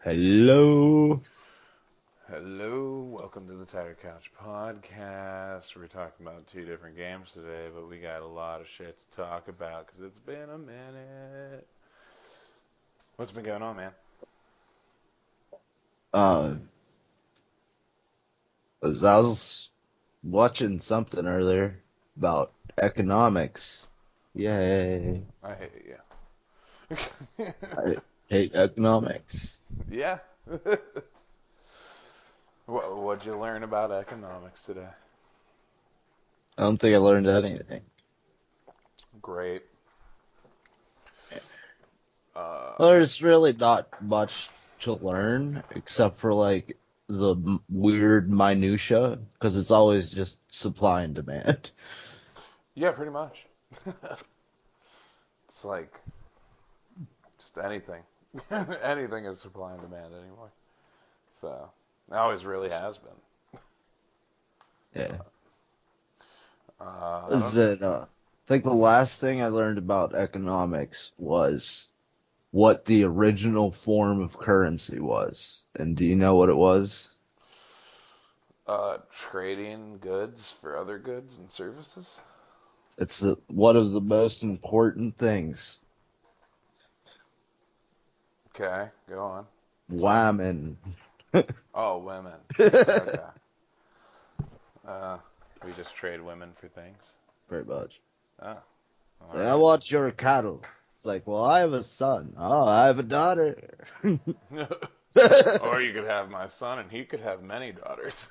Hello. Hello, welcome to the Tiger Couch Podcast. We're talking about two different games today, but we got a lot of shit to talk about because it's been a minute. What's been going on, man? Uh, I was watching something earlier about economics. Yay. I hate you. I hate economics. Yeah. What'd you learn about economics today? I don't think I learned anything. Great. Uh, There's really not much to learn except for like the weird minutia because it's always just supply and demand. yeah, pretty much. It's like just anything. Anything is supply and demand anymore. So, it always really has been. Yeah. I Is don't. it, I think the last thing I learned about economics was what the original form of currency was. And do you know what it was? Trading goods for other goods and services. It's one of the most important things. Okay, go on. Tell me. Women. Oh, women. Pretty Okay. Uh, we just trade women for things. much. Oh, all Say, I right want your cattle. It's like, well, I have a son. Oh, I have a daughter. then. Or you could have my son, and he could have many daughters.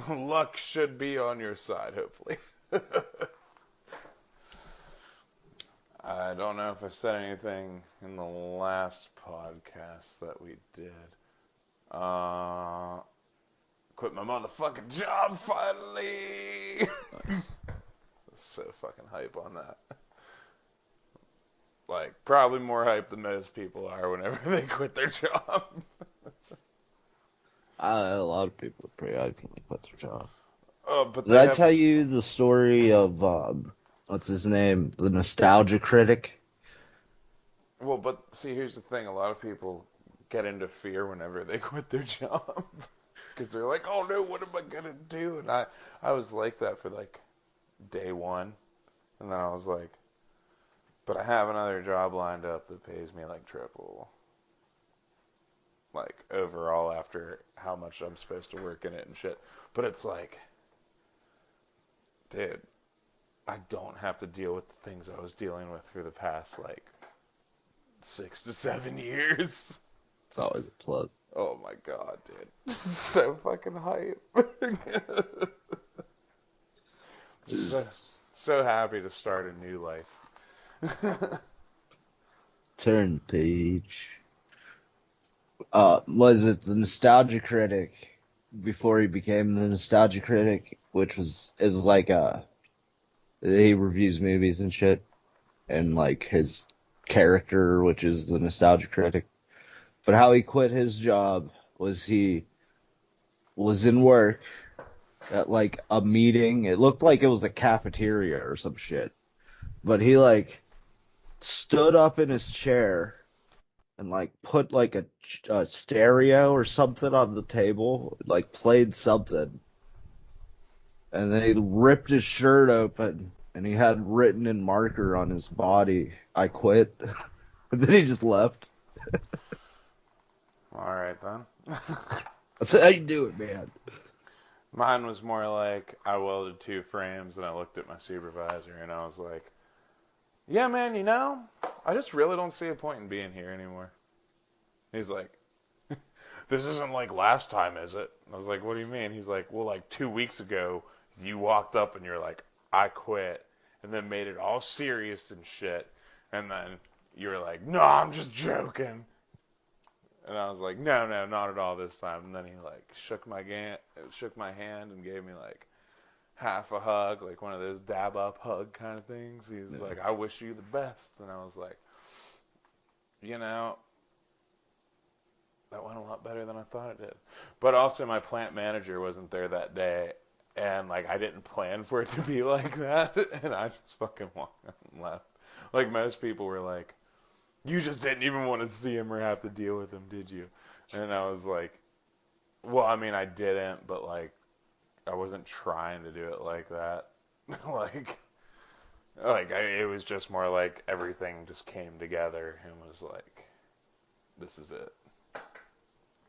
Luck should be on your side, hopefully. I don't know if I said anything in the last podcast that we did. Uh, Quit my motherfucking job finally. Nice. So fucking hype on that. Like, probably more hype than most people are whenever they quit their job. A lot of people are pretty openly quit their job. Oh, but Did they I have. tell you the story of what's his name? The nostalgia critic? Well, but see, here's the thing: a lot of people get into fear whenever they quit their job because they're like, "Oh no, what am I gonna do?" And I was like that for like day one, and then I was like, "But I have another job lined up that pays me like triple, like overall after how much I'm supposed to work in it and shit." But it's like, dude, I don't have to deal with the things I was dealing with for the past like 6 to 7 years. It's always a plus. Oh my god, dude. So fucking hype. so, Just so happy to start a new life. turn the page. Was it the nostalgia critic before he became the nostalgia critic, which is like he reviews movies and shit, and like his character, which is the nostalgia critic. But how he quit his job was he was in work at like a meeting. It looked like it was a cafeteria or some shit. But he like stood up in his chair and like put like a stereo or something on the table, like played something, and then he ripped his shirt open and he had written in marker on his body, "I quit." And then he just left. Alright then. That's how you do it, man. Mine was more like I welded two frames and I looked at my supervisor and I was like, yeah, man, I just really don't see a point in being here anymore. He's like, this isn't like last time, is it? I was like, what do you mean? He's like, well, like 2 weeks ago, you walked up and you're like, I quit, and then made it all serious and shit, and then you were like, no, I'm just joking, and I was like, no, no, not at all this time, and then he like shook my hand and gave me like half a hug, like one of those dab up hug kind of things. He's Yeah. like, I wish you the best, and I was like, you know, that went a lot better than I thought it did. But also, my plant manager wasn't there that day, and like I didn't plan for it to be like that, and I just fucking walked out and left. Like most people were like, You just didn't even want to see him or have to deal with him, did you? And I was like, well, I mean, I didn't, but like, I wasn't trying to do it like that. like, it was just more like everything just came together and was like, this is it.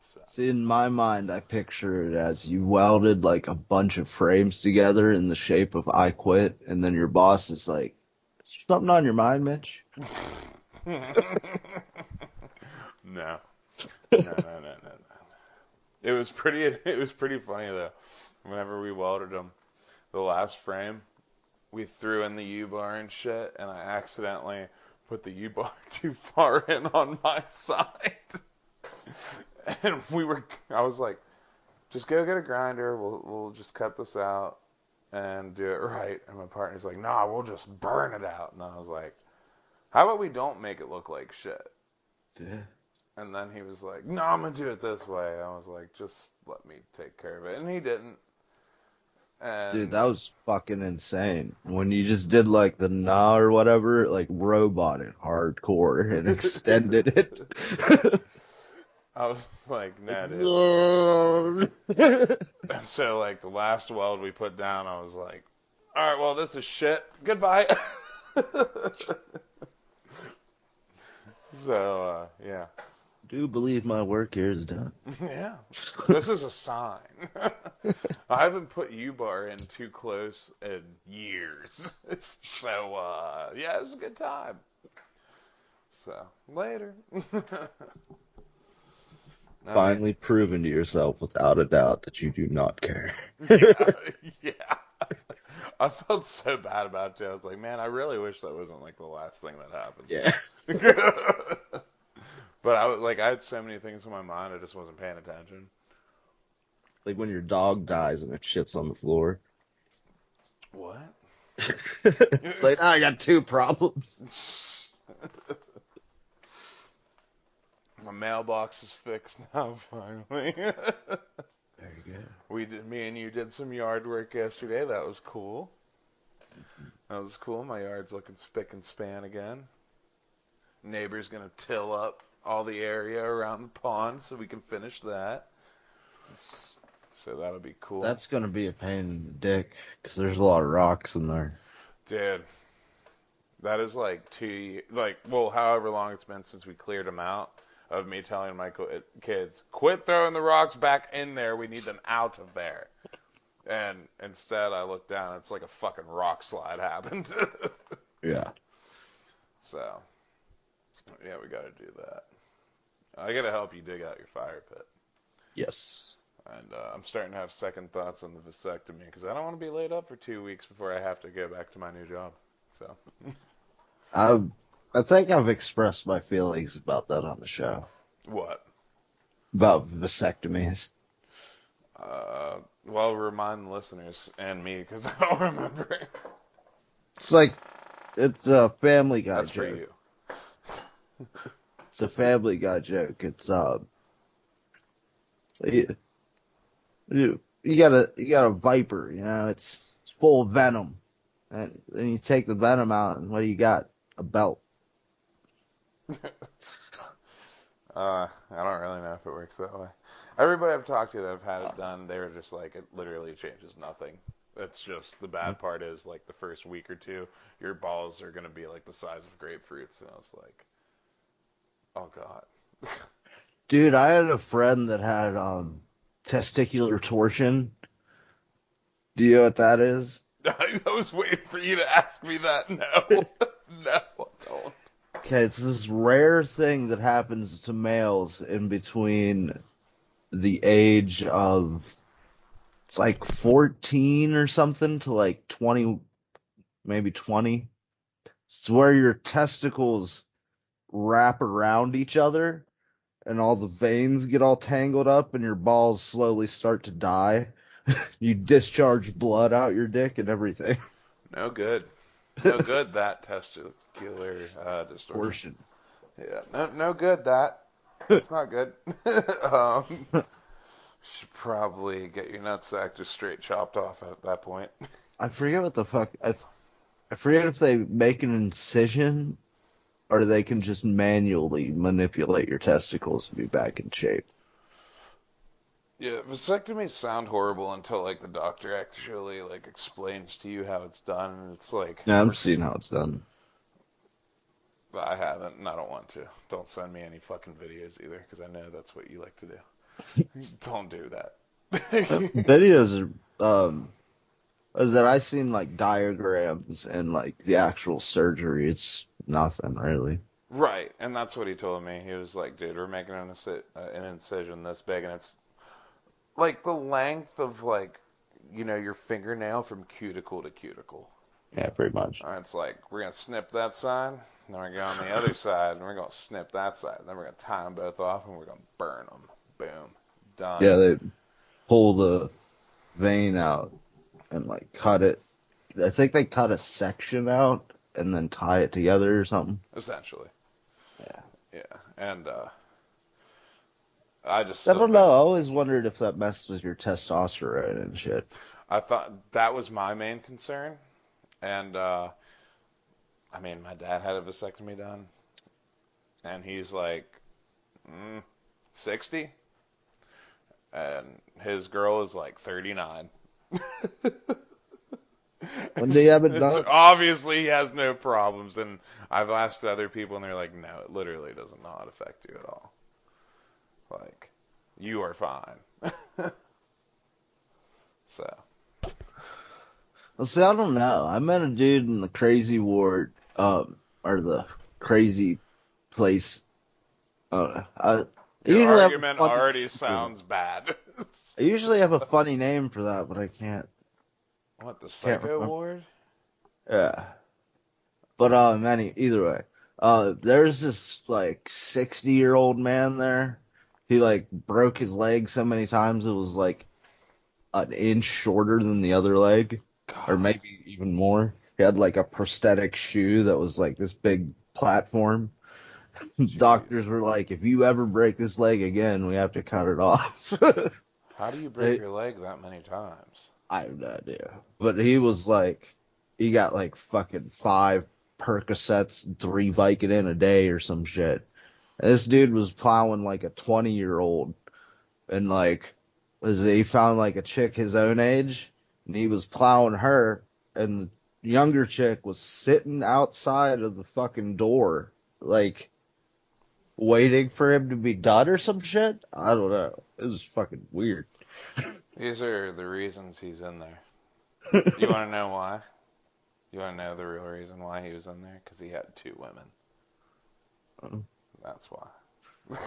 So. See, in my mind, I picture it as you welded like a bunch of frames together in the shape of I quit, and then your boss is like, "Is there something on your mind, Mitch?" No. No. It was pretty funny though. Whenever we welded them, the last frame, we threw in the U-bar and shit, and I accidentally put the U-bar too far in on my side. And I was like, just go get a grinder. We'll just cut this out and do it right. And my partner's like, nah, we'll just burn it out. And I was like, how about we don't make it look like shit? Yeah. And then he was like, no, I'm gonna do it this way. I was like, just let me take care of it. And he didn't. And Dude, that was fucking insane. When you just did like the nah or whatever, like robot it hardcore and extended it. I was like, nah, dude. And so, like, the last weld we put down, I was like, all right, well, this is shit. Goodbye. So, yeah. Do believe my work here is done. Yeah. This is a sign. I haven't put U-bar in too close in years. So, yeah, it's a good time. So, later. Finally proven to yourself without a doubt that you do not care. Yeah. I felt so bad about it too. I was like, man, I really wish that wasn't like the last thing that happened. Yeah. But I had so many things in my mind, I just wasn't paying attention. Like when your dog dies and it shits on the floor. What? It's like, I got two problems. My mailbox is fixed now, finally. There you go. Me and you did some yard work yesterday. That was cool. That was cool. My yard's looking spick and span again. Neighbor's gonna till up all the area around the pond so we can finish that. So that'll be cool. That's gonna be a pain in the dick because there's a lot of rocks in there. Dude, that is like however long it's been since we cleared them out. Of me telling my kids, quit throwing the rocks back in there. We need them out of there. And instead, I look down. It's like a fucking rock slide happened. Yeah. So, yeah, we got to do that. I got to help you dig out your fire pit. Yes. And I'm starting to have second thoughts on the vasectomy because I don't want to be laid up for 2 weeks before I have to go back to my new job. So. I think I've expressed my feelings about that on the show. What? About vasectomies. Well, remind the listeners and me because I don't remember. It's like, it's a Family Guy That's joke. for you. It's a Family Guy joke. It's so you got a viper, you know, it's full of venom, and then you take the venom out, and what do you got? A belt. I don't really know if it works that way. Everybody I've talked to that have had it done, they were just like, it literally changes nothing. It's just, the bad part is, like, the first week or two, your balls are going to be, like, the size of grapefruits. And I was like, oh, God. Dude, I had a friend that had testicular torsion. Do you know what that is? I was waiting for you to ask me that. No. No, I don't. Okay, it's this rare thing that happens to males in between the age of, it's like 14 or something to like 20, maybe 20. It's where your testicles wrap around each other and all the veins get all tangled up and your balls slowly start to die. You discharge blood out your dick and everything. No good. No good, that testicular distortion. Yeah, no good, that. It's not good. Should probably get your nutsack just straight chopped off at that point. I forget what the fuck. I forget if they make an incision or they can just manually manipulate your testicles to be back in shape. Yeah, vasectomies sound horrible until like the doctor actually like explains to you how it's done, and it's like Yeah, I've seen how it's done. I haven't, and I don't want to. Don't send me any fucking videos either, because I know that's what you like to do. Don't do that. Videos is that I seen like diagrams and like the actual surgery. It's nothing really. Right, and that's what he told me. He was like, "Dude, we're making an incision this big, and it's like the length of like, your fingernail from cuticle to cuticle." Yeah, pretty much. It's like we're gonna snip that side, and then we're gonna go on the other side, and we're gonna snip that side, and then we're gonna tie them both off, and we're gonna burn them. Boom, done. Yeah, they pull the vein out and like cut it. I think they cut a section out and then tie it together or something. Essentially, Yeah. yeah. And I just I still don't think know. I always wondered if that messed with your testosterone and shit. I thought that was my main concern, and I mean, my dad had a vasectomy done, and he's like 60, and his girl is like 39. When they have it It's done, obviously he has no problems, and I've asked other people, and they're like, no, it literally does not affect you at all. Like, you are fine. So, well, see, I don't know. I met a dude in the crazy ward, or the crazy place. I your usually have a argument funny already name for that. sounds bad. I usually have a funny name for that, but I What, the can't psycho remember. ward? Yeah. But either way, there's this like 60-year-old man there. He like broke his leg so many times it was like an inch shorter than the other leg, or God, maybe even more. He had like a prosthetic shoe that was like this big platform. jeez. Doctors were like, if you ever break this leg again, we have to cut it off. How do you break They, your leg that many times? I have no idea. But he was like, he got like fucking 5 Percocets, and 3 Vicodin a day or some shit. And this dude was plowing like a 20-year-old, and like, he found like a chick his own age, and he was plowing her, and the younger chick was sitting outside of the fucking door, like, waiting for him to be done or some shit. I don't know. It was fucking weird. These are the reasons he's in there. You want to know why? You want to know the real reason why he was in there? Because he had 2 women. That's why.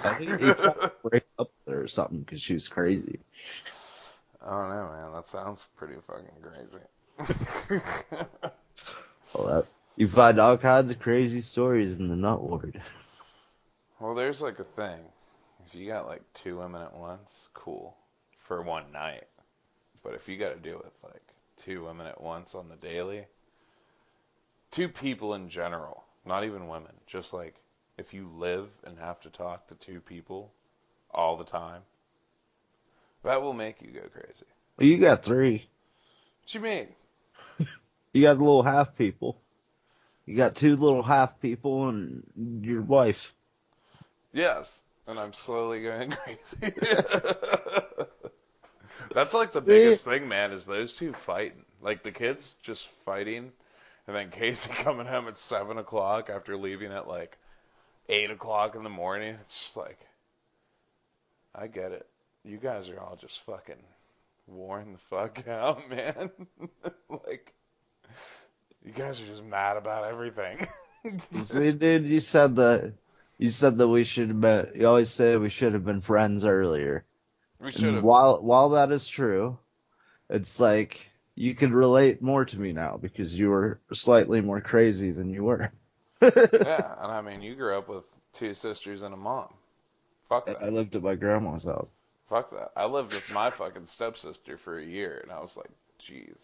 I think he tried to break up with her or something because she was crazy. I don't know, man. That sounds pretty fucking crazy. Well, you find all kinds of crazy stories in the nut ward. Well, there's like a thing. If you got like 2 women at once, cool. For one night. But if you got to deal with like 2 women at once on the daily, 2 people in general, not even women, just like if you live and have to talk to 2 people all the time, that will make you go crazy. Well, you got 3. What you mean? You got little half people. You got 2 little half people and your wife. Yes, and I'm slowly going crazy. That's like the See? biggest thing, man, is those 2 fighting. Like the kids just fighting, and then Casey coming home at 7 o'clock after leaving at like 8 o'clock in the morning. It's just like, I get it. You guys are all just fucking worn the fuck out, man. Like, you guys are just mad about everything. See, dude, you said that we should have been. You always say we should have been friends earlier. We should And have. while that is true, it's like you can relate more to me now because you were slightly more crazy than you were. Yeah, and I mean, you grew up with 2 sisters and a mom. Fuck And I that. lived at my grandma's house. Fuck that. I lived with my fucking stepsister for a year, and I was like, jeez.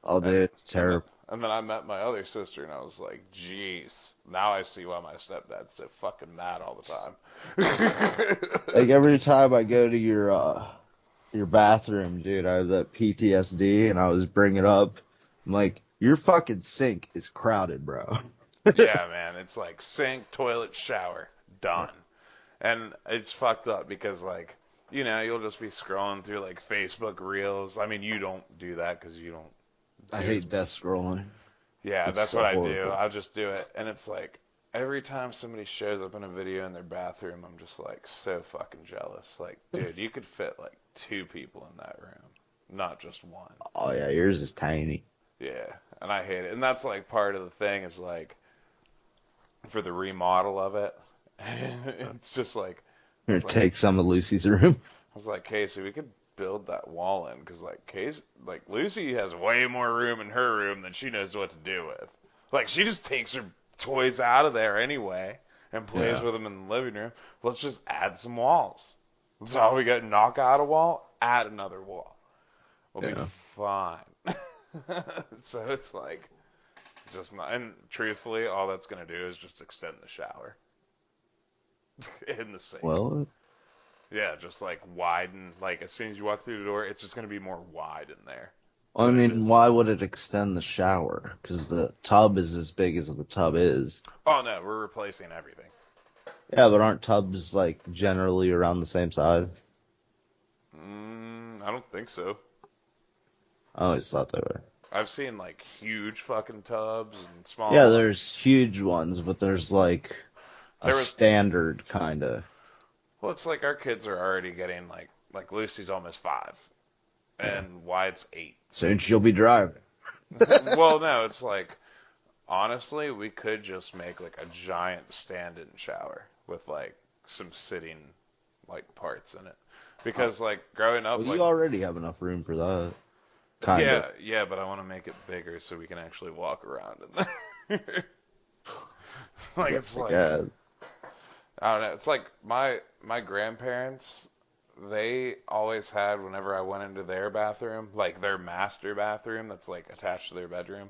All day, And it's and then, terrible. and then I met my other sister, and I was like, jeez. Now I see why my stepdad's so fucking mad all the time. Like every time I go to your bathroom, dude, I have that PTSD, and I always bring it up. I'm like, your fucking sink is crowded, bro. Yeah, man, it's like sink, toilet, shower, done. And it's fucked up because like, you'll just be scrolling through like Facebook Reels. I mean, you don't do that because you don't I do as hate much. death scrolling. Yeah, It's that's so what I do. horrible. I'll just do it, and it's like every time somebody shows up in a video in their bathroom, I'm just like so fucking jealous. Like, dude, you could fit like two people in that room, not just one. Oh yeah, yours is tiny. Yeah, and I hate it. And that's like part of the thing is like for the remodel of it, it's just like I Here, was like take some of Lucy's room. I was like, Casey, we could build that wall in because like Lucy has way more room in her room than she knows what to do with. Like she just takes her toys out of there anyway and plays Yeah, with them in the living room. Let's just add some walls. That's all we got. Knock out a wall, add another wall. We'll be yeah. fine. So it's like just not. And truthfully, all that's gonna do is just extend the shower in the sink. Well, Yeah, just like widen. Like as soon as you walk through the door, it's just gonna be more wide in there I than it mean, is. why would it extend the shower? Because the tub is as big as the tub is. Oh no, we're replacing everything. Yeah, but aren't tubs like generally around the same size? I don't think so. I always thought they were. I've seen like huge fucking tubs and Yeah, small ones. there's huge ones, but there's like a There was standard kind of. well, it's like our kids are already getting like Lucy's almost 5, Yeah. and Wyatt's 8. Soon she'll be driving. Well, no, it's like honestly, we could just make like a giant stand-in shower with like some sitting like parts in it. Oh, Because like growing well, up, you like already have enough room for that. Kind of. yeah, but I want to make it bigger so we can actually walk around in there. Like it's like Yeah. I don't know. It's like my grandparents. They always had whenever I went into their bathroom, like their master bathroom that's like attached to their bedroom,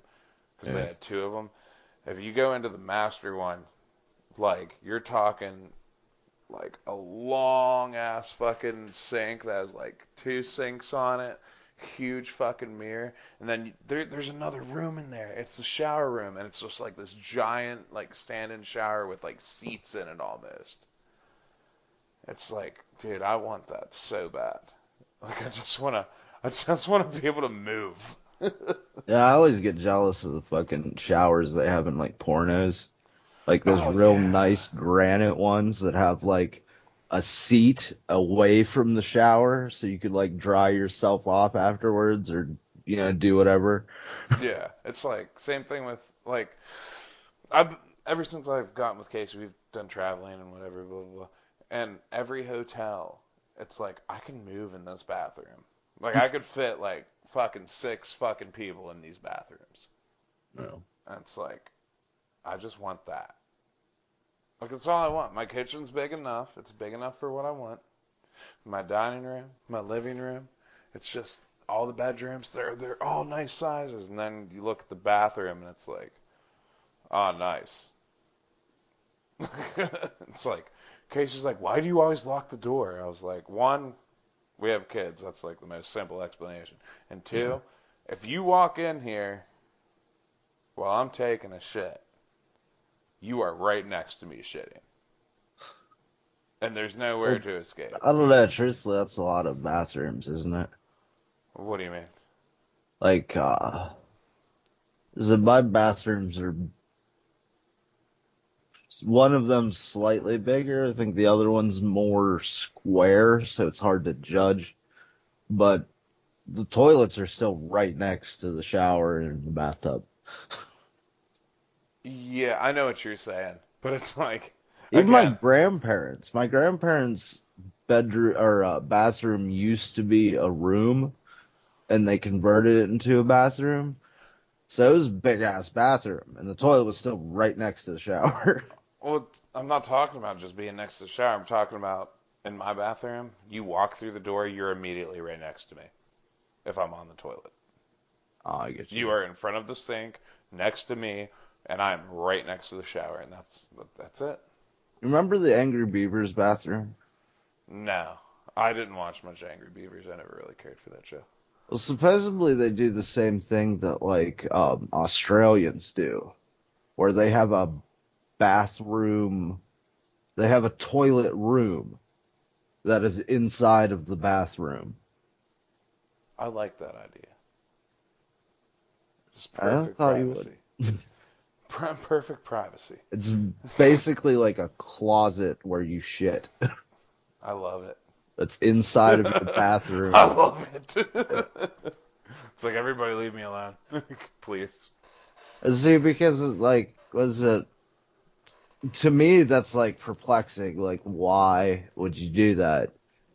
because they Yeah. had two of them. If you go into the master one, like you're talking like a long ass fucking sink that has like two sinks on it, huge fucking mirror, and then there's another room in there. It's the shower room, and it's just like this giant like stand-in shower with like seats in it almost. It's like, dude, I want that so bad. Like I just wanna be able to move. Yeah, I always get jealous of the fucking showers they have in like pornos. Like those Oh real yeah. nice granite ones that have like a seat away from the shower so you could like dry yourself off afterwards or do whatever. Yeah, it's like same thing with like I've ever since I've gotten with Casey, we've done traveling and whatever, blah blah blah. And every hotel, it's like I can move in this bathroom. Like I could fit like fucking 6 fucking people in these bathrooms. No. And it's like I just want that. Like that's all I want. My kitchen's big enough. It's big enough for what I want. My dining room, my living room. It's just all the bedrooms. They're all nice sizes. And then you look at the bathroom and it's like, oh, nice. It's like Casey's like, why do you always lock the door? I was like, one, we have kids. That's like the most simple explanation. And Yeah. two, if you walk in here while I'm taking a shit, you are right next to me shitting, and there's nowhere Well, to escape. I don't know. Truthfully, that's a lot of bathrooms, isn't it? What do you mean? Like, my bathrooms are one of them slightly bigger. I think the other one's more square, so it's hard to judge. But the toilets are still right next to the shower and the bathtub. Yeah, I know what you're saying, but it's like, Even my again, grandparents' bedroom or bathroom used to be a room, and they converted it into a bathroom. So it was a big ass bathroom, and the toilet was still right next to the shower. well, I'm not talking about just being next to the shower. I'm talking about in my bathroom, you walk through the door, you're immediately right next to me if I'm on the toilet. Oh, I get You you. are in front of the sink, next to me, and I'm right next to the shower, and that's it. Remember the Angry Beavers bathroom? No, I didn't watch much Angry Beavers. I never really cared for that show. Well, supposedly they do the same thing that like Australians do. where they have a bathroom, they have a toilet room that is inside of the bathroom. I like that idea. Just I perfect thought you privacy. would. Perfect privacy. It's basically like a closet where you shit. I love it. That's inside of your I bathroom. love it. It's like, everybody leave me alone. Please. See, because like, was it to me that's like perplexing. Like, why would you do that?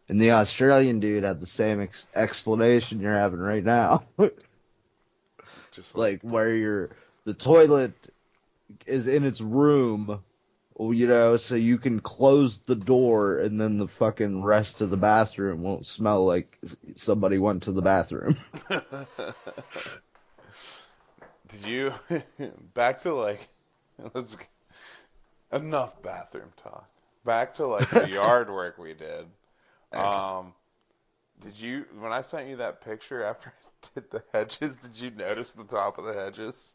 And the Australian dude had the same explanation you're having right now. Just like, Like, where the toilet is in its room, so you can close the door and then the fucking rest of the bathroom won't smell like somebody went to the bathroom. did you, back to like, let's, enough bathroom talk. Back to like the yard work we did. Okay. Um, did you, when I sent you that picture after I did the hedges, did you notice the top of the hedges?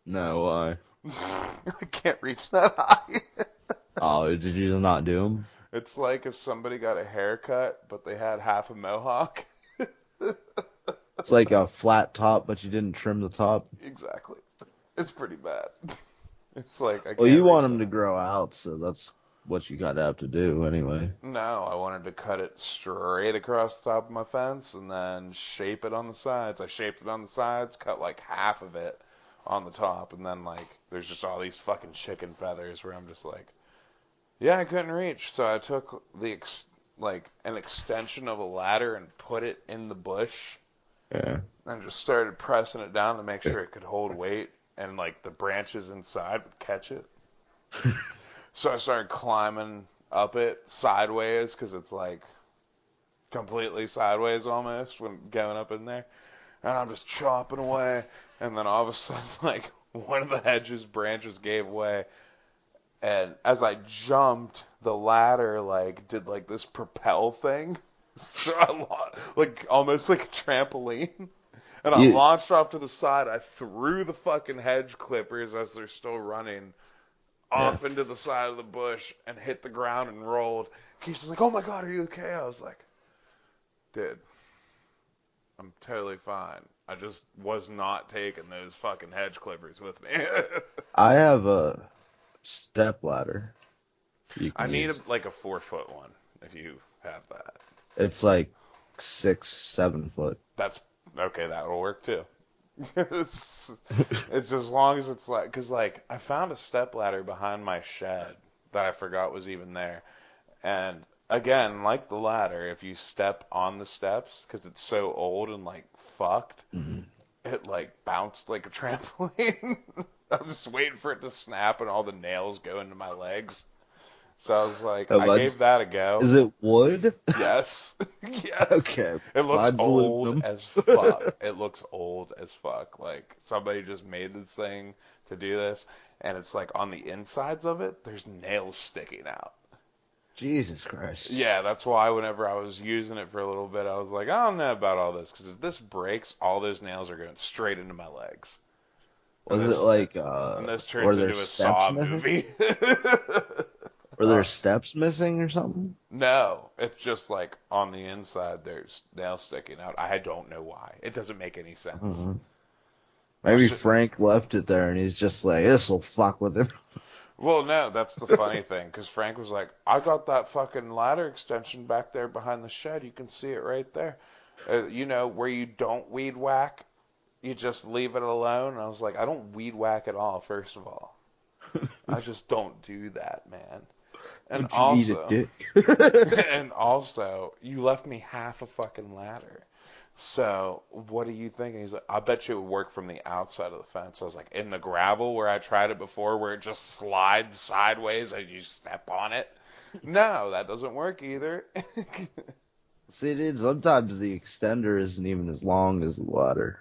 No, why? I can't reach that high. Oh, did you just not do them? It's like if somebody got a haircut, but they had half a mohawk. It's like a flat top, but you didn't trim the top. Exactly. It's pretty bad. It's like I Well, can't you want reach them to that. grow out, so that's what you gotta have to do anyway. No, I wanted to cut it straight across the top of my fence and then shape it on the sides. I shaped it on the sides, cut like half of it on the top, and then like there's just all these fucking chicken feathers where I'm just like, yeah, I couldn't reach. So I took like an extension of a ladder and put it in the bush Yeah. and just started pressing it down to make sure it could hold weight and like the branches inside would catch it. So I started climbing up it sideways because it's like completely sideways almost when going up in there. And I'm just chopping away. And then all of a sudden, like, one of the hedges branches gave way. And as I jumped, the ladder, like, did, like, this propel thing. So like, almost like a trampoline. And I You, launched off to the side. I threw the fucking hedge clippers as they're still running yeah. off into the side of the bush and hit the ground and rolled. Keisha's like, "Oh my God, are you okay?" I was like, "Dude, I'm totally fine. I just was not taking those fucking hedge clippers with me." I have a step ladder you I can need use. like a 4 foot one if you have that. It's like 6, 7 foot. That's okay. That'll work too. it's, it's as long as it's like, cause like I found a step ladder behind my shed that I forgot was even there. And again, like the ladder, if you step on the steps, because it's so old and like fucked, Mhm. it like bounced like a trampoline. I was just waiting for it to snap and all the nails go into my legs. So I was like, Oh, I gave that a go. is it wood? Yes. Yes. Okay, It looks mine's old aluminum. as fuck. It looks old as fuck. Like somebody just made this thing to do this, and it's like on the insides of it, there's nails sticking out. Jesus Christ. Yeah, that's why whenever I was using it for a little bit, I was like, I don't know about all this, because if this breaks, all those nails are going straight into my legs. And Was it like, this were turns there into a steps Saw missing? movie. Were there steps missing or something? No, it's just like on the inside there's nails sticking out. I don't know why. It doesn't make any sense. Mhm. I Maybe should. Frank left it there and he's just like, this will fuck with him. Well, no, that's the funny thing, because Frank was like, I got that fucking ladder extension back there behind the shed. You can see it right there. Where you don't weed whack, you just leave it alone. And I was like, I don't weed whack at all, first of all. I just don't do that, man. And Don't you eat a also, dick? and also, you left me half a fucking ladder. So, what are you thinking? He's like, I bet you it would work from the outside of the fence. I was like, in the gravel where I tried it before, where it just slides sideways as you step on it? No, that doesn't work either. See, dude, sometimes the extender isn't even as long as the ladder.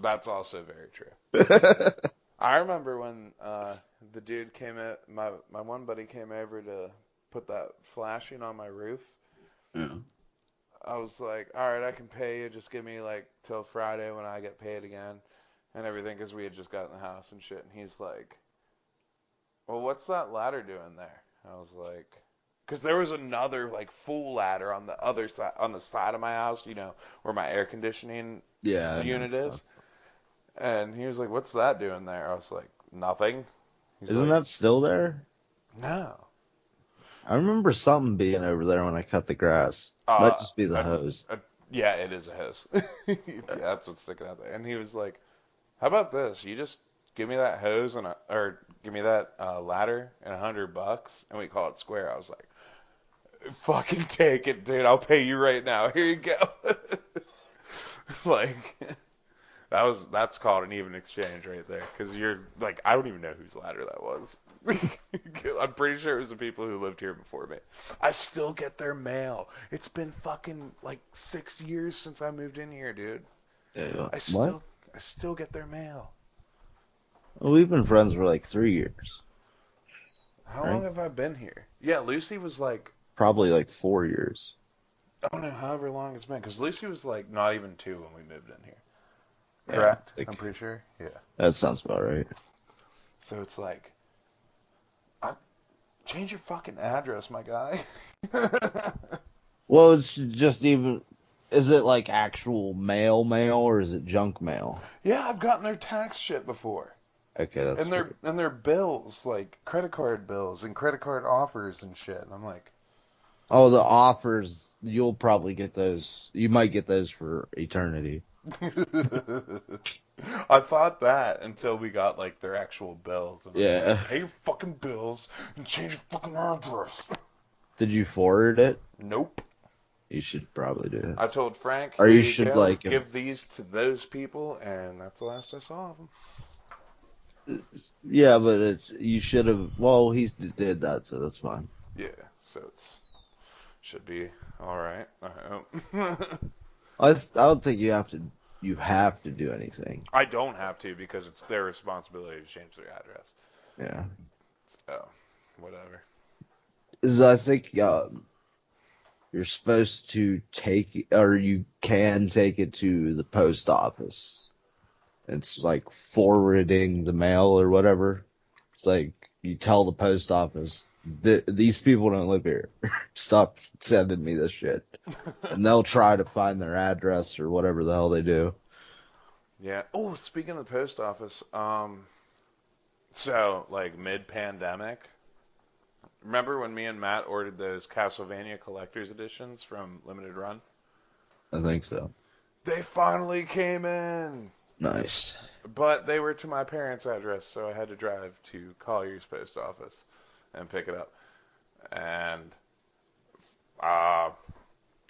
That's also very true. I remember when the dude came in, my one buddy came over to put that flashing on my roof. Yeah. I was like, all right, I can pay you. Just give me like till Friday when I get paid again and everything, because we had just gotten the house and shit. And he's like, well, what's that ladder doing there? I was like, because there was another like full ladder on the other side, on the side of my house, where my air conditioning Yeah, I know. unit is. And he was like, "What's that doing there?" I was like, "Nothing." He's Isn't like, that still there? "No." I remember something being over there when I cut the grass. Might Uh, just be the uh, hose. yeah, it is a hose. Yeah, that's what's sticking out there. And he was like, "How about this? You just give me that hose or give me that ladder and $100, and we call it square." I was like, "Fucking take it, dude. I'll pay you right now. Here you go." Like, that's called an even exchange right there. Because you're like, I don't even know whose ladder that was. I'm pretty sure it was the people who lived here before me. I still get their mail. It's been fucking like 6 years since I moved in here, dude. I What? still I still get their mail. Well, we've been friends for like 3 years, How long right? have I been here? Yeah, Lucy was like, Probably like 4 years. I don't know, however long it's been. Because Lucy was like not even 2 when we moved in here. Yeah, Correct? I I'm think pretty sure. Yeah. that sounds about right. So it's like, change your fucking address, my guy. Well, it's just even. Is it like actual mail or is it junk mail? Yeah, I've gotten their tax shit before. Okay, that's And sweet. their bills, like credit card bills and credit card offers and shit. And I'm like, Oh, the offers, you'll probably get those. You might get those for eternity. I thought that until we got like their actual bills, and I'm like, Yeah. pay your fucking bills and change your fucking address. Did you forward it? Nope. You should probably do it. I told Frank, Or here you you should go, like, give these to those people, and that's the last I saw of them. yeah, but you should have. Well, he did that, so that's fine. Yeah, so it's should be all right. I hope. I don't think you have to. You have to do anything. I don't have to because it's their responsibility to change their address. Yeah. So, whatever. Is I think you're supposed to take, or you can take it to the post office. It's like forwarding the mail or whatever. It's like you tell the post office, these people don't live here. Stop sending me this shit. And they'll try to find their address or whatever the hell they do. Yeah. Oh, speaking of the post office, so like mid-pandemic, remember when me and Matt ordered those Castlevania collector's editions from Limited Run? I think so. They finally came in, Nice. but they were to my parents' address, so I had to drive to Collier's post office and pick it up. And uh,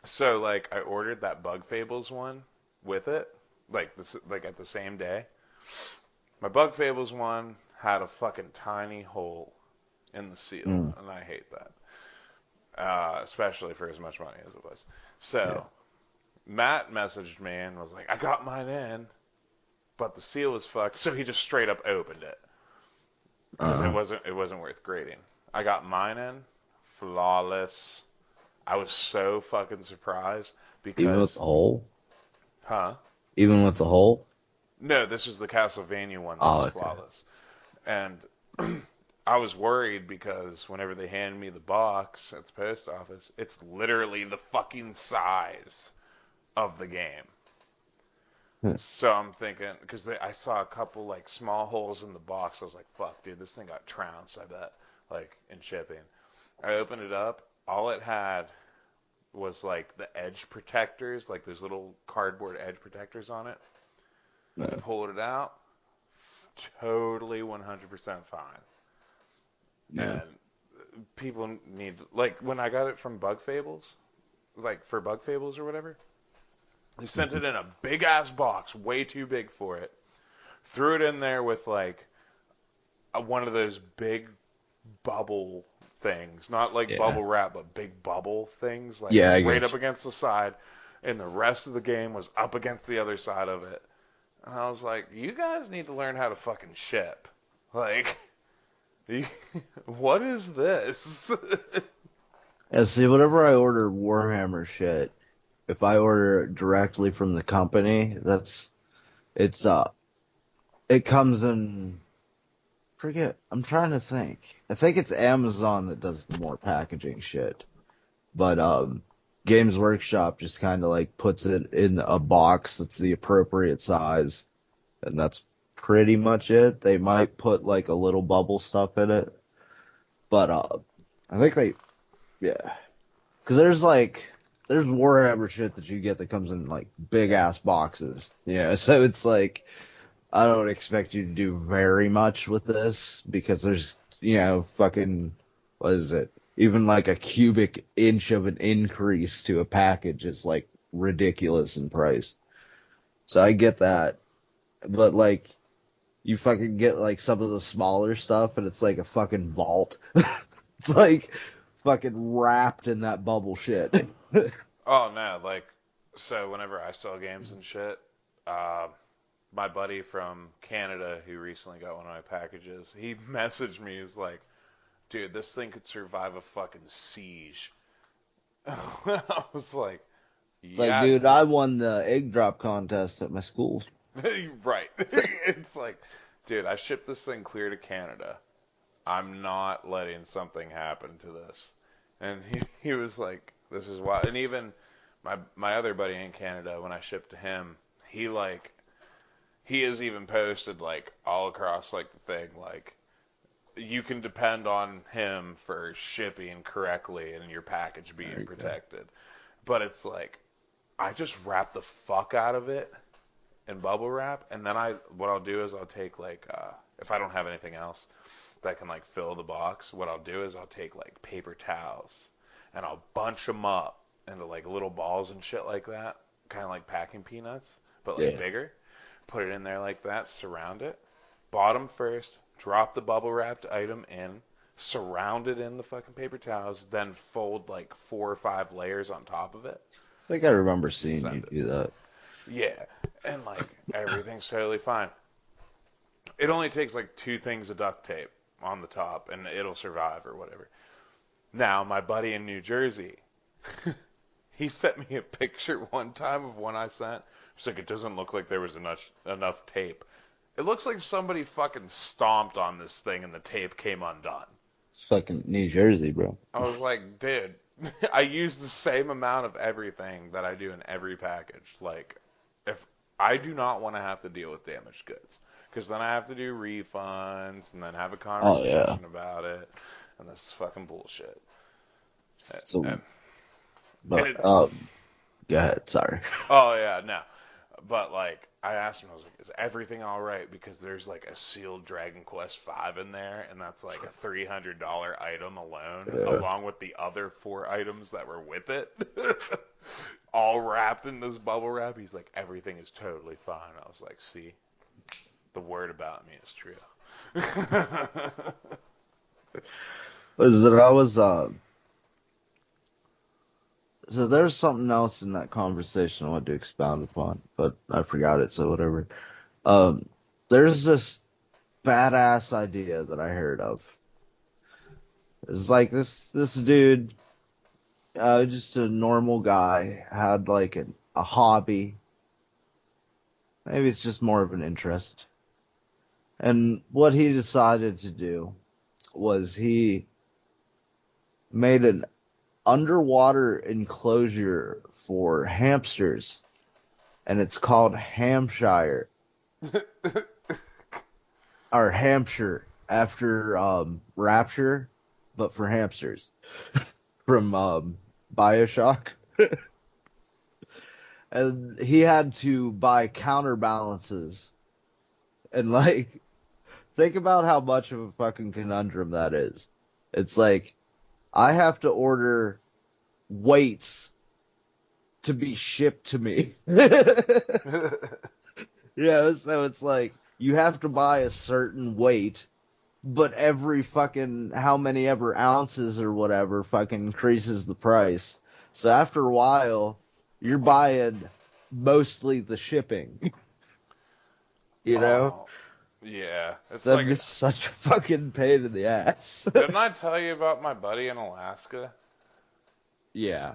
so like I ordered that Bug Fables one with it, like this, like at the same day. My Bug Fables one had a fucking tiny hole in the seal, Mm, and I hate that, especially for as much money as it was. yeah. So Matt messaged me and was like, "I got mine in, but the seal was fucked," so he just straight up opened it because Uh-huh. it wasn't worth grading. I got mine in, flawless. I was so fucking surprised Even with because, the hole? huh? Even with the hole? No, this is the Castlevania one that was Oh, okay. flawless. And I was worried because whenever they handed me the box at the post office, it's literally the fucking size of the game. Huh. So I'm thinking, because I saw a couple like small holes in the box, I was like, fuck, dude, this thing got trounced, I bet, like in shipping. I opened it up, all it had was like the edge protectors, like those little cardboard edge protectors on it. I No. pulled it out, totally 100% fine. Yeah. And people need, like when I got it from Bug Fables, like for Bug Fables or whatever, they sent Mhm. it in a big ass box, way too big for it. Threw it in there with like one of those big bubble things, not like Yeah. bubble wrap, but big bubble things, like Yeah, I right get up you. against the side, and the rest of the game was up against the other side of it. And I was like, you guys need to learn how to fucking ship. Like, what is this? Yeah, see, whenever I order Warhammer shit, if I order it directly from the company, it's it comes in forget. I'm trying to think. I think it's Amazon that does the more packaging shit. But Games Workshop just kind of like puts it in a box that's the appropriate size, and that's pretty much it. They might put like a little bubble stuff in it, but I think yeah, because there's Warhammer shit that you get that comes in like big ass boxes, yeah. So it's like I don't expect you to do very much with this because there's fucking what is it? Even like a cubic inch of an increase to a package is like ridiculous in price. So I get that. But like you fucking get like some of the smaller stuff and it's like a fucking vault. It's like fucking wrapped in that bubble shit. Oh no, like so whenever I sell games and shit, uh, my buddy from Canada who recently got one of my packages, he messaged me. He was like, "Dude, this thing could survive a fucking siege." I was like, It's like, "Yeah, dude, I won the egg drop contest at my school. right." It's like, dude, I shipped this thing clear to Canada. I'm not letting something happen to this. And he was like, "This is why." And even my other buddy in Canada, when I shipped to him, he has even posted like all across like the thing like you can depend on him for shipping correctly and your package There being you go. protected. But it's like I just wrap the fuck out of it in bubble wrap, and then what I'll do is I'll take like if I don't have anything else that can like fill the box, what I'll do is I'll take like paper towels and I'll bunch them up into like little balls and shit like that, kind of like packing peanuts, but like Yeah. bigger. Put it in there like that, surround it, bottom first, drop the bubble wrapped item in, surround it in the fucking paper towels, then fold like 4 or 5 layers on top of it. I think I remember seeing you Send it. do that. Yeah, and like everything's totally fine. It only takes like 2 things of duct tape on the top, and it'll survive or whatever. Now, my buddy in New Jersey, he sent me a picture one time of one I sent. He's like, it doesn't look like there was enough tape. It looks like somebody fucking stomped on this thing and the tape came undone. It's fucking New Jersey, bro. I was like, dude, I use the same amount of everything that I do in every package. Like, if I do not want to have to deal with damaged goods, because then I have to do refunds and then have a Oh yeah. conversation about it, and this is fucking bullshit. So, And, and but it, go ahead. Sorry. oh yeah, no, but like I asked him, I was like, is everything all right? Because there's like a sealed Dragon Quest V in there, and that's like a $300 item alone, Yeah. along with the other 4 items that were with it, all wrapped in this bubble wrap. He's like, everything is totally fine. I was like, see, the word about me is true. Was that I was so there's something else in that conversation I wanted to expound upon, but I forgot it, so whatever. Um, there's this badass idea that I heard of. It's like this dude, just a normal guy, had like a hobby. Maybe it's just more of an interest. And what he decided to do was he made an underwater enclosure for hamsters, and it's called Hampshire or Hampshire after Rapture, but for hamsters from BioShock. And he had to buy counterbalances and like think about how much of a fucking conundrum that is. It's like I have to order weights to be shipped to me. Yeah, so it's like you have to buy a certain weight, but every fucking how many ever ounces or whatever fucking increases the price. So after a while, you're buying mostly the shipping, you know? Oh, yeah. It's That'd like, be such a fucking pain in the ass. didn't I tell you about my buddy in Alaska? Yeah.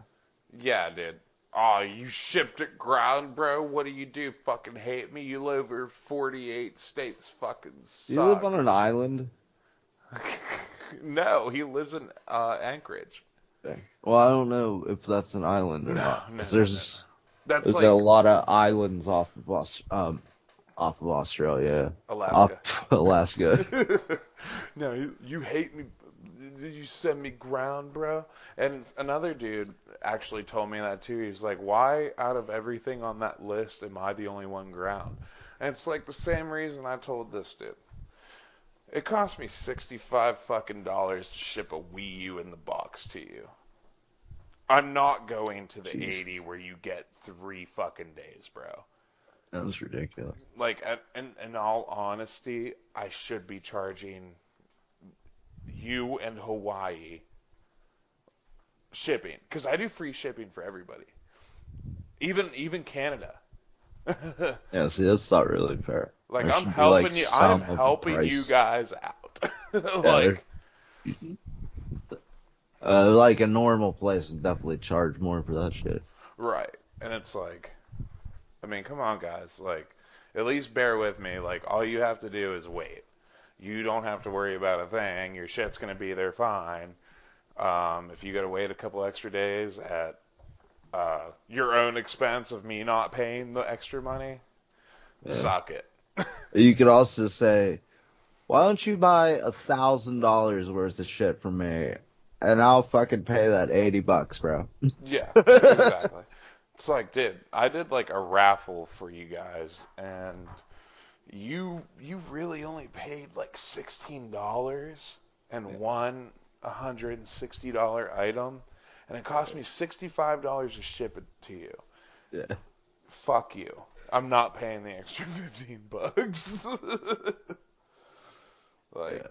Yeah, dude. Oh, you shipped it ground, bro. What do you do? Fucking hate me? You live over 48 states. Fucking Do you live suck. on an island? No, he lives in Anchorage. Okay. Well, I don't know if that's an island or No, not. no, 'Cause no, no, no. That's there's a like lot of islands off of Australia, Alaska. off Alaska. No, you hate me. You send me ground, bro. And another dude actually told me that too. He's like, why out of everything on that list am I the only one ground? And it's like the same reason I told this dude. It cost me 65 fucking dollars to ship a Wii U in the box to you. I'm not going to the Jeez, 80 where you get 3 fucking days, bro. that was ridiculous. Like, in all honesty, I should be charging you and Hawaii shipping because I do free shipping for everybody, even Canada. Yeah, see, that's not really fair. Like There I'm should be like helping you. I'm some of the helping you price. guys out. Yeah, there's Like, like a normal place would definitely charge more for that shit. right. And it's like, I mean, come on, guys. Like, at least bear with me. Like, all you have to do is wait. You don't have to worry about a thing. Your shit's gonna be there fine. If you gotta wait a couple extra days at your own expense of me not paying the extra money, Yeah. suck it. You could also say, why don't you buy $1,000 worth of shit from me, and I'll fucking pay that $80, bro. Yeah, exactly. It's like, dude, I did like a raffle for you guys, and you really only paid like $16 and won $160 item, and it cost me $65 to ship it to you. Yeah. Fuck you. I'm not paying the extra $15. Like, Yeah.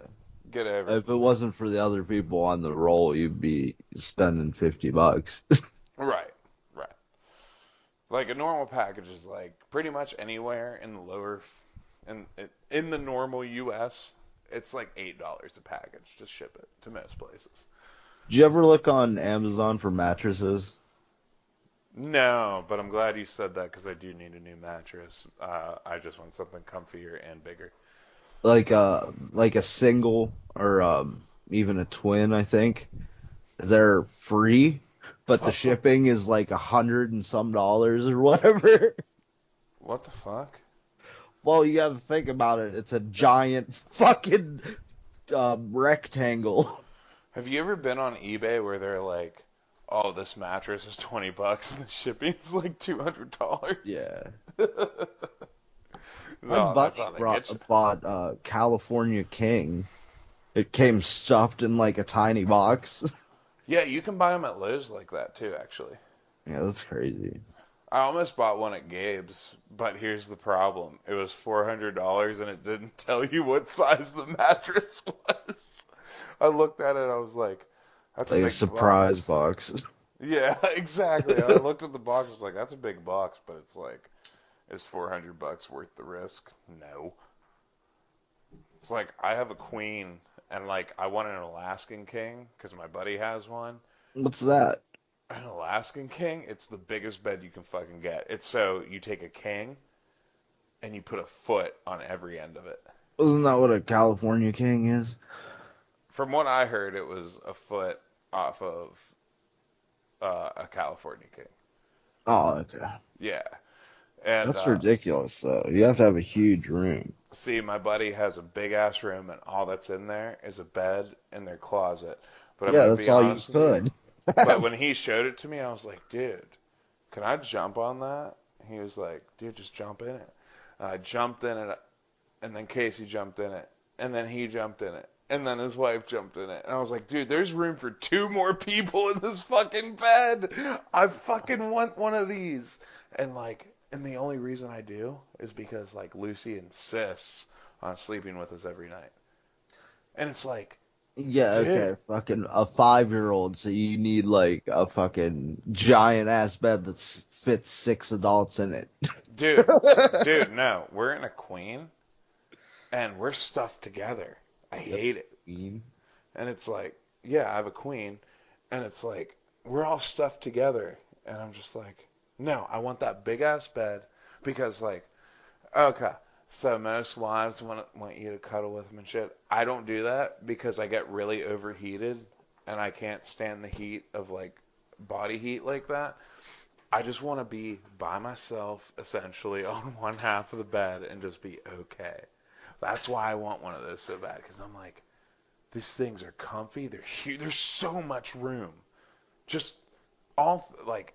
get over it. If it wasn't for the other people on the roll, you'd be spending $50. Right, right. Like a normal package is like pretty much anywhere in the lower, in the normal U.S. It's like $8 a package to ship it to most places. Did you ever look on Amazon for mattresses? No, but I'm glad you said that because I do need a new mattress. I just want something comfier and bigger. Like a single or even a twin, I think. They're free, but the shipping is like 100 and some dollars or whatever. What the fuck? Well, you got to think about it. It's a giant fucking rectangle. Have you ever been on eBay where they're like, "Oh, this mattress is $20 and the shipping's like $200"? Yeah. My No, that's buddy how they get you. bought California King. It came stuffed in like a tiny box. Yeah, you can buy them at Lowe's like that too, actually. Yeah, that's crazy. I almost bought one at Gabe's, but here's the problem. It was $400 and it didn't tell you what size the mattress was. I looked at it, I was like, that's a Like a big surprise box. box. Yeah, exactly. I looked at the box, I was like, that's a big box, but it's like, is $400 worth the risk? No. It's like, I have a queen, and like, I want an Alaskan king, because my buddy has one. What's that? An Alaskan king, it's the biggest bed you can fucking get. It's so you take a king and you put a foot on every end of it. Isn't that what a California King is? From what I heard, it was a foot off of a California king. Oh, okay. Yeah, and That's ridiculous, though. You have to have a huge room. see, my buddy has a big ass room, and all that's in there is a bed in their closet. But I'm Yeah, gonna that's be all you honest with you. could. But when he showed it to me, I was like, dude, can I jump on that? He was like, dude, just jump in it. And I jumped in it, and then Casey jumped in it, and then he jumped in it, and then his wife jumped in it. And I was like, dude, there's room for 2 more people in this fucking bed. I fucking want one of these. And like, and the only reason I do is because like Lucy insists on sleeping with us every night. And it's like, Yeah, dude, okay, fucking a 5-year-old, so you need like a fucking giant ass bed that fits 6 adults in it. dude, dude, no, we're in a queen, and we're stuffed together. I Yep. hate it. And it's like, yeah, I have a queen, and it's like, we're all stuffed together. And I'm just like, no, I want that big ass bed because, like, okay, So most wives want you to cuddle with them and shit. I don't do that because I get really overheated and I can't stand the heat of like body heat like that. I just want to be by myself essentially on one half of the bed and just be okay. That's why I want one of those so bad because I'm like, these things are comfy. They're huge. There's so much room. Just all like,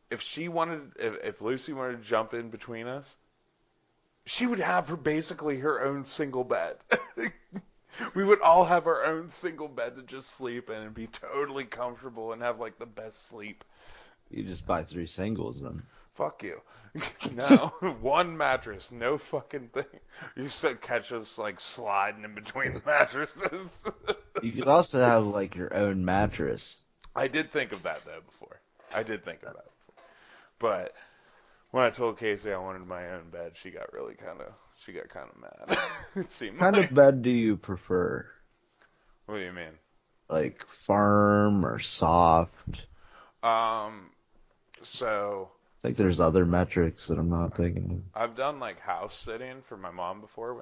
if Lucy wanted to jump in between us, she would have basically her own single bed. We would all have our own single bed to just sleep in and be totally comfortable and have like the best sleep. You just buy 3 singles then. Fuck you. No, one mattress, no fucking thing. You just catch us like sliding in between the mattresses. You could also have like your own mattress. I did think of that though before. I did think of that before. But when I told Casey I wanted my own bed, she got kind of mad. It seemed What kind like. of bed do you prefer? What do you mean? Like firm or soft? So I think there's other metrics that I'm not thinking I've done like house sitting for my mom before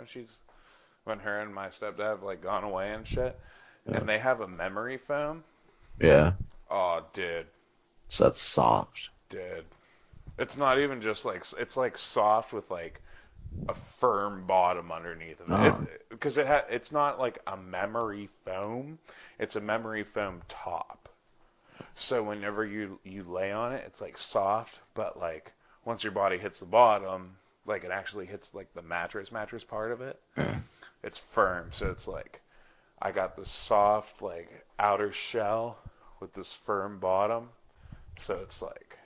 when her and my stepdad have like gone away and shit, of. and they have a memory foam. Yeah. Oh, dude, So that's soft. dude. It's not even just like it's like soft with like a firm bottom underneath of it. Oh. Because it's not like a memory foam. It's a memory foam top. So whenever you lay on it, it's like soft, but like once your body hits the bottom, like it actually hits like the mattress part of it. Yeah. It's firm, so it's like I got this soft like outer shell with this firm bottom. So it's like,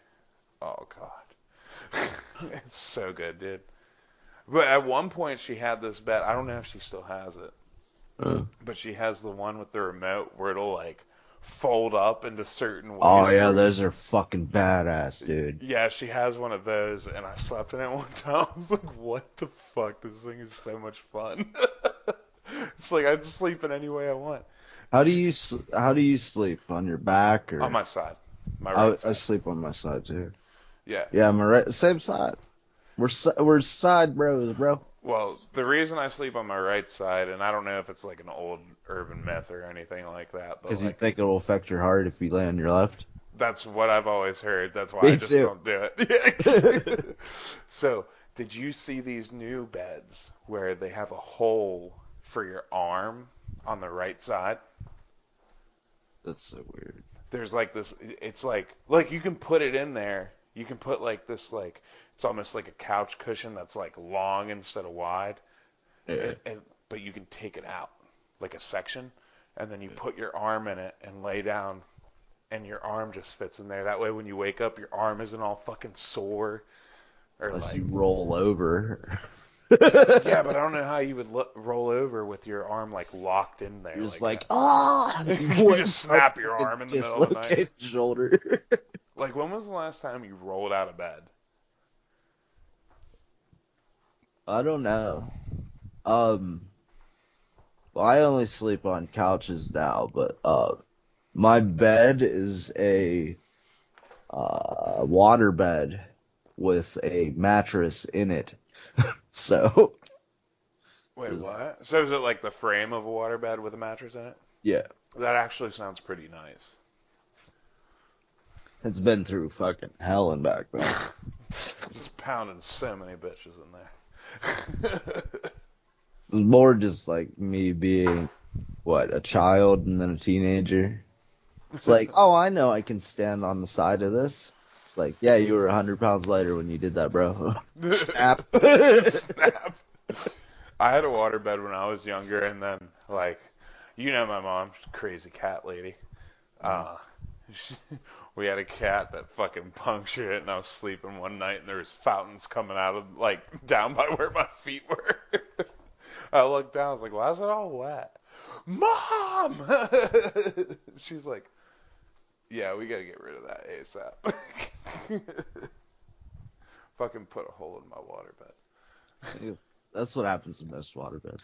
oh god. It's so good, dude. But at one point she had this bed. I don't know if she still has it. But she has the one with the remote where it'll like fold up into certain ways. Oh yeah, those are fucking badass, dude. Yeah, she has one of those, and I slept in it one time. I was like, what the fuck? This thing is so much fun. It's like I just sleep in any way I want. How do you sleep on your back or On my side, my right side. I sleep on my side too. Yeah. Yeah, my right same side. We're side bros, bro. Well, the reason I sleep on my right side, and I don't know if it's like an old urban myth or anything like that, but Because like, you think it'll affect your heart if you lay on your left. that's what I've always heard. That's why Me I just too. don't do it. So, did you see these new beds where they have a hole for your arm on the right side? That's so weird. There's like this, it's like you can put it in there. You can put like this, like, it's almost like a couch cushion that's like long instead of wide. Yeah. But you can take it out, like a section, and then you put your arm in it and lay down, and your arm just fits in there. That way when you wake up, your arm isn't all fucking sore. Or Unless like, you roll over. yeah, but I don't know how you would roll over with your arm like locked in there. You're just like like, ah! you just snap your arm in the middle of the night. Dislocate shoulder. Like, when was the last time you rolled out of bed? I don't know. Well, I only sleep on couches now, but my bed is a water bed with a mattress in it. So, Wait, what? So is it like the frame of a waterbed with a mattress in it? yeah, That actually sounds pretty nice. it's been through fucking hell and back, though. Just pounding so many bitches in there. It's more just like me being, what, a child and then a teenager. It's like, oh, I know I can stand on the side of this. It's like, yeah, you were 100 pounds lighter when you did that, bro. Snap. Snap. I had a waterbed when I was younger, and then, like, you know my mom, she's a crazy cat lady. We had a cat that fucking punctured it, and I was sleeping one night, and there was fountains coming out of, like, down by where my feet were. I looked down, I was like, why is it all wet? Mom! She's like, yeah, we gotta get rid of that ASAP. Fucking put a hole in my waterbed. That's what happens to most waterbeds.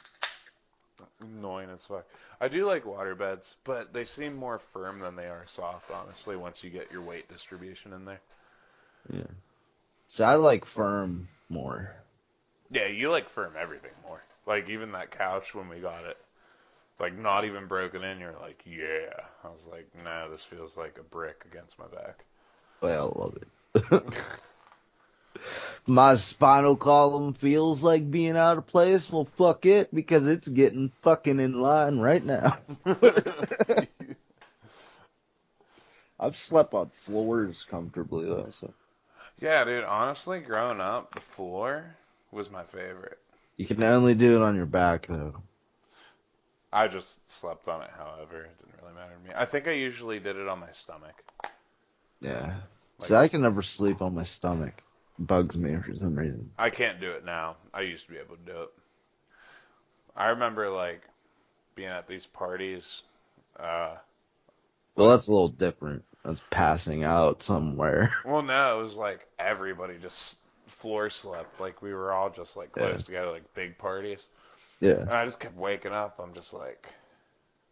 Annoying as fuck. I do like waterbeds, but they seem more firm than they are soft, honestly, once you get your weight distribution in there. Yeah. So I like firm more. Yeah, you like firm everything more. Like even that couch when we got it, like not even broken in, you're like, yeah. I was like, no, this feels like a brick against my back. Well, I love it. My spinal column feels like being out of place. Well, fuck it, because it's getting fucking in line right now. I've slept on floors comfortably though, so Yeah, dude, honestly, growing up, the floor was my favorite. you can only do it on your back though. I just slept on it, however. It didn't really matter to me. I think I usually did it on my stomach. Yeah. Like, See, I can never sleep on my stomach. Bugs me for some reason. I can't do it now. I used to be able to do it. I remember, like, being at these parties, uh, Well, like, that's a little different. That's passing out somewhere. well, no, it was like everybody just floor slept. Like, we were all just, like, Yeah. close together, like, big parties. Yeah. And I just kept waking up. I'm just like,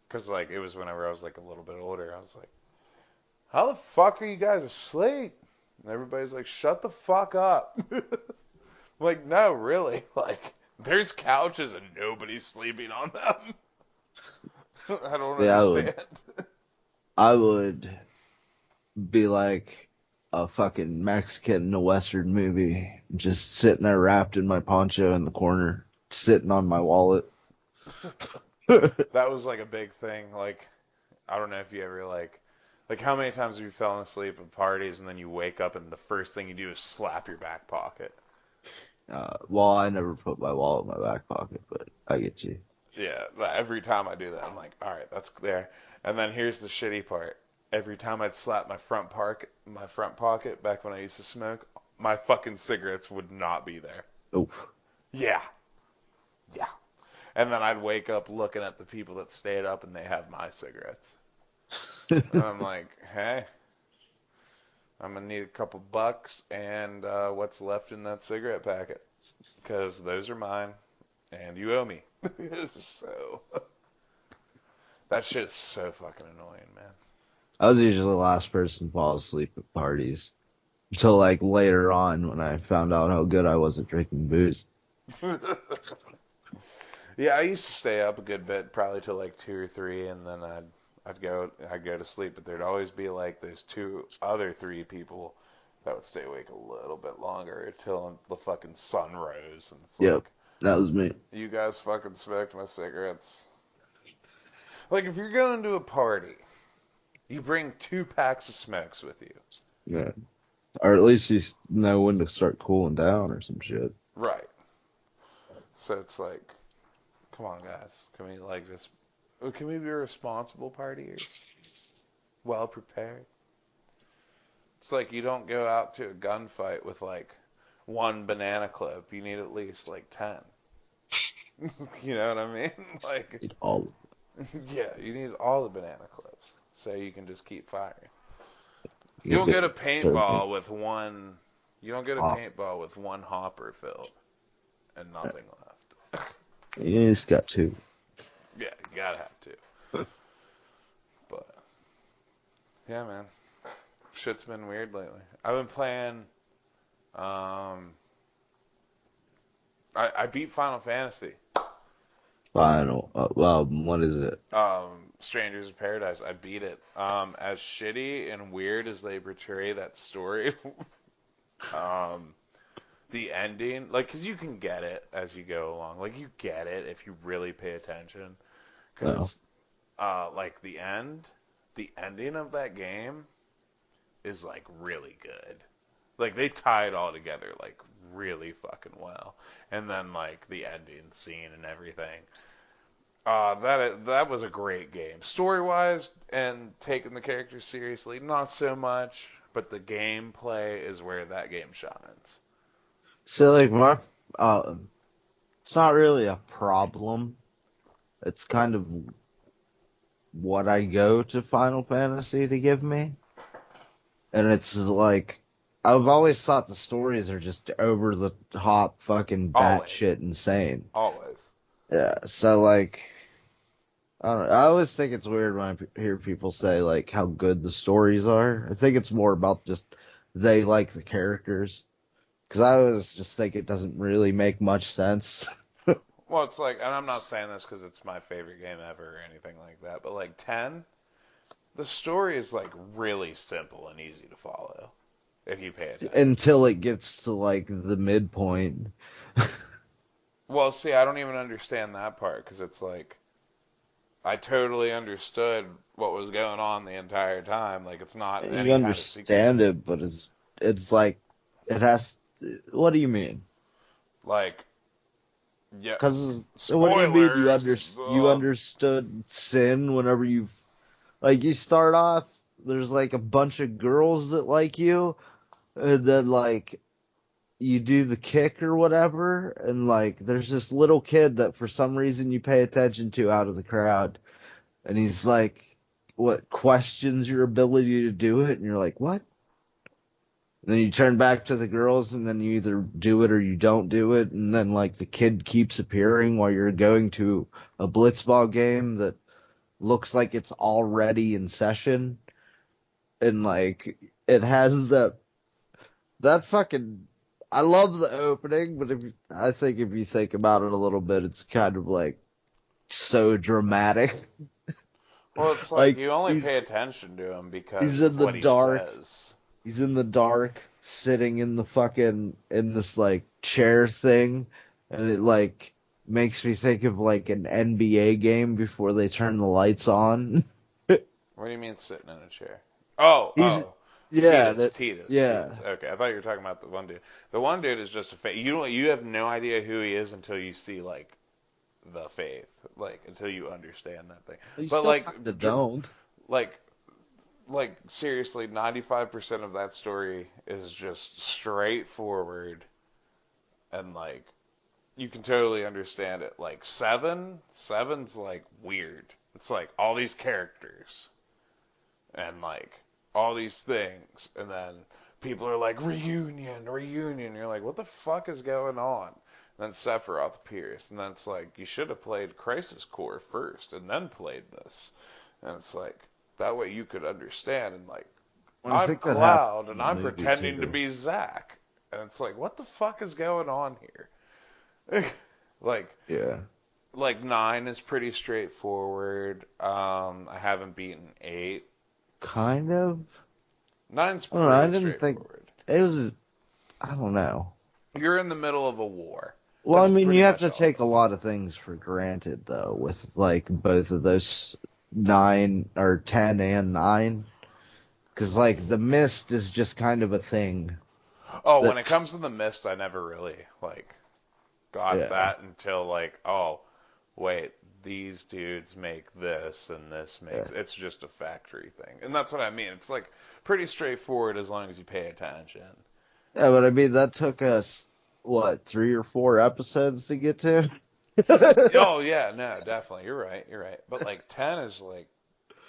because, like, it was whenever I was, like, a little bit older. I was like, how the fuck are you guys asleep? And everybody's like, shut the fuck up. Like, no, really. Like, there's couches and nobody's sleeping on them. I don't See, understand. I would be like a fucking Mexican in a Western movie, just sitting there wrapped in my poncho in the corner, sitting on my wallet. That was like a big thing. Like, I don't know if you ever like how many times have you fallen asleep at parties and then you wake up and the first thing you do is slap your back pocket? Well, I never put my wallet in my back pocket, but I get you. Yeah, every time I do that, I'm like, all right, that's there. And then here's the shitty part. Every time I'd slap my front pocket back when I used to smoke, my fucking cigarettes would not be there. Oof. Yeah, yeah. And then I'd wake up looking at the people that stayed up and they had my cigarettes. And I'm like, hey, I'm gonna need a couple bucks and what's left in that cigarette packet because those are mine and you owe me. So that shit is so fucking annoying, man. I was usually the last person to fall asleep at parties until like later on when I found out how good I was at drinking booze. Yeah, I used to stay up a good bit, probably till like 2 or 3, and then I'd go to sleep. But there'd always be like those two other three people that would stay awake a little bit longer until the fucking sun rose, and it's Yep, like, that was me. you guys fucking smoked my cigarettes. Like if you're going to a party, you bring 2 packs of smokes with you. Yeah. Or at least you know when to start cooling down or some shit. Right. So it's like, come on, guys. Can we be responsible partiers? Well prepared. It's like you don't go out to a gunfight with like one banana clip. You need at least like 10. You know what I mean? Like, Eat all yeah, you need all the banana clips so you can just keep firing. You you don't get go to to serve me. paintball with one. You don't go to Oh, paintball with one hopper filled and nothing left. you just got two. Yeah, you gotta have to. But yeah, man, shit's been weird lately. I've been playing. Um, I beat Final Fantasy. Final. What is it? Strangers in Paradise. I beat it. As shitty and weird as they portray that story, um, the ending, like, 'cause you can get it as you go along. Like, you get it if you really pay attention. 'Cause Well, it's, like, the ending of that game is, like, really good. Like, they tie it all together, like, really fucking well. And then, like, the ending scene and everything. That was a great game. Story wise and taking the characters seriously, not so much. But the gameplay is where that game shines. so like uh, it's not really a problem. It's kind of what I go to Final Fantasy to give me, and it's like I've always thought the stories are just over the top, fucking Always, batshit insane. always. Yeah, so like. I don't know. I always think it's weird when hear people say like how good the stories are. I think it's more about just they like the characters. Because I always just think it doesn't really make much sense. Well, it's like, and I'm not saying this because it's my favorite game ever or anything like that, but like 10, the story is like really simple and easy to follow if you pay attention. Until it gets to like the midpoint. Well, see, I don't even understand that part because it's like I totally understood what was going on the entire time. Like it's not You any kind of secret to understand me. it, but it's like it has. What do you mean? Like, yeah, Because what do you mean spoilers. you Ugh. understood sin whenever you like you start off? There's like a bunch of girls that like you, and then like you do the kick or whatever, and like there's this little kid that for some reason you pay attention to out of the crowd, and he's like, what questions your ability to do it, and you're like, what? And then you turn back to the girls, and then you either do it or you don't do it, and then like the kid keeps appearing while you're going to a blitzball game that looks like it's already in session, and like it has that fucking. I love the opening, but I think if you think about it a little bit, it's kind of like so dramatic. Well, it's like Like you only pay attention to him he's because in of the what he dark. says. He's in the dark, sitting in the fucking in this like chair thing, and it like makes me think of like an NBA game before they turn the lights on. What do you mean sitting in a chair? Oh, He's oh. yeah, Titus. yeah. Okay, I thought you were talking about the one dude. The one dude is just a fake. You have no idea who he is until you see like the faith, like until you understand that thing. You But still like, kind of don't. like, like seriously, 95% of that story is just straightforward and like you can totally understand it. Like seven's like weird. It's like all these characters and like all these things, and then people are like reunion, reunion. You're like, what the fuck is going on? And then Sephiroth appears, and then it's like you should have played Crisis Core first and then played this, and it's like that way you could understand. And like I I'm think that happens Cloud in and the I'm movie pretending to too. be Zack, and it's like what the fuck is going on here? like Yeah, like 9 is pretty straightforward. I haven't beaten 8. kind of. Nine's I don't know. I pretty didn't think straightforward. it was. I don't know. You're in the middle of a war. Well, I That's mean, pretty you have much to all take it a is. lot of things for granted, though, with like both of those 9 or 10 and 9, because like the mist is just kind of a thing Oh, that, when it comes to the mist, I never really like got yeah, that until like, oh, wait, these dudes make this and this yeah, makes it's just a factory thing. And that's what I mean. It's like pretty straightforward as long as you pay attention. yeah. But I mean, that took us what 3 or 4 episodes to get to. Oh yeah, no, definitely. You're right. You're right. But like 10 is like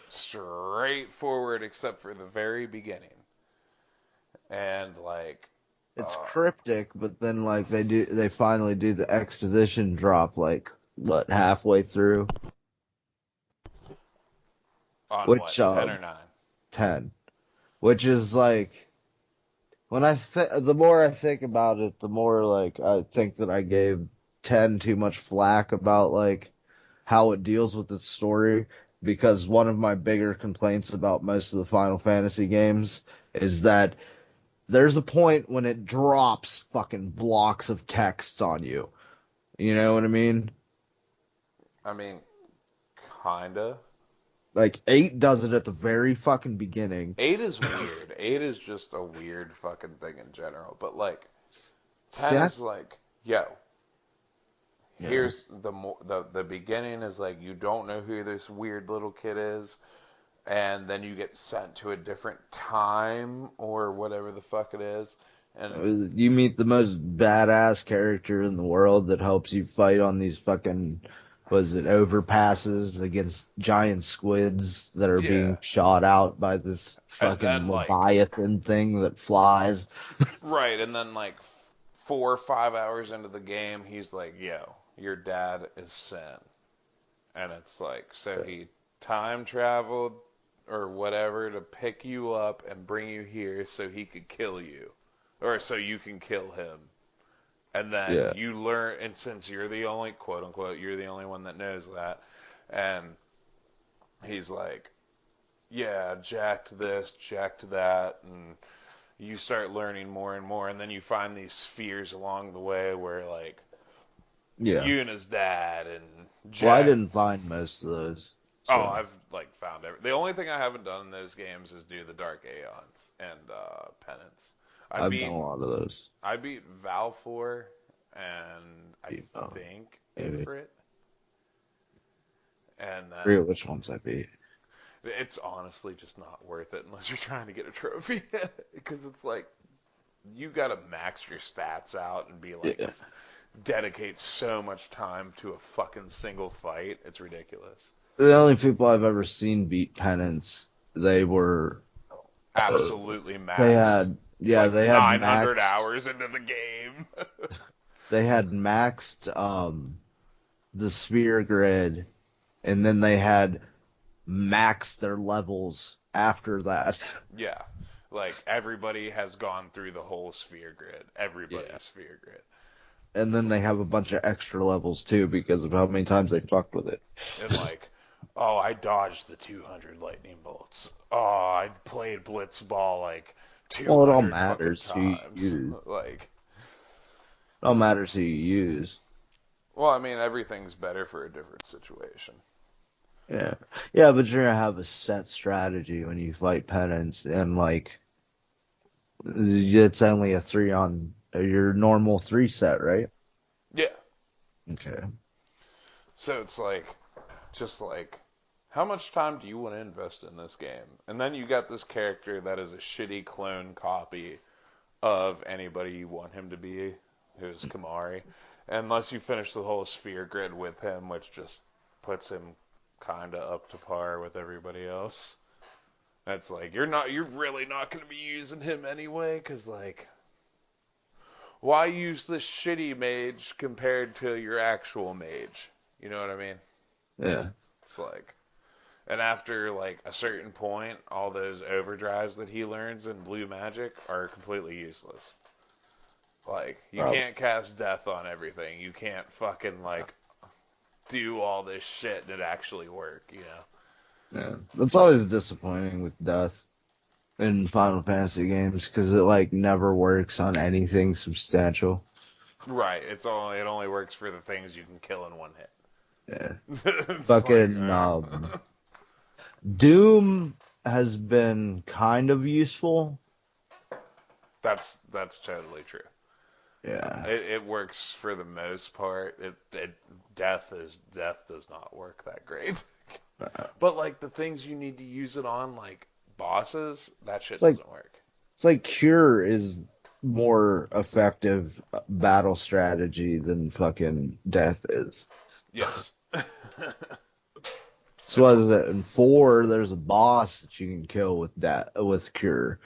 straightforward except for the very beginning. And like It's uh cryptic, but then like they finally do the exposition drop like what halfway through, on which what, 10 or 9? 10, which is like when the more I think about it, the more like I think that I gave 10 too much flack about like how it deals with its story, because one of my bigger complaints about most of the Final Fantasy games is that there's a point when it drops fucking blocks of text on you. You know what I mean? I mean, kinda. Like 8 does it at the very fucking beginning. 8 is weird. 8 is just a weird fucking thing in general. But like See, 10 is like, yo, yeah. here's the beginning is like you don't know who this weird little kid is, and then you get sent to a different time or whatever the fuck it is, and You meet the most badass character in the world that helps you fight on these fucking, was it overpasses against giant squids that are yeah, being shot out by this and fucking then like leviathan thing that flies. right, and then like 4 or 5 hours into the game, he's like, yo, your dad is Sin. And it's like, so he time traveled or whatever to pick you up and bring you here so he could kill you. or so you can kill him. And then Yeah. you learn, and since you're the only, quote unquote, you're the only one that knows that, and he's like, yeah, jacked this, jacked that, and you start learning more and more, and then you find these spheres along the way where, like, Yeah. Yuna's dad and Well, I Jack. didn't find most of those. Oh, So I've, like, found every. The only thing I haven't done in those games is do the Dark Aeons and Penance. I I've done beat a lot of those. I beat Valfor and I Oh, think maybe. Ifrit, and I then forget which ones I beat. it's honestly just not worth it unless you're trying to get a trophy, because it's like you gotta max your stats out and be like Yeah. dedicate so much time to a fucking single fight. It's ridiculous. The only people I've ever seen beat Penance, they were, Absolutely they maxed. had, yeah, Like they had 900 maxed, hours into the game. they had maxed, the sphere grid, and then they had maxed their levels after that. Yeah. Like everybody has gone through the whole sphere grid. Yeah. Everybody's sphere grid. And It's then they like, have a bunch of extra levels too because of how many times they fucked with it. and like, oh, I dodged the 200 lightning bolts. Oh, I played Blitzball like Well, it all 200 fucking matters who you times. use. Like, It all it's, matters who you use. well, I mean, everything's better for a different situation. Yeah. Yeah, but you're gonna have a set strategy when you fight penance, and like it's only a three on your normal three set, right? Yeah. Okay. So it's like, just like, how much time do you want to invest in this game? And then you got this character that is a shitty clone copy of anybody you want him to be, who's Kamari. Unless you finish the whole sphere grid with him, which just puts him kinda up to par with everybody else. That's like you're really not gonna be using him anyway, cause like why use this shitty mage compared to your actual mage? You know what I mean? Yeah. It's like, and after like a certain point, all those overdrives that he learns in blue magic are completely useless. Like, you Probably. can't cast death on everything. You can't fucking like do all this shit and it actually work, you know? Yeah. That's always disappointing with death in Final Fantasy games because it like never works on anything substantial. Right. It only works for the things you can kill in one hit. Yeah. It's like, Fucking Doom has been kind of useful. that's totally true. Yeah. It works for the most part. It death does not work that great. But like the things you need to use it on, like bosses, that shit It's like doesn't work. it's like Cure is more effective battle strategy than fucking Death is. Yes. So It's what is it? In 4, there's a boss that you can kill with that with Cure.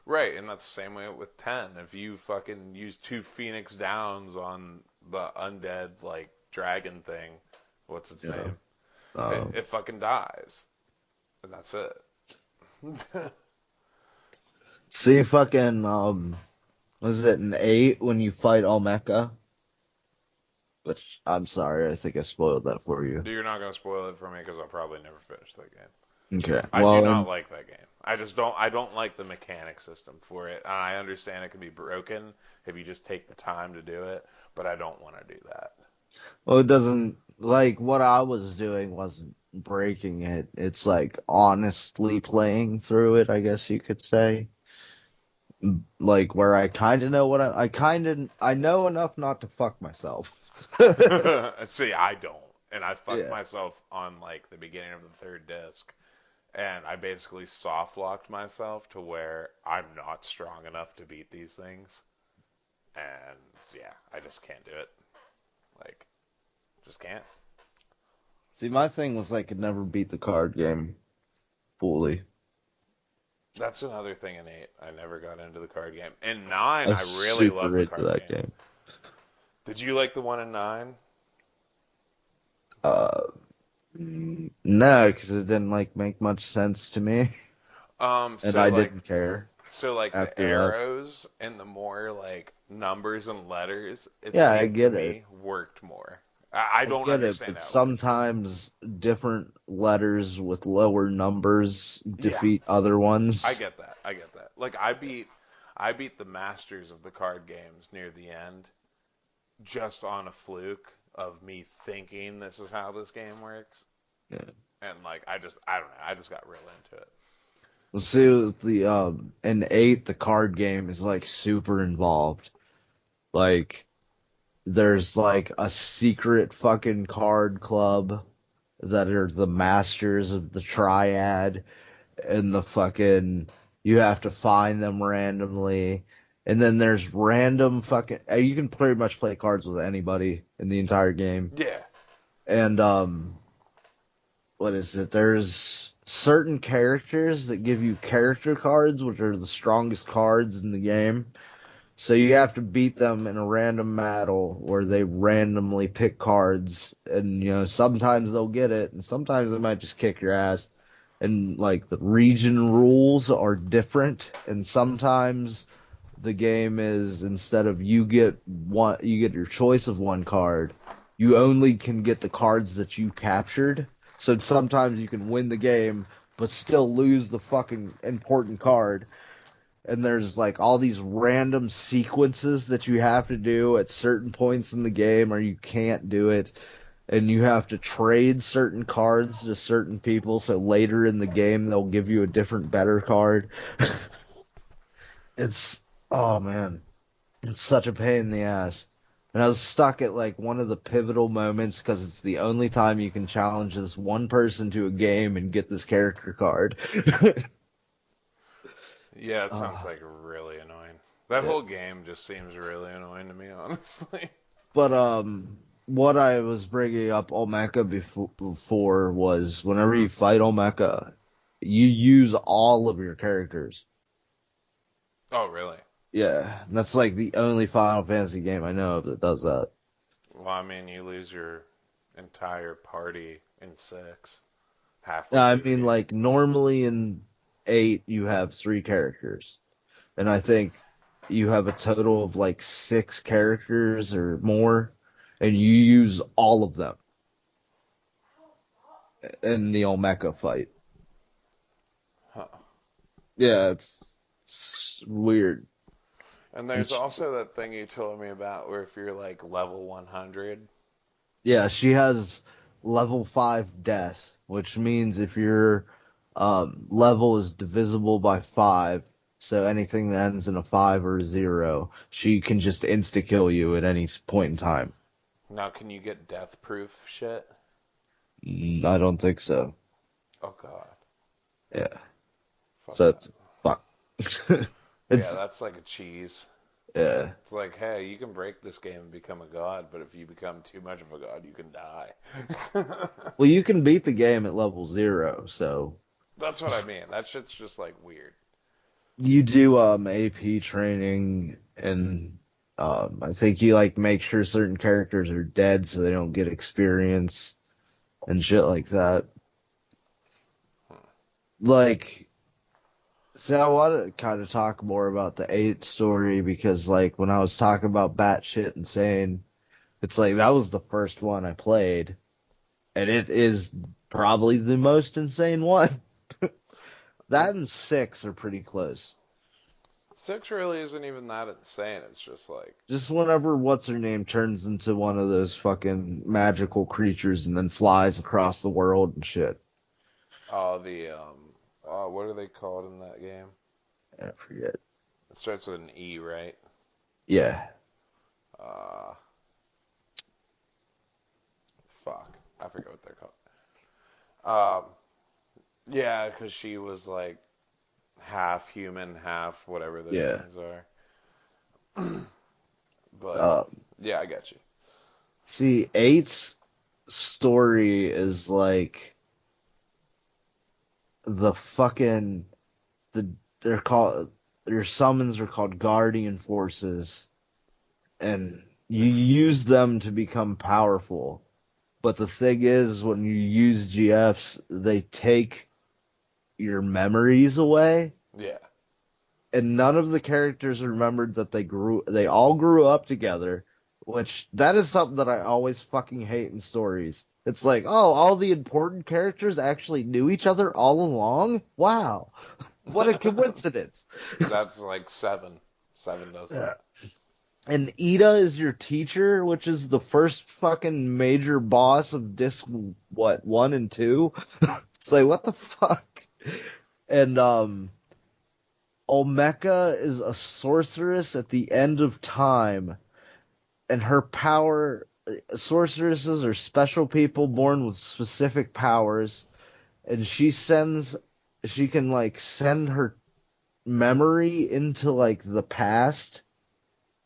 right, and that's the same way with 10. If you fucking use two Phoenix Downs on the undead like dragon thing, what's its Yeah. name? Um, It fucking dies, and that's it. See fucking was it an 8 when you fight Olmeca? Which I'm sorry, I think I spoiled that for you. You're not gonna spoil it for me because I'll probably never finish that game. Okay. I do Well, not and like that game. I just don't. I don't like the mechanic system for it. I understand it can be broken if you just take the time to do it, but I don't want to do that. well, it doesn't like what I was doing wasn't breaking it. It's like honestly playing through it, I guess you could say. Like where I kind of know what I know enough not to fuck myself. See, I don't, and I fucked Yeah. myself on like the beginning of the third disc, and I basically soft locked myself to where I'm not strong enough to beat these things, and yeah, I just can't do it. Like, just can't. See, my thing was I could never beat the card game fully. That's another thing in 8. I never got into the card game. In 9, I I was really love super the into card that game. game. Did you like the one in 9? Uh, no, because it didn't like make much sense to me, and So I like didn't care. So like the after that. arrows and the more like numbers and letters, it Yeah, I seemed to get it. me worked more. I I don't get it, understand but how it works. sometimes different letters with lower numbers Yeah, defeat other I ones. get that. I get that. Like I beat the masters of the card games near the end just on a fluke of me thinking this is how this game works, Yeah. and like I don't know. I just got real into it. Let's see with the in 8 the card game is like super involved. Like there's like a secret fucking card club that are the masters of the triad and the fucking you have to find them randomly. And then there's random fucking you can pretty much play cards with anybody in the entire game. Yeah. And what is it? There's certain characters that give you character cards, which are the strongest cards in the game. So you have to beat them in a random battle where they randomly pick cards, and sometimes they'll get it, and sometimes they might just kick your ass. And like the region rules are different, and sometimes the game is instead of you get your choice of one card, you only can get the cards that you captured. So sometimes you can win the game, but still lose the fucking important card. And there's like all these random sequences that you have to do at certain points in the game, or you can't do it. And you have to trade certain cards to certain people, so later in the game they'll give you a different, better card. It's, oh man, it's such a pain in the ass. And I was stuck at like one of the pivotal moments because it's the only time you can challenge this one person to a game and get this character card. Yeah, it sounds uh, like really annoying. That yeah. whole game just seems really annoying to me, honestly. But what I was bringing up Olmeca before was whenever Hmm. you fight Olmeca, you use all of your characters. Oh, really? Yeah, that's like the only Final Fantasy game I know of that does that. Well, I mean, you lose your entire party in six, halfway I through the mean, game. like normally in 8 you have 3 characters, and I think you have a total of like 6 characters or more, and you use all of them in the Olmeca fight. Huh. Yeah, it's weird. And there's It's, also that thing you told me about where if you're like level 100. yeah, she has level 5 death, which means if your level is divisible by 5, so anything that ends in a 5 or a 0, she can just insta kill you at any point in time. Now, can you get death proof shit? I don't think so. Oh, God. Yeah, Fuck so that. it's fuck. Yeah, It's that's like a cheese. yeah. It's like, hey, you can break this game and become a god, but if you become too much of a god, you can die. Well, you can beat the game at level 0, so That's what I mean. That shit's just like weird. you do AP training and I think you like make sure certain characters are dead so they don't get experience and shit like that. Like, so I want to kind of talk more about the 8 story because like when I was talking about batshit insane, it's like that was the first one I played and it is probably the most insane one. That and 6 are pretty close. Six really isn't even that insane. It's just like, Just whenever what's her name turns into one of those fucking magical creatures and then flies across the world and shit. oh, what are they called in that game? I forget. It starts with an E, right? Yeah. Uh, fuck. I forget what they're called. Yeah, because she was like half human, half whatever those Yeah. things are. But Uh, yeah, I get you. see, eight's story is like the fucking the they're called their summons are called guardian forces, and you use them to become powerful. But the thing is, when you use GFs, they take your memories away. Yeah. and none of the characters remembered that they all grew up together, which that is something that I always fucking hate in stories. It's like, oh, all the important characters actually knew each other all along? Wow. What a coincidence. That's like seven. Seven does Yeah. that. And Ida is your teacher, which is the first fucking major boss of disc, what, 1 and 2? It's like, what the fuck? And, Olmeca is a sorceress at the end of time, and her power, sorceresses are special people born with specific powers, and she can like send her memory into like the past.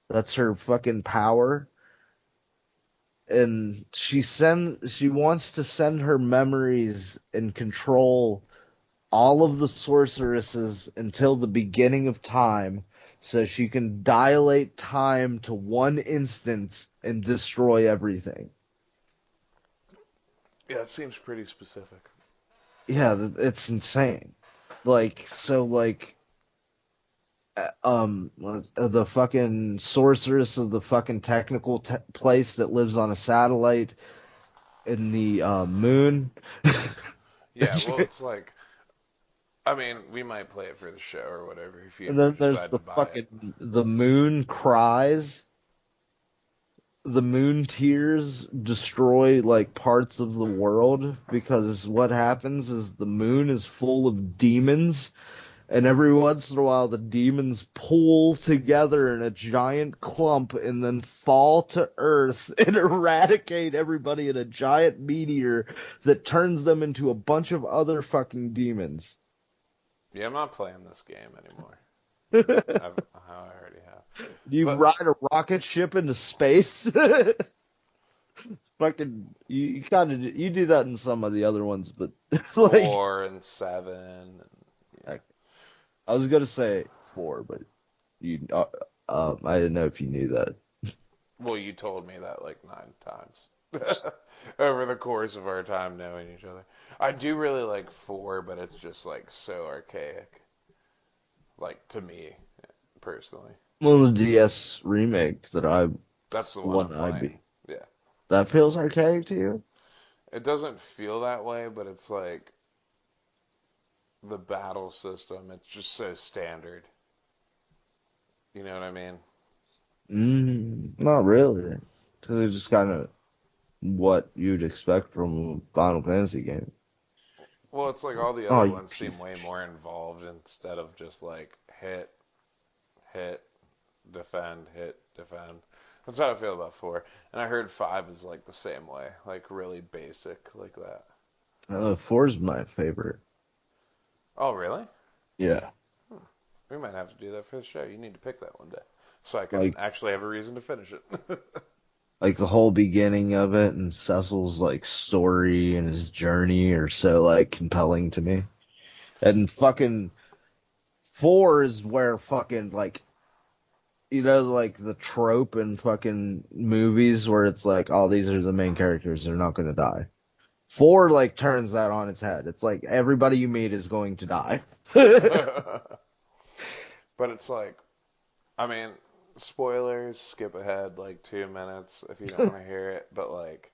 That's her fucking power. And she wants to send her memories and control all of the sorceresses until the beginning of time so she can dilate time to one instant and destroy everything. Yeah, it seems pretty specific. Yeah, it's insane. Like, so like the fucking sorceress of the fucking technical place that lives on a satellite in the moon. Yeah, well, it's like, I mean, we might play it for the show or whatever if you And ever then there's decide to the buy it. fucking the moon cries. The moon tears destroy like parts of the world because what happens is the moon is full of demons, and every once in a while the demons pool together in a giant clump and then fall to earth and eradicate everybody in a giant meteor that turns them into a bunch of other fucking demons. Yeah, I'm not playing this game anymore. I already have. You But ride a rocket ship into space. Fucking, you kind of you do that in some of the other ones, but like, 4 and 7, and yeah. I was gonna say 4, but I didn't know if you knew that. Well, you told me that like 9 times over the course of our time knowing each other. I do really like 4, but it's just like so archaic, like to me personally. Well, the DS remake That's it's the the one one I'm that I playing. beat. Yeah. That feels archaic to you? It doesn't feel that way, but it's like the battle system, it's just so standard. You know what I mean? Not really, because it's just kind of what you'd expect from a Final Fantasy game. Well, it's like all the Oh, other you ones seem piece of way shit. more involved instead of just like hit, hit, defend, hit, defend. That's how I feel about 4. And I heard 5 is like the same way, like really basic like that. 4's my favorite. Oh, really? Yeah. Hmm. We might have to do that for the show. You need to pick that one day so I can Like actually have a reason to finish it. like the whole beginning of it and Cecil's like story and his journey are so like compelling to me. And fucking 4 is where fucking like like the trope in fucking movies where it's like, oh, these are the main characters, they're not gonna die. 4 like turns that on its head. It's like everybody you meet is going to die. But it's like, I mean, spoilers, skip ahead like 2 minutes if you don't want to hear it. But like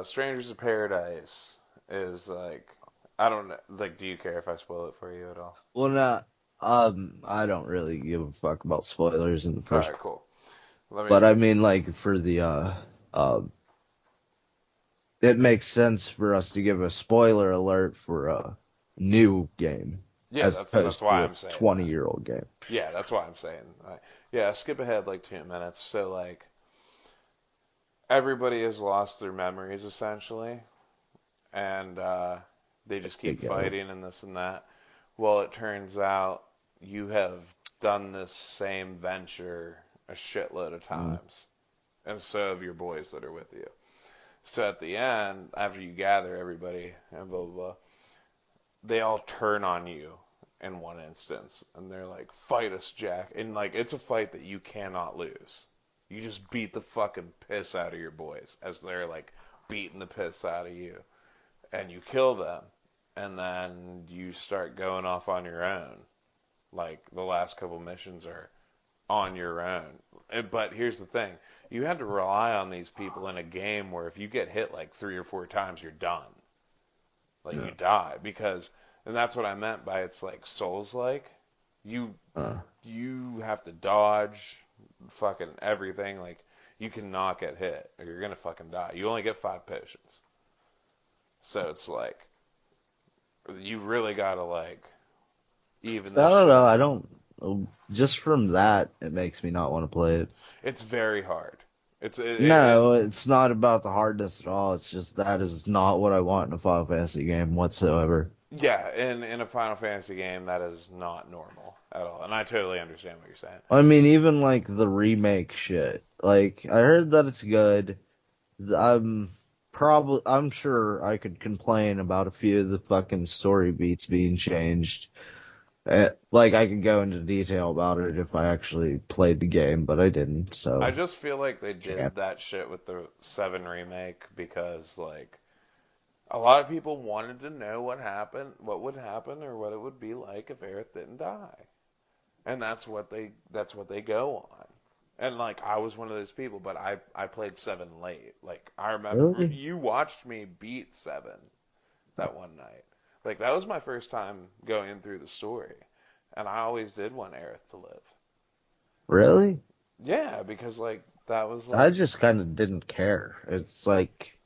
Strangers of Paradise is like, I don't know. Like, do you care if I spoil it for you at all? Well, not I don't really give a fuck about spoilers in the All first, right, cool. Let me. but I mean like for the um it makes sense for us to give a spoiler alert for a new game Yeah, as that's opposed why to a I'm saying that. 20-year-old game. Yeah, that's why I'm saying. Yeah, skip ahead like 2 minutes. So like everybody has lost their memories essentially, and they just keep Big L. fighting and this and that. Well, it turns out you have done this same venture a shitload of Mm. times, and so have your boys that are with you. So at the end, after you gather everybody and blah blah blah, they all turn on you in one instance, and they're like, "Fight us, Jack!" And like, it's a fight that you cannot lose. You just beat the fucking piss out of your boys as they're like beating the piss out of you, and you kill them, and then you start going off on your own. Like the last couple missions are on your own. But here's the thing: you had to rely on these people in a game where if you get hit like 3 or 4 times, you're done. Like you Yeah. die because, and that's what I meant by it's like Souls-like. You Uh, you have to dodge fucking everything. Like you cannot get hit or you're gonna fucking die. You only get 5 potions, so it's like you really gotta like even so this I don't shit know. I out. don't. Just from that, it makes me not want to play it. It's very hard. It No, it's not about the hardness at all. It's just that is not what I want in a Final Fantasy game whatsoever. yeah, in a Final Fantasy game that is not normal at all, and I totally understand what you're saying. I mean, even like the remake shit. Like, I heard that it's good. I'm sure I could complain about a few of the fucking story beats being changed. Like, I could go into detail about it if I actually played the game, but I didn't, I so just feel like they can't. did that shit with the 7 remake because like a lot of people wanted to know what would happen, or what it would be like if Aerith didn't die. And that's what they go on. And like I was one of those people, but I played 7 late. Like I remember Really? you watched me beat 7 that one night. Like that was my first time going through the story. And I always did want Aerith to live. Really? Yeah, because like that was I like just kind of didn't care. It's like,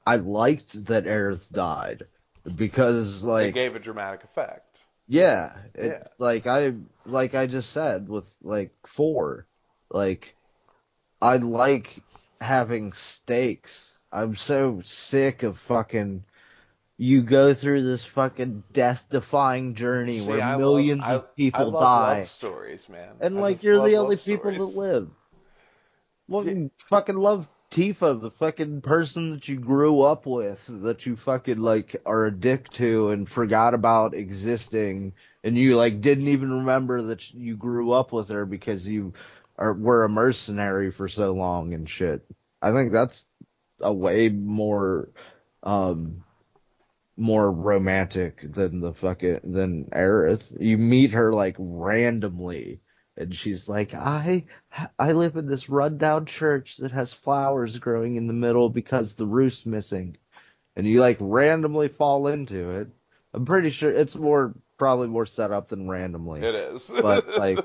I liked that Aerith died because, it like, gave a dramatic effect. yeah, it Yeah. like I just said with like 4, like I like having stakes. I'm so sick of fucking you go through this fucking death-defying journey See, where I love millions I of I people love love die, stories, man. and I like just you're love the love only people that stories. live. Well, Yeah, you fucking love Tifa, the fucking person that you grew up with, that you fucking like are a dick to and forgot about existing, and you like didn't even remember that you grew up with her because you were a mercenary for so long and shit. I think that's a way um more romantic than than Aerith. You meet her like randomly, and she's like, I live in this rundown church that has flowers growing in the middle because the roof's missing, and you like randomly fall into it. I'm pretty sure it's probably more set up than randomly, it is. but like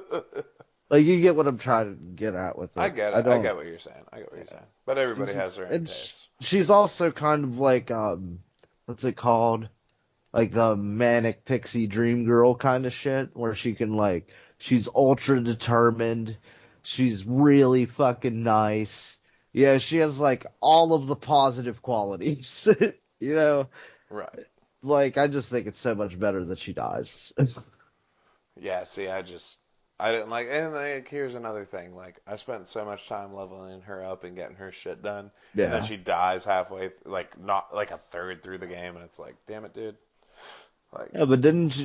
you get what I'm trying to get at with I it. get I it. I don't. get what you're saying. I get what you're saying. But everybody has their own tastes. She's also kind of like what's it called? Like the manic pixie dream girl kind of shit, where she can like, she's ultra determined, she's really fucking nice. Yeah, she has like all of the positive qualities. You know, Right. like I just think it's so much better that she dies. Yeah, see, I didn't like, and like, here's another thing. Like, I spent so much time leveling her up and getting her shit done, and then Yeah. she dies halfway, like, not like a third through the game, and it's like, damn it, dude. Like, Yeah, but didn't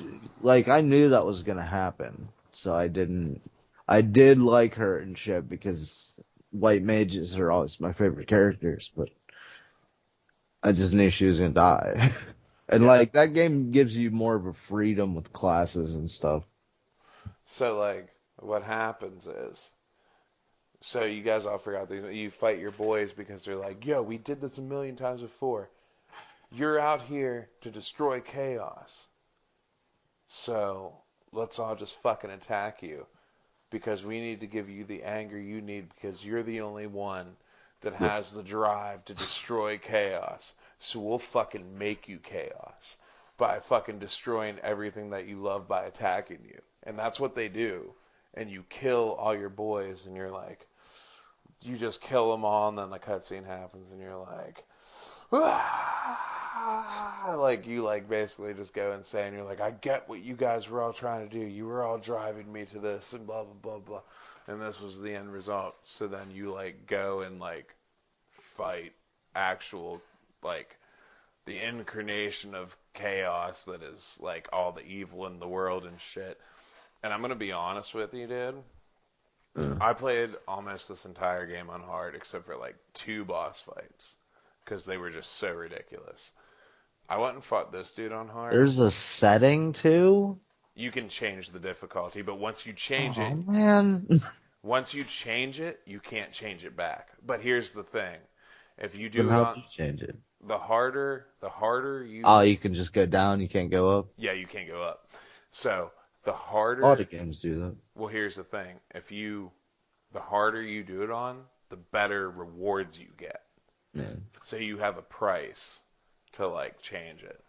like I knew that was gonna happen, so I didn't. I did like her and shit because white mages are always my favorite characters, but I just knew she was gonna die. And yeah. like that game gives you more of a freedom with classes and stuff. So, like, what happens is, so you guys all forgot these. You fight your boys because they're like, yo, we did this a million times before. You're out here to destroy chaos. So let's all just fucking attack you because we need to give you the anger you need because you're the only one that Yep. has the drive to destroy chaos. So we'll fucking make you chaos by fucking destroying everything that you love by attacking you. And that's what they do. And you kill all your boys and you're like, you just kill them all and then the cutscene happens and you're like, like you like basically just go insane. You're like, I get what you guys were all trying to do. You were all driving me to this and blah blah blah blah, and this was the end result. So then you like go and like fight actual like the incarnation of chaos that is like all the evil in the world and shit. And I'm gonna be honest with you, dude. Uh, I played almost this entire game on hard except for like 2 boss fights because they were just so ridiculous. I went and fought this dude on hard. there's a setting too. you can change the difficulty, but Oh man. once you change it, you can't change it back. But here's the thing. If you But do it how on do you change it? the harder Oh, you, you can just go down, you can't go up? yeah, you can't go up. So the A lot harder, of games do that. well, here's the thing. The harder you do it on, the better rewards you get. Yeah. So you have a price to like change it.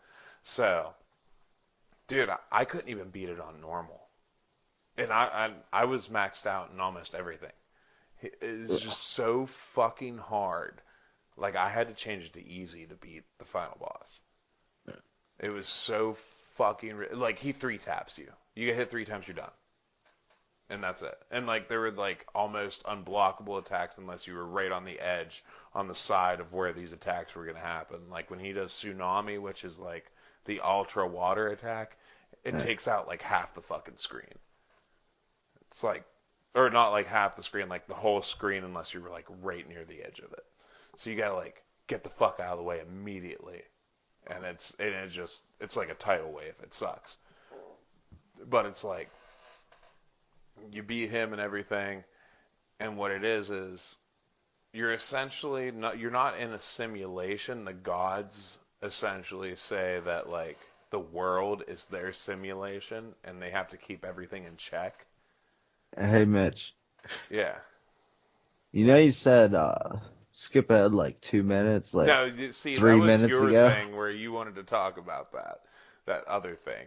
So, dude, I couldn't even beat it on normal. And I was maxed out in almost everything. It's just so fucking hard. Like I had to change it to easy to beat the final boss. It was so fucking like he three taps you. You get hit three times, you're done, and that's it. And like there were like almost unblockable attacks unless you were right on the edge, on the side of where these attacks were gonna happen. Like when he does tsunami, which is like the ultra water attack, it Yeah. takes out like half the fucking screen. It's like, or not like half the screen, like the whole screen unless you were like right near the edge of it. So you gotta like get the fuck out of the way immediately. And it's like a tidal wave. It sucks. But it's like you beat him and everything, and what it is you're not in a simulation. The gods essentially say that like the world is their simulation and they have to keep everything in check. Hey Mitch, Yeah. you said skip ahead like 2 minutes, like No, you see, that three was minutes your ago. thing where you wanted to talk about that other thing.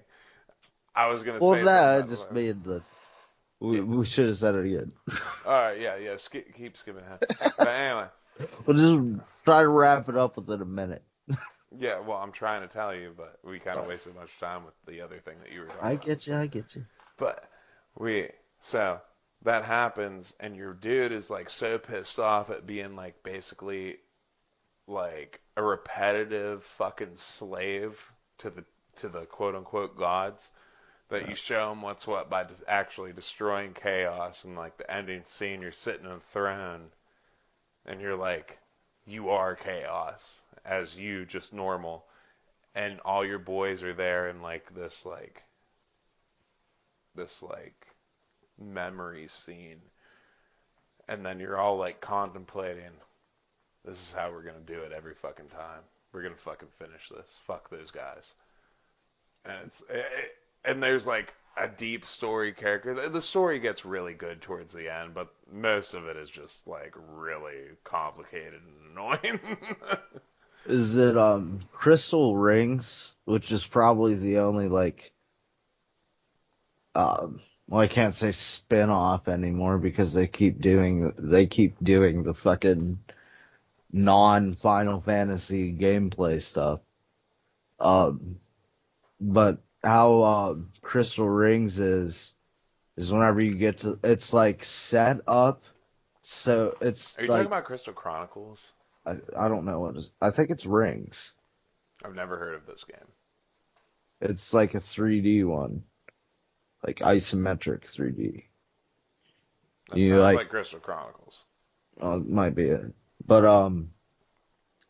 I was gonna Well, say something no, I about just 11. made the. We, Yeah. we should have said it again. All right. Yeah. Yeah. Keep skipping ahead. But anyway. We'll just try to wrap it up within a minute. Yeah. Well, I'm trying to tell you, but we kind of Sorry. wasted much time with the other thing that you were talking I about. get you. I get you. But we so that happens, and your dude is like so pissed off at being like basically like a repetitive fucking slave to the quote unquote gods that you show him what's what by just actually destroying chaos, and like the ending scene you're sitting on a throne and you're like you are chaos as you just normal, and all your boys are there in like this memory scene, and then you're all like contemplating, this is how we're gonna do it every fucking time. We're gonna fucking finish this. Fuck those guys. And and there's like a deep story character. The story gets really good towards the end, but most of it is just like really complicated and annoying. Is it Crystal Rings, which is probably the only like well, I can't say spin off anymore because they keep doing the fucking non Final Fantasy gameplay stuff. Um, but how Crystal Rings is whenever you get to, it's like set up, so it's Are you talking like about Crystal Chronicles? I don't know what is, I think it's Rings. I've never heard of this game. It's like a 3D one, like isometric 3D. That You sounds like, like Crystal Chronicles. it might be it, but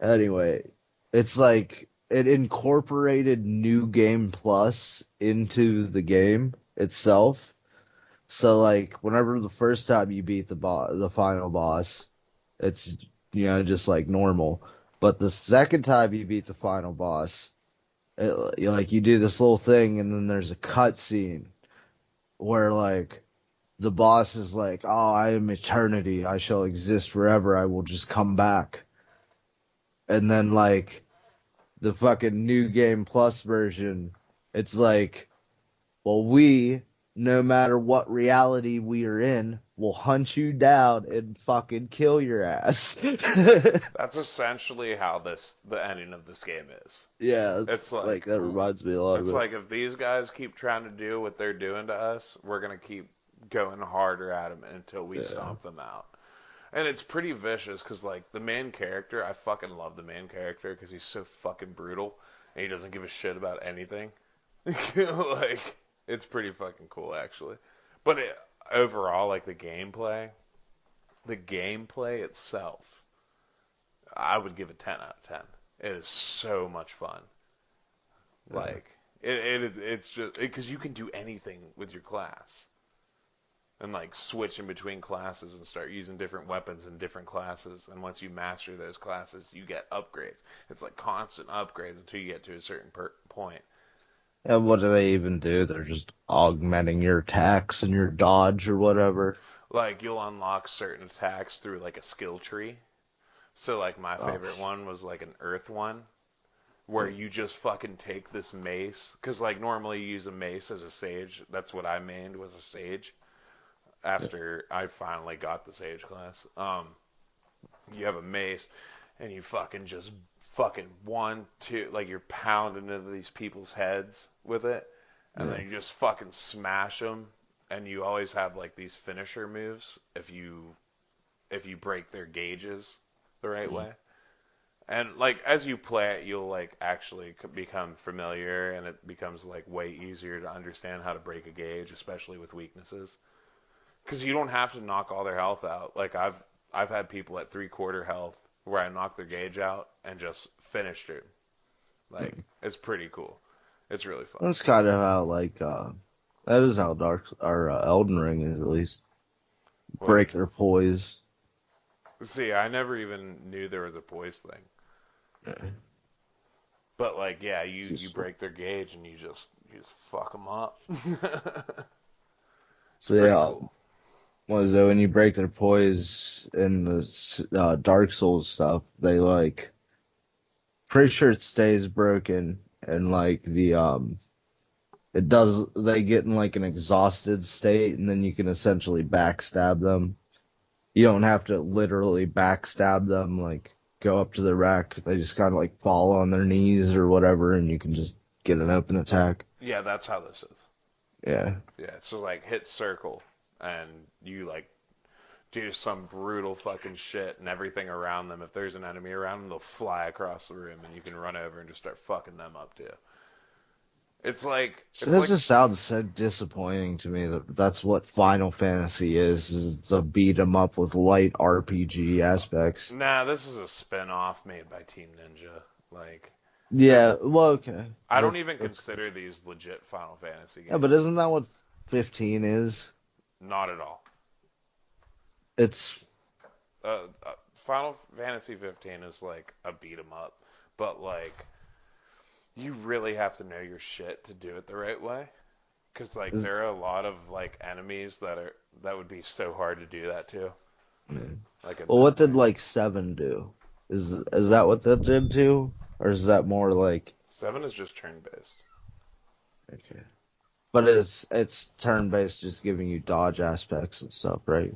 anyway, it's like it incorporated New Game Plus into the game itself. So like whenever the first time you beat the final boss, it's just like normal. But the second time you beat the final boss, like you do this little thing and then there's a cutscene where like the boss is like, "Oh, I am eternity. I shall exist forever. I will just come back." And then like the fucking New Game Plus version, it's like, well, no matter what reality we are in, will hunt you down and fucking kill your ass. That's essentially how the ending of this game is. Yeah, It's it's like like that reminds me a lot of it's it. like if these guys keep trying to do what they're doing to us, we're gonna keep going harder at them until we Yeah. stomp them out. And it's pretty vicious because like the main character, I fucking love the main character because he's so fucking brutal and he doesn't give a shit about anything. Like it's pretty fucking cool actually. But overall, like the gameplay itself, I would give it 10 out of 10. It is so much fun. Yeah. Like It's just because you can do anything with your class and like switch in between classes and start using different weapons in different classes. And once you master those classes, you get upgrades. It's like constant upgrades until you get to a certain point. And what do they even do? They're just augmenting your attacks and your dodge or whatever. Like you'll unlock certain attacks through like a skill tree. So like my Oh, favorite one was like an earth one where you just fucking take this mace because like normally you use a mace as a sage. That's what I mained was a sage after I finally got the sage class. You have a mace and you fucking just fucking one, two, like you're pounding into these people's heads with it, and yeah. then you just fucking smash them. And you always have like these finisher moves if you break their gauges the right way. And like as you play it, you'll like actually become familiar, and it becomes like way easier to understand how to break a gauge, especially with weaknesses. Because you don't have to knock all their health out. Like I've had people at 3/4 health where I knocked their gauge out and just finished it. Like it's pretty cool. It's really fun. That's kind of how that is how Dark or Elden Ring is at least. What do you Break their poise. see? I never even knew there was a poise thing. Yeah. But like, yeah, you Just, break their gauge and you just fuck them up. It's so pretty yeah, cool. was that when you break their poise in the Dark Souls stuff, they like pretty sure it stays broken and like it does they get in like an exhausted state and then you can essentially backstab them. You don't have to literally backstab them, like go up to the rack. They just kind of like fall on their knees or whatever, and you can just get an open attack. Yeah, that's how this is. Yeah. Yeah, it's just like hit circle and you like do some brutal fucking shit and everything around them. If there's an enemy around them, they'll fly across the room and you can run over and just start fucking them up too. It's like So it's that like just sounds so disappointing to me that that's what Final Fantasy is it's a beat 'em up with light RPG aspects. nah, this is a spin-off made by Team Ninja. Like they're Yeah, well, okay. I don't even That's consider these legit Final Fantasy yeah, but games. isn't that what 15 is? Not at all. It's Final Fantasy 15 is like a beat 'em up, but like you really have to know your shit to do it the right way. Because like there are a lot of like enemies that would be so hard to do that to, like in well, that what way. did like 7 do? Is that what that did too? Or is that more like 7 is just turn based. okay. But it's turn based just giving you dodge aspects and stuff, right?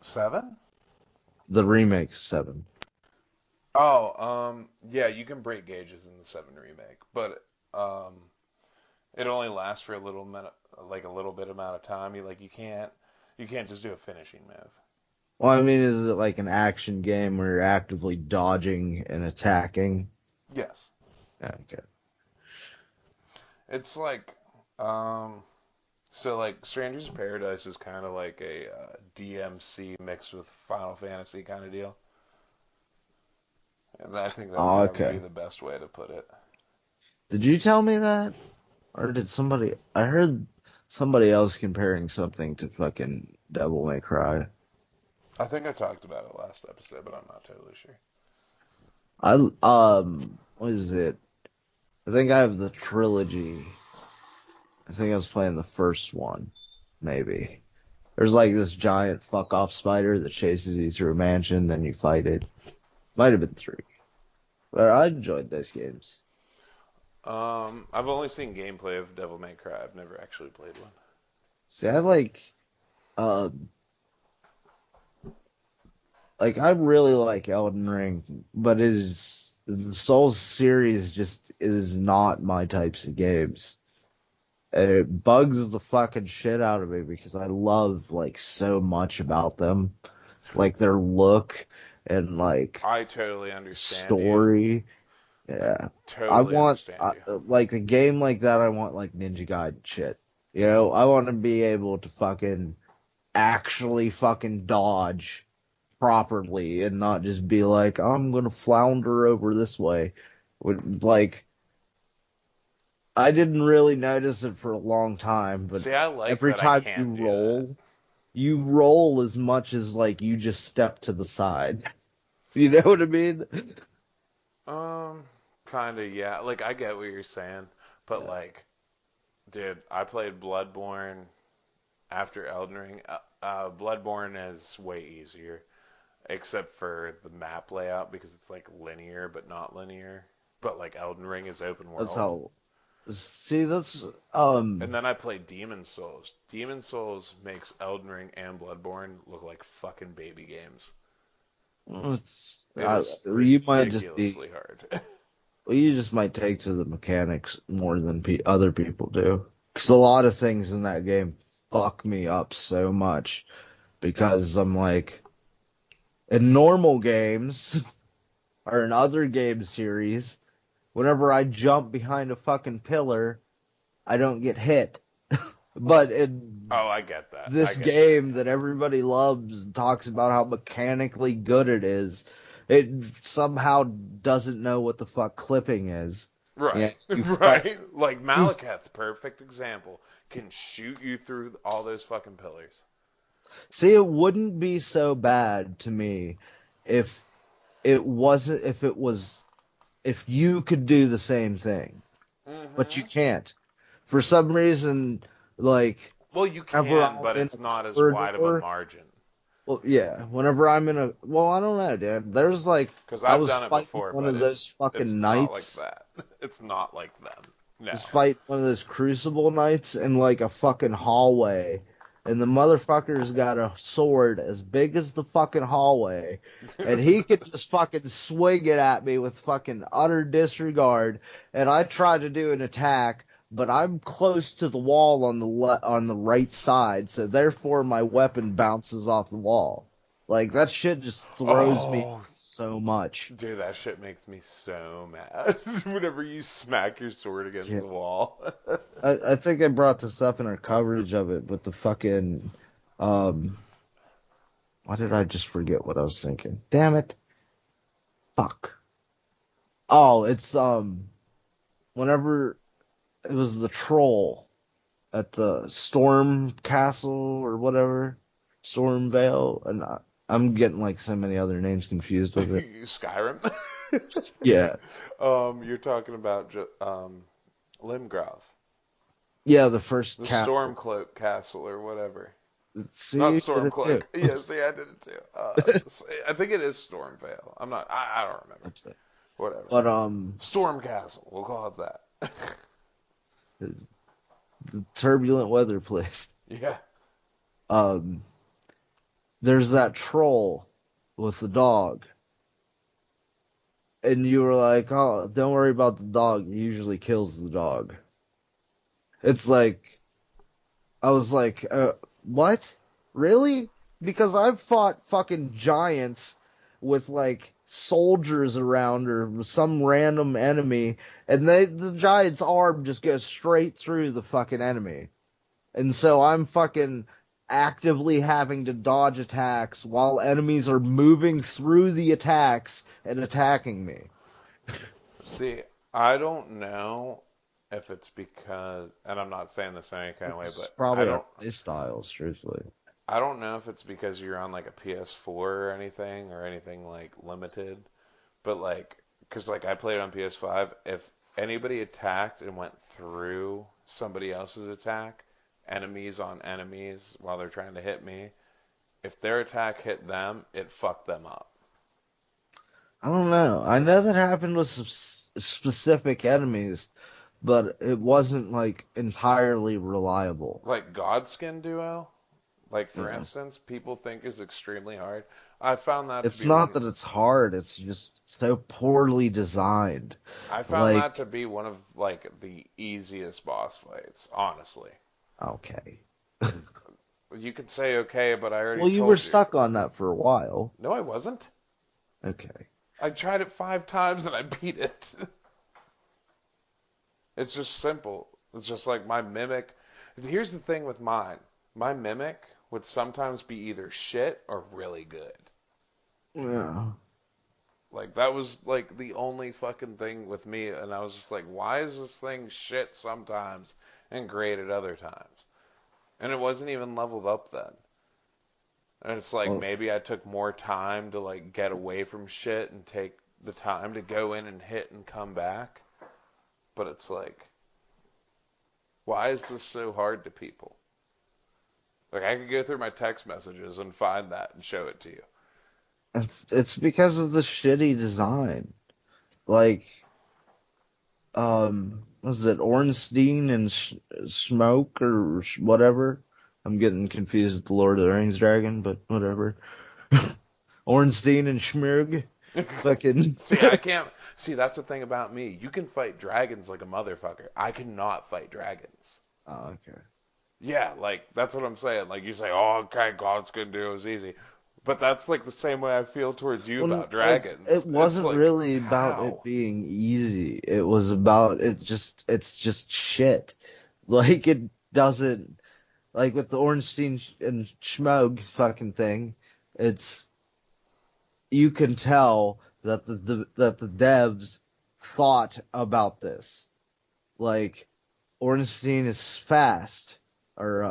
7? The remake 7. Oh, yeah, you can break gauges in the 7 remake, but um, it only lasts for like a little bit amount of time. You can't just do a finishing move. Well, I mean, is it like an action game where you're actively dodging and attacking? Yes, Yeah, okay. it's like so like Stranger's Paradise is kind of like a DMC mixed with Final Fantasy kind of deal. And I think that would Oh, probably be okay. the best way to put it. Did you tell me that? Or did somebody I heard somebody else comparing something to fucking Devil May Cry. I think I talked about it last episode, but I'm not totally sure. I what is it? I think I have the trilogy. I think I was playing the first one, maybe. There's like this giant fuck off spider that chases you through a mansion, then you fight it. Might have been 3. But I enjoyed those games. I've only seen gameplay of Devil May Cry. I've never actually played one. See, um I really like Elden Ring, but it is the Souls series just is not my types of games. And it bugs the fucking shit out of me because I love like so much about them, like their look and like I totally understand you. story. Yeah, I Totally want understand you. like a game like that. I want like Ninja Gaiden shit. You know, I want to be able to fucking actually fucking dodge properly and not just be like, I'm gonna flounder over this way. Like I didn't really notice it for a long time, but See, I like every that I time can't do that. you roll as much as like you just step to the side. You know what I mean? Um, kind of, yeah. Like, I get what you're saying, but Yeah. like, dude, I played Bloodborne after Elden Ring. Bloodborne is way easier, except for the map layout because it's like linear but not linear. But like Elden Ring is open That's world. how. See, that's And then I played Demon Souls. Demon Souls makes Elden Ring and Bloodborne look like fucking baby games. It is you might just be. ridiculously hard. Well, you just might take to the mechanics more than other people do. Because a lot of things in that game fuck me up so much. Because I'm like, in normal games, or in other game series, whenever I jump behind a fucking pillar, I don't get hit. But in Oh, I get that. I this get that. game that everybody loves and talks about how mechanically good it is, it somehow doesn't know what the fuck clipping is. Yeah, Right, you fight. right. Like You Malekith, perfect example, can shoot you through all those fucking pillars. see, it wouldn't be so bad to me if if it was, if you could do the same thing, but you Hmm. can't. For some reason, like, Well, you whenever can, I'm but in it's a not as wide of a corridor, margin. well, yeah, whenever I'm in a, well, I don't know, dude. There's like, Because I I've was done it fighting before, one but of those it's fucking not like knights. that. It's not like them. No. Was fighting one of those crucible knights in like a fucking hallway. And the motherfucker's got a sword as big as the fucking hallway. And he could just fucking swing it at me with fucking utter disregard. And I tried to do an attack, but I'm close to the wall on on the right side, so therefore my weapon bounces off the wall. Like that shit just throws me Oh, so much. dude, that shit makes me so mad. Whenever you smack your sword against Yeah. the wall. I think I brought this up in our coverage of it, but the fucking um why did I just forget what I was thinking? Damn it. Fuck. Oh, it's whenever it was the troll at the Storm Castle or whatever, Storm Vale, and I'm getting like so many other names confused with it. Skyrim. Yeah. You're talking about Limgrave, Yeah, the first the castle. Stormcloak Castle or whatever. See, Not you did it Stormcloak. too. Yeah, see, I did it too. I think it is Stormvale. I'm not. I don't remember. Whatever. But Storm Castle. We'll call it that. the turbulent weather place. Yeah. Um there's that troll with the dog. And you were like, oh, don't worry about the dog. He usually kills the dog. It's like, I was like, what? Really? Because I've fought fucking giants with like soldiers around or some random enemy, and the giant's arm just goes straight through the fucking enemy. And so I'm fucking actively having to dodge attacks while enemies are moving through the attacks and attacking me. See, I don't know if it's because, and I'm not saying this in any kind of way, It's but probably our play styles, truthfully. I don't know if it's because you're on like a PS4 or anything like limited, but like, because like I played on PS5, if anybody attacked and went through somebody else's attack, enemies on enemies while they're trying to hit me, if their attack hit them, it fucked them up. I don't know. I know that happened with some specific enemies, but it wasn't like entirely reliable. Like Godskin Duo, like for Yeah. instance, people think is extremely hard. I found that to It's be not one. that it's hard, it's just so poorly designed. I found that to Like, be one of like the easiest boss fights, honestly. okay. You could say okay, but I already Well, you were told you. stuck on that for a while. No, I wasn't. Okay. I tried it 5 times and I beat it. It's just simple. It's just like my mimic. Here's the thing with mine. My mimic would sometimes be either shit or really good. Yeah. Like that was like the only fucking thing with me, and I was just like, why is this thing shit sometimes and great at other times? And it wasn't even leveled up then. And it's like Well, maybe I took more time to like get away from shit and take the time to go in and hit and come back. But it's like, why is this so hard to people? Like I could go through my text messages and find that and show it to you. it's because of the shitty design. Like, was it Ornstein and Smoke or whatever? I'm getting confused with the Lord of the Rings dragon, but whatever. Ornstein and Schmurg. Fucking. See, I can't. See, that's the thing about me. You can fight dragons like a motherfucker. I cannot fight dragons. Oh, okay. Yeah, like that's what I'm saying. Like you say, oh, okay, God's gonna do it was easy, but that's like the same way I feel towards you Well, about dragons. it It's wasn't like really about it how? being easy. It was about it's just shit. Like it doesn't like with the Ornstein and Schmoeg fucking thing. It's you can tell that that the devs thought about this. Like Ornstein is fast, or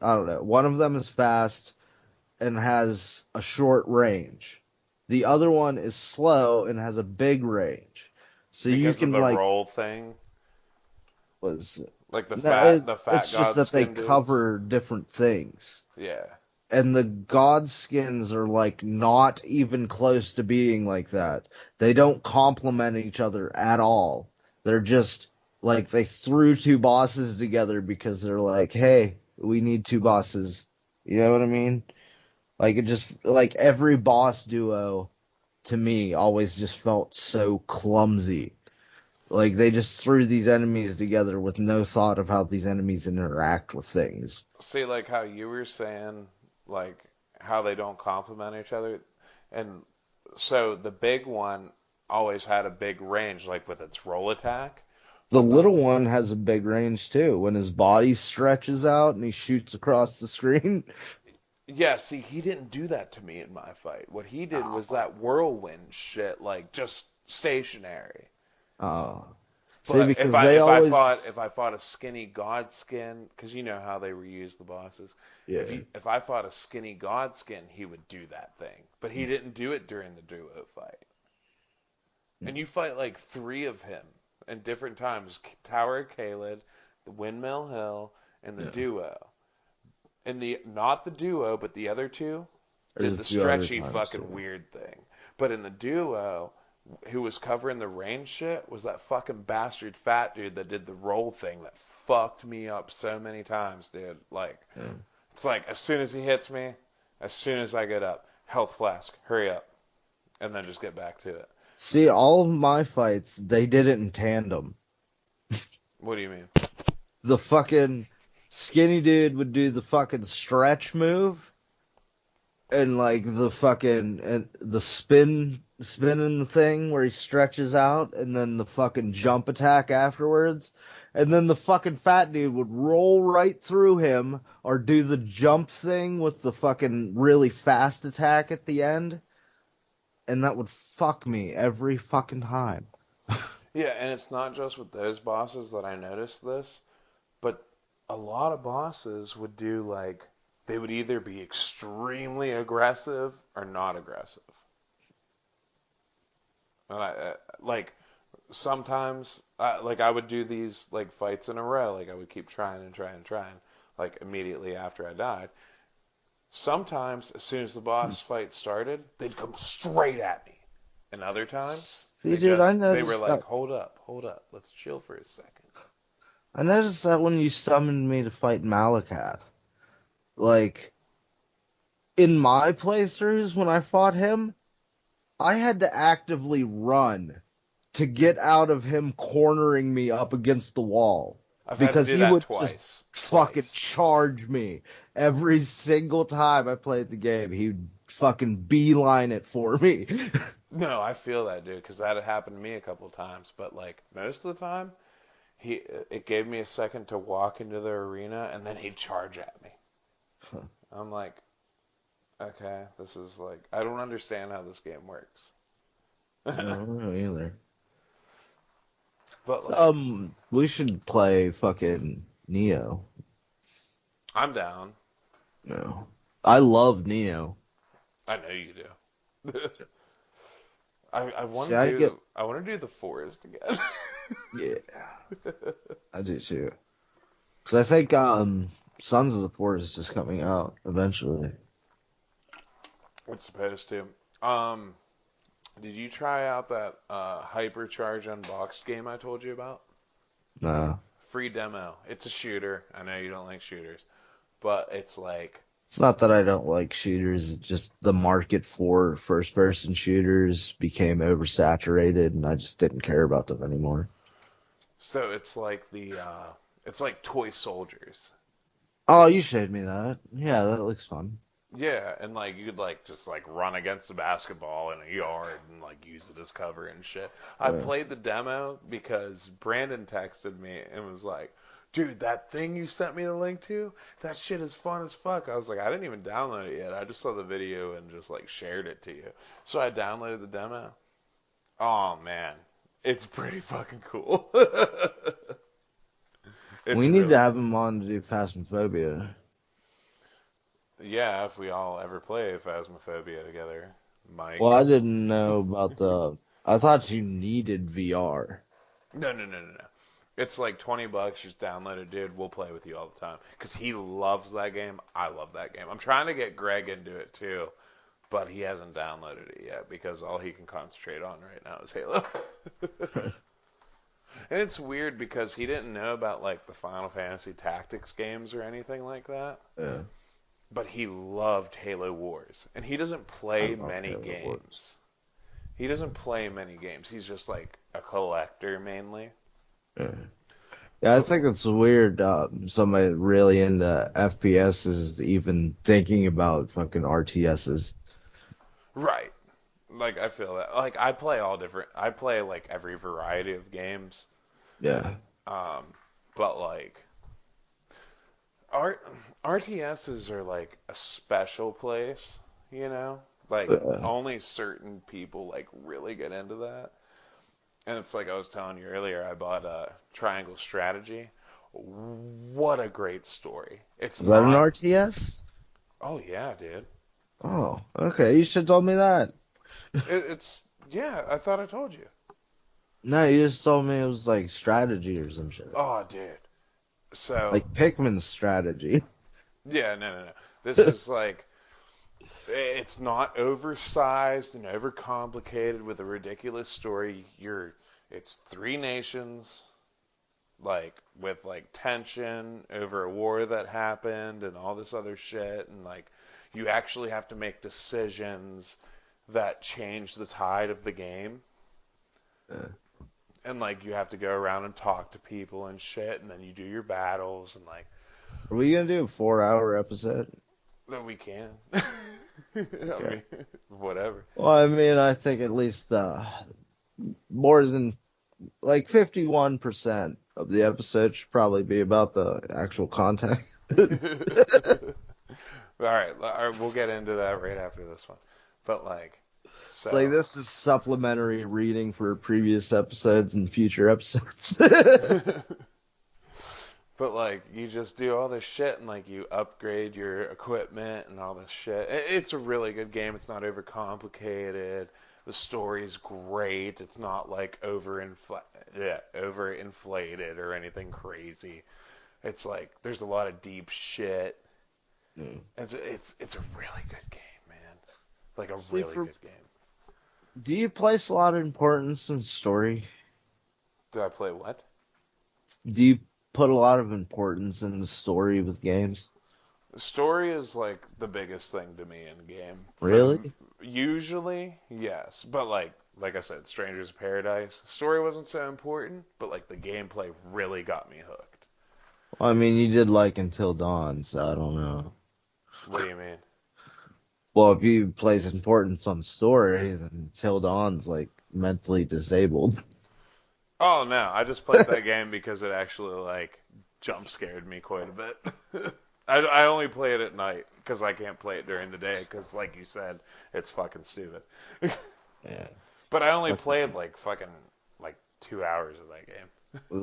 I don't know. One of them is fast and has a short range. The other one is slow and has a big range. So you Because of can the like roll thing, was like no, the fat it's just God that they skin dudes. cover different things. Yeah, And the god skins are like not even close to being like that. They don't complement each other at all. They're just like they threw two bosses together because they're like, hey, we need two bosses. You know what I mean? Like it just like every boss duo to me always just felt so clumsy. Like they just threw these enemies together with no thought of how these enemies interact with things. see, like how you were saying, like how they don't complement each other, and so the big one always had a big range, like with its roll attack, The but the little one has a big range too. When his body stretches out and he shoots across the screen. Yeah, see, he didn't do that to me in my fight. What he did was Oh. that whirlwind shit, like just stationary. Oh. See, But because they if always, I fought a skinny god skin, because you know how they reuse the bosses. yeah. If I fought a skinny god skin, he would do that thing. But he didn't do it during the duo fight. And you fight like three of him in different times: Tower of Kaled, the Windmill Hill, and the Yeah. duo. And the not the duo, but the other two There's did a the few other stretchy times fucking too. weird thing. But in the duo, who was covering the range shit was that fucking bastard fat dude that did the roll thing that fucked me up so many times, dude. Like, Yeah. it's like as soon as he hits me, as soon as I get up, health flask, hurry up, and then just get back to it. See, all of my fights, they did it in tandem. What do you mean? The fucking skinny dude would do the fucking stretch move and like the fucking and the spinning the thing where he stretches out and then the fucking jump attack afterwards. And then the fucking fat dude would roll right through him or do the jump thing with the fucking really fast attack at the end. And that would fuck me every fucking time. Yeah, and it's not just with those bosses that I noticed this, but a lot of bosses would do like they would either be extremely aggressive or not aggressive. And like sometimes like I would do these like fights in a row, like I would keep trying and trying and trying, like immediately after I died. Sometimes as soon as the boss fight started, they'd come straight at me. And other times See, dude, they were like, hold up, let's chill for a second. I noticed that when you summoned me to fight Malakath, like in my playthroughs when I fought him, I had to actively run to get out of him cornering me up against the wall I've had to because do he that would just twice. fucking Twice. charge me every single time I played the game. He'd fucking beeline it for me. No, I feel that, dude, because that had happened to me a couple times. But like most of the time, he it gave me a second to walk into the arena, and then he'd charge at me. I'm like, okay, this is like I don't understand how this game works. I don't know either. But So, like, we should play fucking Neo. I'm down. No. I love Neo. I know you do. I See, want to I do get, the forest again. yeah, I do too. Because I think, Sons of the Forest is coming out eventually. It's supposed to. Um, did you try out that Hypercharge Unboxed game I told you about? Nah. Free demo. It's a shooter. I know you don't like shooters, but it's like, It's not that I don't like shooters, it's just the market for first person shooters became oversaturated and I just didn't care about them anymore. so it's like it's like toy soldiers. Oh, It, you showed me that. Yeah, that looks fun. yeah, and like you could like just like run against a basketball in a yard and like use it as cover and shit. I Yeah. played the demo because Brandon texted me and was like, "Dude, that thing you sent me the link to, that shit is fun as fuck." I was like, "I didn't even download it yet. I just saw the video and just like shared it to you." So I downloaded the demo. Oh man, it's pretty fucking cool. It's We need to really have him on to do Phasmophobia. yeah. If we all ever play Phasmophobia together, Well, Mike. I didn't know about I thought you needed VR. No, no, no, no, no. It's like $20. Just download it, dude. We'll play with you all the time. Because he loves that game. I love that game. I'm trying to get Greg into it too, but he hasn't downloaded it yet because all he can concentrate on right now is Halo. And it's weird because he didn't know about like the Final Fantasy Tactics games or anything like that. Yeah, But he loved Halo Wars. And he doesn't I play love many Halo Wars. games. He doesn't play many games. He's just like a collector mainly. Yeah. Yeah, I think it's weird. Somebody really into FPS is even thinking about fucking RTSs. Right. Like I feel that. Like I play all different. I play like every variety of games. Yeah. Um, but like R RTSs are like a special place, you know? Like Yeah. only certain people like really get into that. And it's like I was telling you earlier, I bought a Triangle Strategy. What a great story. It's Is that an not. RTS? Oh yeah, dude. Oh, okay. You should have told me that. It's yeah. I thought I told you. No, you just told me it was like strategy or some shit. Oh, dude. So Like Pikmin's strategy. yeah, no, no, no. This is like it's not oversized and overcomplicated with a ridiculous story. It's three nations, like with like tension over a war that happened and all this other shit, and like you actually have to make decisions that change the tide of the game. Yeah. And like you have to go around and talk to people and shit, and then you do your battles and like Are we gonna do a 4 hour episode? then we can. I Okay. mean, whatever. Well, I mean, I think at least more than like 51% of the episode should probably be about the actual content. All right, we'll get into that right after this one. But like, It's like so, this is supplementary reading for previous episodes and future episodes. but like, you just do all this shit and like you upgrade your equipment and all this shit. It's a really good game. It's not overcomplicated. The story's great. It's not like overinflated or anything crazy. It's like there's a lot of deep shit. Mm. It's a really good game, man. Like a See, really for good game. do you place a lot of importance in story? Do I play what? Do you put a lot of importance in the story with games? The story is like the biggest thing to me in game. Really? Usually, yes, but like I said, Strangers of Paradise story wasn't so important, but like the gameplay really got me hooked. Well, I mean, you did like Until Dawn, so I don't know. What do you mean? Well, if you place importance on story, then Until Dawn's like mentally disabled. Oh no, I just played that game because it actually like jump scared me quite a bit. I only play it at night because I can't play it during the day because, like you said, it's fucking stupid. Yeah. But I only Fucking, played like fucking like 2 hours of that game.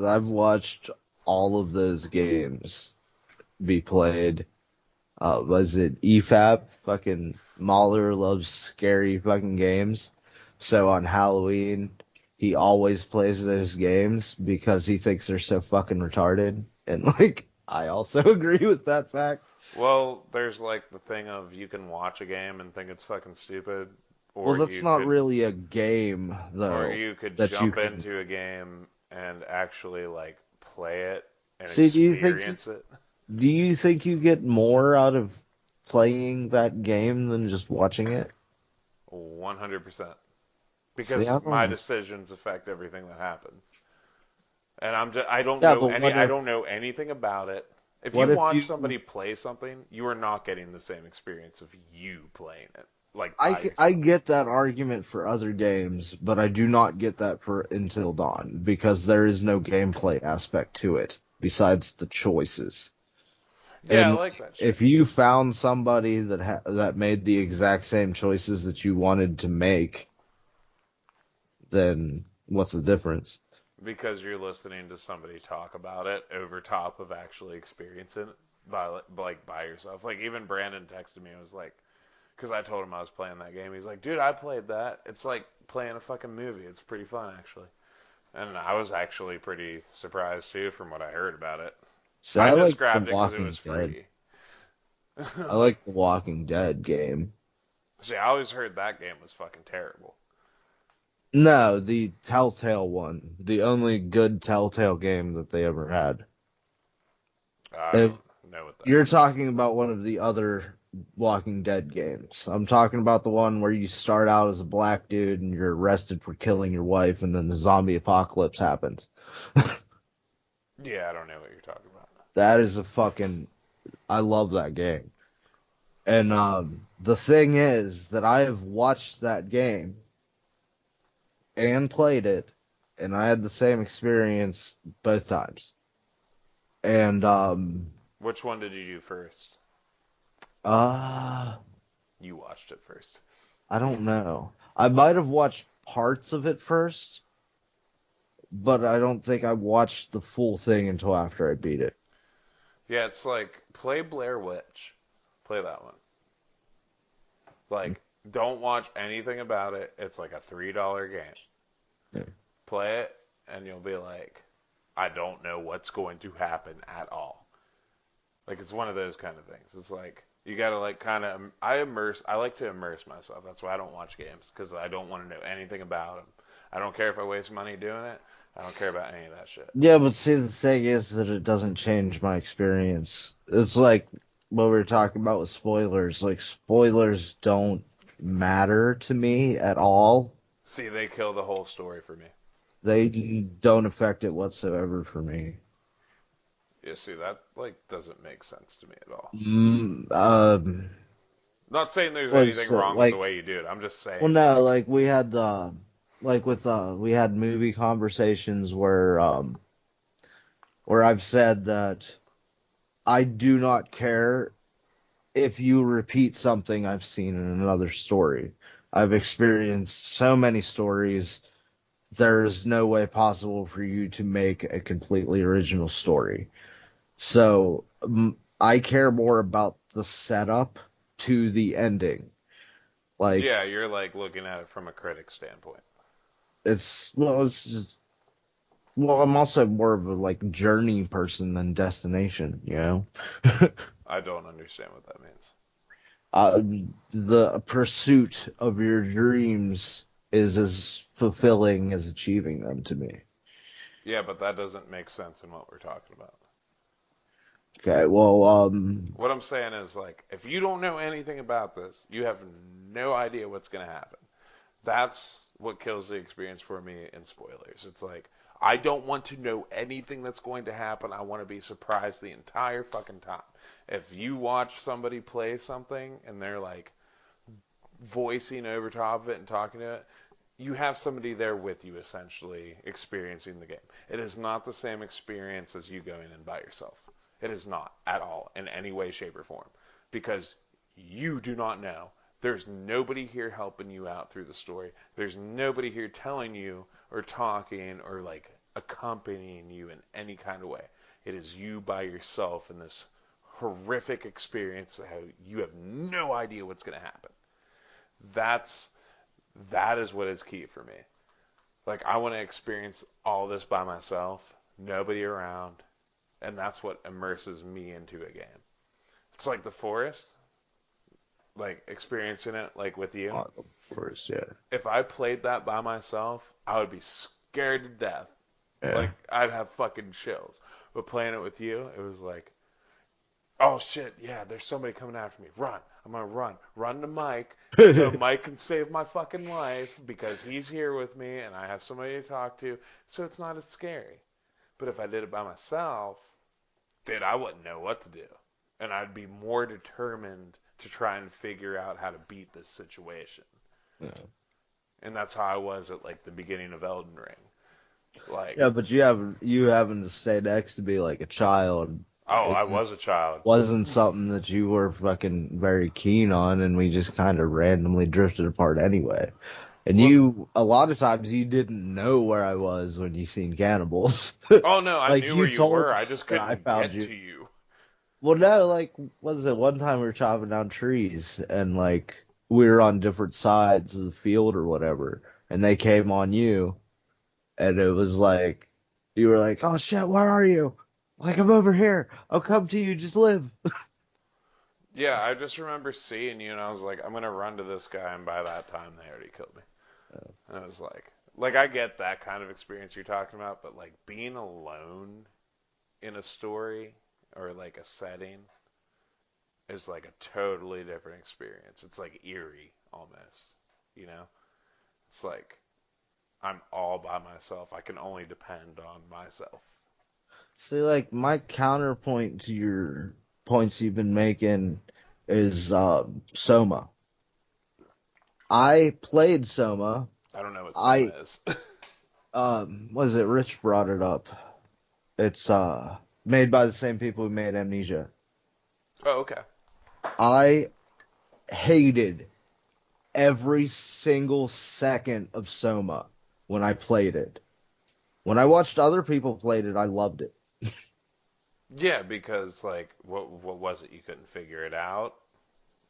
I've watched all of those games be played. Was it EFAP? Fucking Mahler loves scary fucking games. So on Halloween, he always plays those games because he thinks they're so fucking retarded. And like, I also agree with that fact. Well, there's like the thing of you can watch a game and think it's fucking stupid, Well, or that's you not could really a game, or though, you could that you jump can. into a game and actually like play it and See, experience it. do you think you get more out of playing that game than just watching it? 100%. See, Because I my don't. decisions affect everything that happens. And I don't Yeah, know but I don't know anything about it. If you what if watch you somebody play something, you are not getting the same experience of you playing it, like by I yourself. get that argument for other games, but I do not get that for Until Dawn because there is no gameplay aspect to it besides the choices. Yeah, I And like that shit. if you found somebody that made the exact same choices that you wanted to make, then what's the difference? Because you're listening to somebody talk about it over top of actually experiencing it by yourself. Like even Brandon texted me and was like, because I told him I was playing that game. He's like, dude, I played that. It's like playing a fucking movie. It's pretty fun actually. And I was actually pretty surprised too from what I heard about it. So I I just like The grabbed it because it was Walking Dead. free. I like the Walking Dead game. See, I always heard that game was fucking terrible. No, the Telltale one, the only good Telltale game that they ever had. I If don't know what that you're is. talking about one of the other Walking Dead games, I'm talking about the one where you start out as a black dude and you're arrested for killing your wife, and then the zombie apocalypse happens. Yeah, I don't know what you're talking about. That is a fucking. I love that game. And the thing is that I have watched that game and played it, and I had the same experience both times. And Which one did you do first? uh, You watched it first. I don't know. I might have watched parts of it first, but I don't think I watched the full thing until after I beat it. Yeah, it's like play Blair Witch. Play that one. Like, don't watch anything about it. It's like a $3 game. Yeah. Play it, and you'll be like, I don't know what's going to happen at all. Like, it's one of those kind of things. It's like, you gotta like kind of, I like to immerse myself. That's why I don't watch games, because I don't want to know anything about them. I don't care if I waste money doing it. I don't care about any of that shit. Yeah, but see, the thing is that it doesn't change my experience. It's like what we were talking about with spoilers. Like, spoilers don't matter to me at all. See, they kill the whole story for me. They don't affect it whatsoever for me. Yeah, see, that like doesn't make sense to me at all. Mm, Not saying there's anything was wrong with the way like, you do it. I'm just well, saying no, like, like we had we had movie conversations where I've said that I do not care if you repeat something I've seen in another story. I've experienced so many stories. There's no way possible for you to make a completely original story. So I care more about the setup to the ending. yeah, Like you're like looking at it from a critic standpoint. it's just I'm also more of a like journey person than destination, you know? I don't understand what that means. uh, the pursuit of your dreams is as fulfilling as achieving them to me. Yeah, but that doesn't make sense in what we're talking about. Okay, well, What I'm saying is like, if you don't know anything about this, you have no idea what's gonna happen. That's what kills the experience for me in spoilers. It's like I don't want to know anything that's going to happen. I want to be surprised the entire fucking time. If you watch somebody play something and they're like voicing over top of it and talking to it, you have somebody there with you essentially experiencing the game. It is not the same experience as you going in by yourself. It is not at all in any way, shape, or form because you do not know There's nobody here helping you out through the story. There's nobody here telling you or talking or like accompanying you in any kind of way. It is you by yourself in this horrific experience how you have no idea what's going to happen. That is what is key for me. Like I want to experience all this by myself, nobody around, and that's what immerses me into a game. It's like the forest, like experiencing it like with you. Oh, first, yeah. If I played that by myself, I would be scared to death. Yeah. Like I'd have fucking chills. But playing it with you, it was like, oh shit, yeah, there's somebody coming after me. Run. I'm gonna run. Run to Mike so Mike can save my fucking life because he's here with me and I have somebody to talk to, so it's not as scary. But if I did it by myself, dude, I wouldn't know what to do. And I'd be more determined to try and figure out how to beat this situation. Yeah. And that's how I was at like the beginning of Elden Ring. Like, Yeah, but you having to stay next to be like a child. oh, I was a child. Wasn't something that you were fucking very keen on, and we just kind of randomly drifted apart anyway. And Well, a lot of times you didn't know where I was when you seen cannibals. oh no, I Like knew you where you told were. me I just that I couldn't found get you. to you. Well, no, like, was it one time we were chopping down trees and like we were on different sides of the field or whatever, and they came on you, and it was like you were like, "Oh shit, where are you?" Like, I'm over here. I'll come to you. Just live. Yeah, I just remember seeing you, and I was like, I'm gonna run to this guy, and by that time they already killed me. And I was like I get that kind of experience you're talking about, but like being alone in a story or like a setting is like a totally different experience. It's like eerie almost, you know? It's like I'm all by myself. I can only depend on myself. See, like, my counterpoint to your points you've been making is Soma. I played Soma. I don't know what Soma I is. Was it Rich brought it up? It's made by the same people who made Amnesia. Oh, okay. I hated every single second of Soma when I played it. When I watched other people play it, I loved it. Yeah, because like what was it? You couldn't figure it out,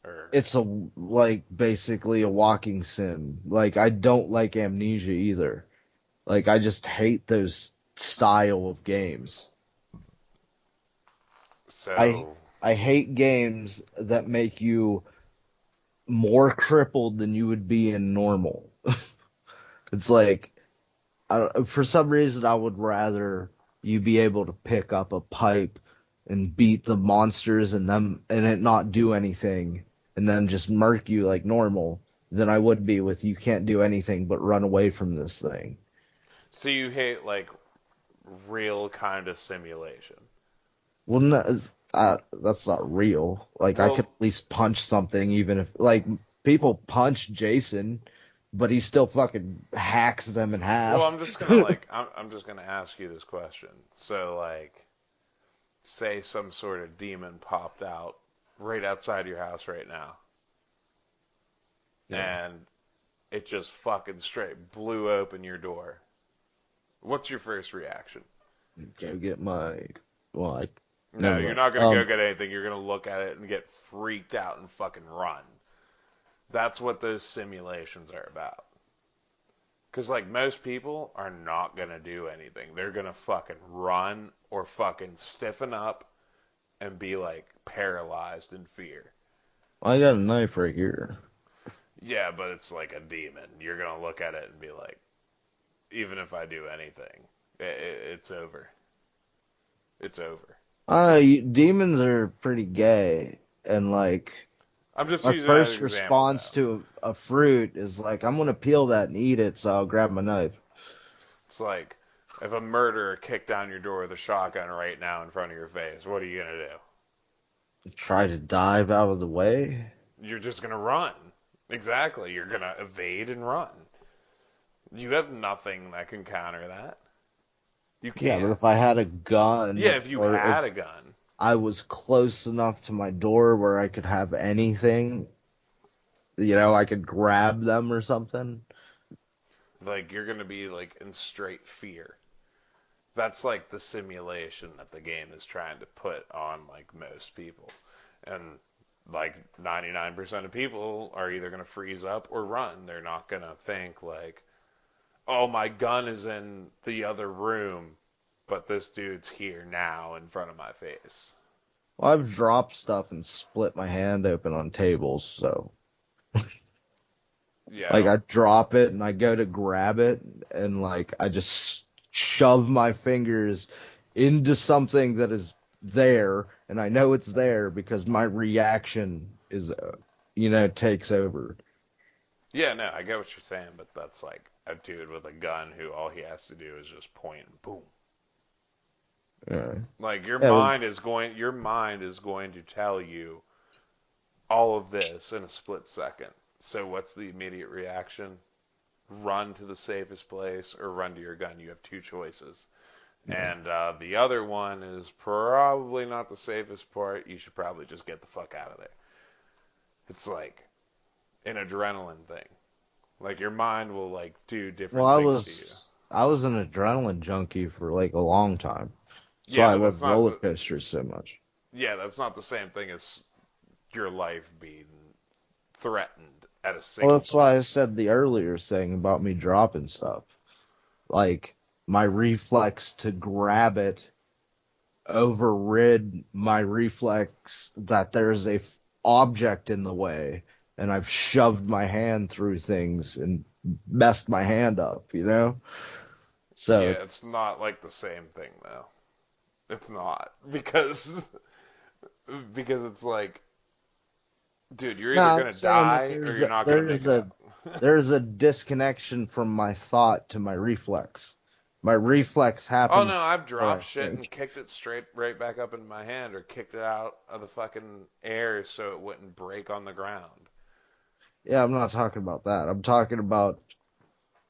or It's like basically a walking sim. Like I don't like Amnesia either. Like I just hate those style of games. I so I hate games that make you more crippled than you would be in normal. It's like for some reason I would rather you be able to pick up a pipe and beat the monsters and it not do anything and then just murk you like normal than I would be with you can't do anything but run away from this thing. so you hate like real kind of simulation. Well, no, that's not real. Like I could Well, at least punch something even if like people punch Jason, but he still fucking hacks them in well, half. I'm just gonna like I'm just gonna ask you this question. So like, say some sort of demon popped out right outside your house right now, Yeah. and it just fucking straight blew open your door. What's your first reaction? Go get my well, No, never you're mind. not gonna go get anything. You're gonna look at it and get freaked out and fucking run. That's what those simulations are about. Because, like, most people are not going to do anything. They're going to fucking run or fucking stiffen up and be, like, paralyzed in fear. I got a knife right here. Yeah, but it's like a demon. You're going to look at it and be like, even if I do anything, it's over. It's over. Demons are pretty gay, and like I'm just my using that as first an example, response though. to a fruit is like I'm gonna peel that and eat it, so I'll grab my knife. It's like if a murderer kicked down your door with a shotgun right now in front of your face, what are you going to do? Try to dive out of the way. You're just going to run. Exactly. You're going to evade and run. You have nothing that can counter that. You Yeah, but can't. if I had a Yeah, gun, if you or had if a gun. I was close enough to my door where I could have anything, I could grab them or something. Like you're gonna be like in straight fear. That's like the simulation that the game is trying to put on like most people. And like 99% of people are either going to freeze up or run. They're not going to think like, "Oh, my gun is in the other room, but this dude's here now in front of my face." Well, I've dropped stuff and split my hand open on tables, so Yeah, I like don't. I drop it and I go to grab it and like I just shove my fingers into something that is there and I know it's there because my reaction is takes over. Yeah, no, I get what you're saying, but that's like a dude with a gun who all he has to do is just point and boom. Yeah. Like Yeah, but, your mind is going to tell you all of this in a split second. So what's the immediate reaction? Run to the safest place or run to your gun. You have two choices. yeah. And the other one is probably not the safest part. You should probably just get the fuck out of there. It's like an adrenaline thing. Like your mind will like do Well, different things to you. I was an adrenaline junkie for like a long time. That's Yeah, why I but that's love not roller the coasters so much. yeah, that's not the same thing as your life being threatened at a Well, single that's why point. I said the earlier thing about me dropping stuff. Like my reflex to grab it overrid my reflex that there's a object in the way, and I've shoved my hand through things and messed my hand up. So Yeah, it's not like the same thing though. It's not because it's like, dude, you're no, either I'm gonna saying that die or you're not gonna make it out. there's a disconnection from my thought to my reflex. My reflex Oh happens no, I've before I dropped shit and think. kicked it straight right back up into my hand or kicked it out of the fucking air so it wouldn't break on the ground. Yeah, I'm not talking about that. I'm talking about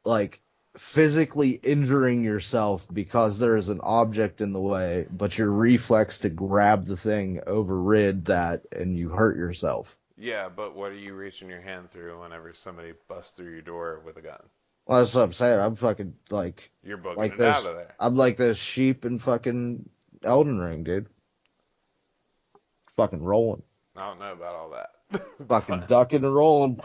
like physically injuring yourself because there is an object in the way, but your reflex to grab the thing overrid that and you hurt yourself. Yeah, but what are you reaching your hand through whenever somebody busts through your door with a gun? Well, that's what I'm saying. I'm fucking like You're booking like it out those of there. I'm like those sheep in fucking Elden Ring, dude. Fucking rolling. I don't know about all that. Fucking but ducking and rolling.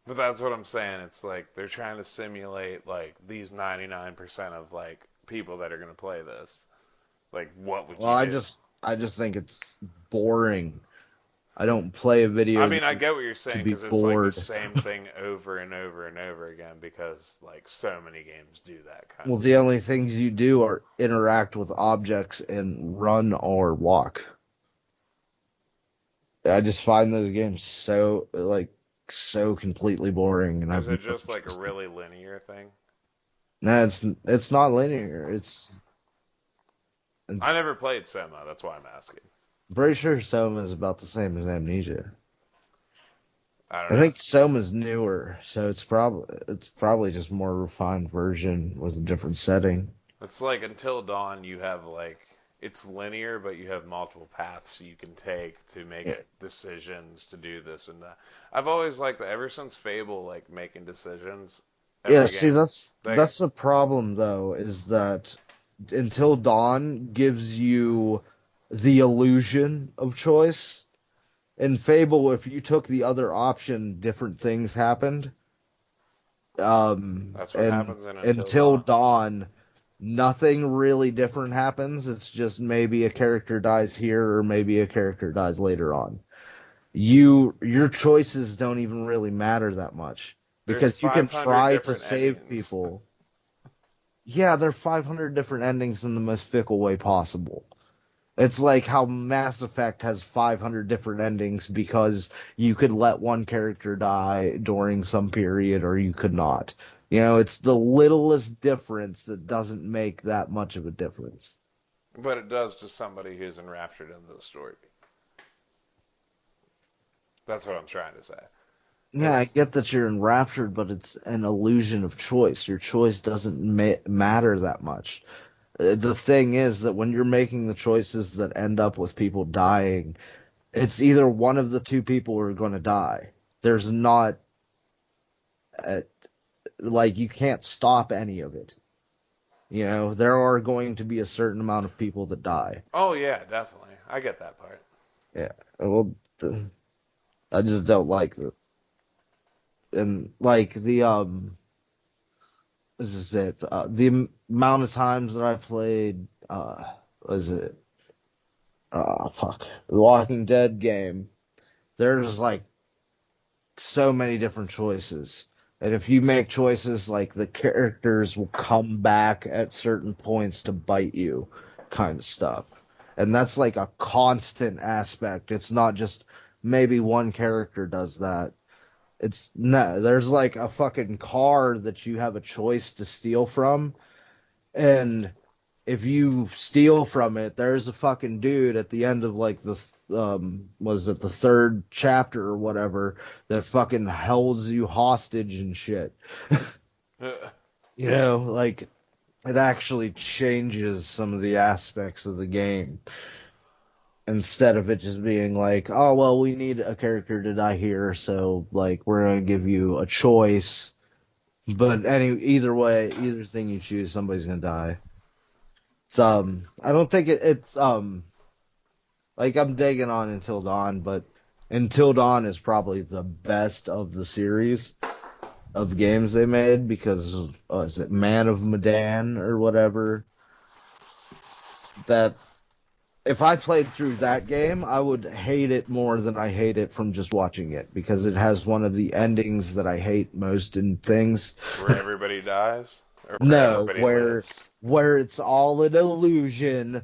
but that's what I'm saying. It's like they're trying to simulate like these 99% of like people that are going to play this. Like what would Well, you I do? just I just think it's boring. I don't play a I video mean, I game get what you're to saying be because it's like the bored. same thing over and over and over again because like so many games do that kind Well, of the thing. only things you do are interact with objects and run or walk. I just find those games so completely boring, and Is I've it no just like a interest in. really linear thing? No, it's not linear. I It's never played Soma, that's why I'm asking. I'm pretty sure Soma is about the same as Amnesia. I don't I know. think Soma's newer, so it's probably just more refined version with a different setting. It's like Until Dawn, you have like it's linear, but you have multiple paths you can take to make Yeah, decisions to do this and that. I've always liked that ever since Fable, like making decisions. yeah. Every See, game, they that's the problem though, is that Until Dawn gives you the illusion of choice. In Fable, if you took the other option, different things happened. that's what And happens in Until Until Dawn. Dawn, nothing really different happens. It's just maybe a character dies here or maybe a character dies later on. Your choices don't even really matter that much There's because you can 500 try to different save endings. people. Yeah, there are 500 different endings in the most fickle way possible. It's like how Mass Effect has 500 different endings because you could let one character die during some period or you could not. It's the littlest difference that doesn't make that much of a difference. But it does to somebody who's enraptured into the story. That's what I'm trying to say. Yeah, I It's get that you're enraptured, but it's an illusion of choice. Your choice doesn't matter that much. The thing is that when you're making the choices that end up with people dying, it's either one of the two people are going to die. there's not a, like you can't stop any of it. You know, there are going to be a certain amount of people that die. Oh yeah, definitely. I get that part. Yeah. Well, I just don't like the and like the this is it. The amount of times that I played was it fuck the Walking Dead game. There's like so many different choices. And if you make choices, like the characters will come back at certain points to bite you, kind of stuff. And that's like a constant aspect. It's not just maybe one character does that. It's no, there's like a fucking car that you have a choice to steal from, and if you steal from it, there's a fucking dude at the end of like the was it the third chapter or whatever that fucking holds you hostage and shit. You know, like it actually changes some of the aspects of the game instead of it just being like, oh well, we need a character to die here, so like we're gonna give you a choice. But either way, either thing you choose, somebody's gonna die. It's I don't think it's like I'm digging on Until Dawn, but Until Dawn is probably the best of the series of games they made because of, is it Man of Medan or whatever? That if I played through that game, I would hate it more than I hate it from just watching it because it has one of the endings that I hate most in things. Where everybody dies? Or where No, everybody lives? where it's all an illusion.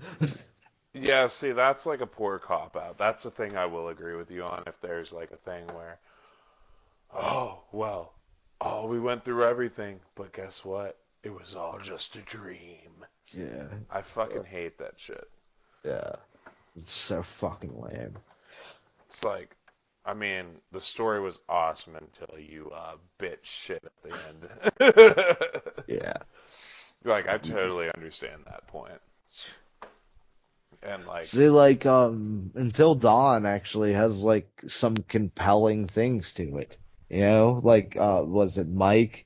Yeah, see, that's like a poor cop out. That's the thing I will agree with you on if there's like a thing where, oh, well, oh, we went through everything, but guess what? It was all just a dream. Yeah. I fucking hate that shit. Yeah. It's so fucking lame. It's like, I mean, the story was awesome until you bit shit at the end. Yeah. Like, I totally understand that point. And like, See, like, Until Dawn actually has like some compelling things to it. You know, like, was it Mike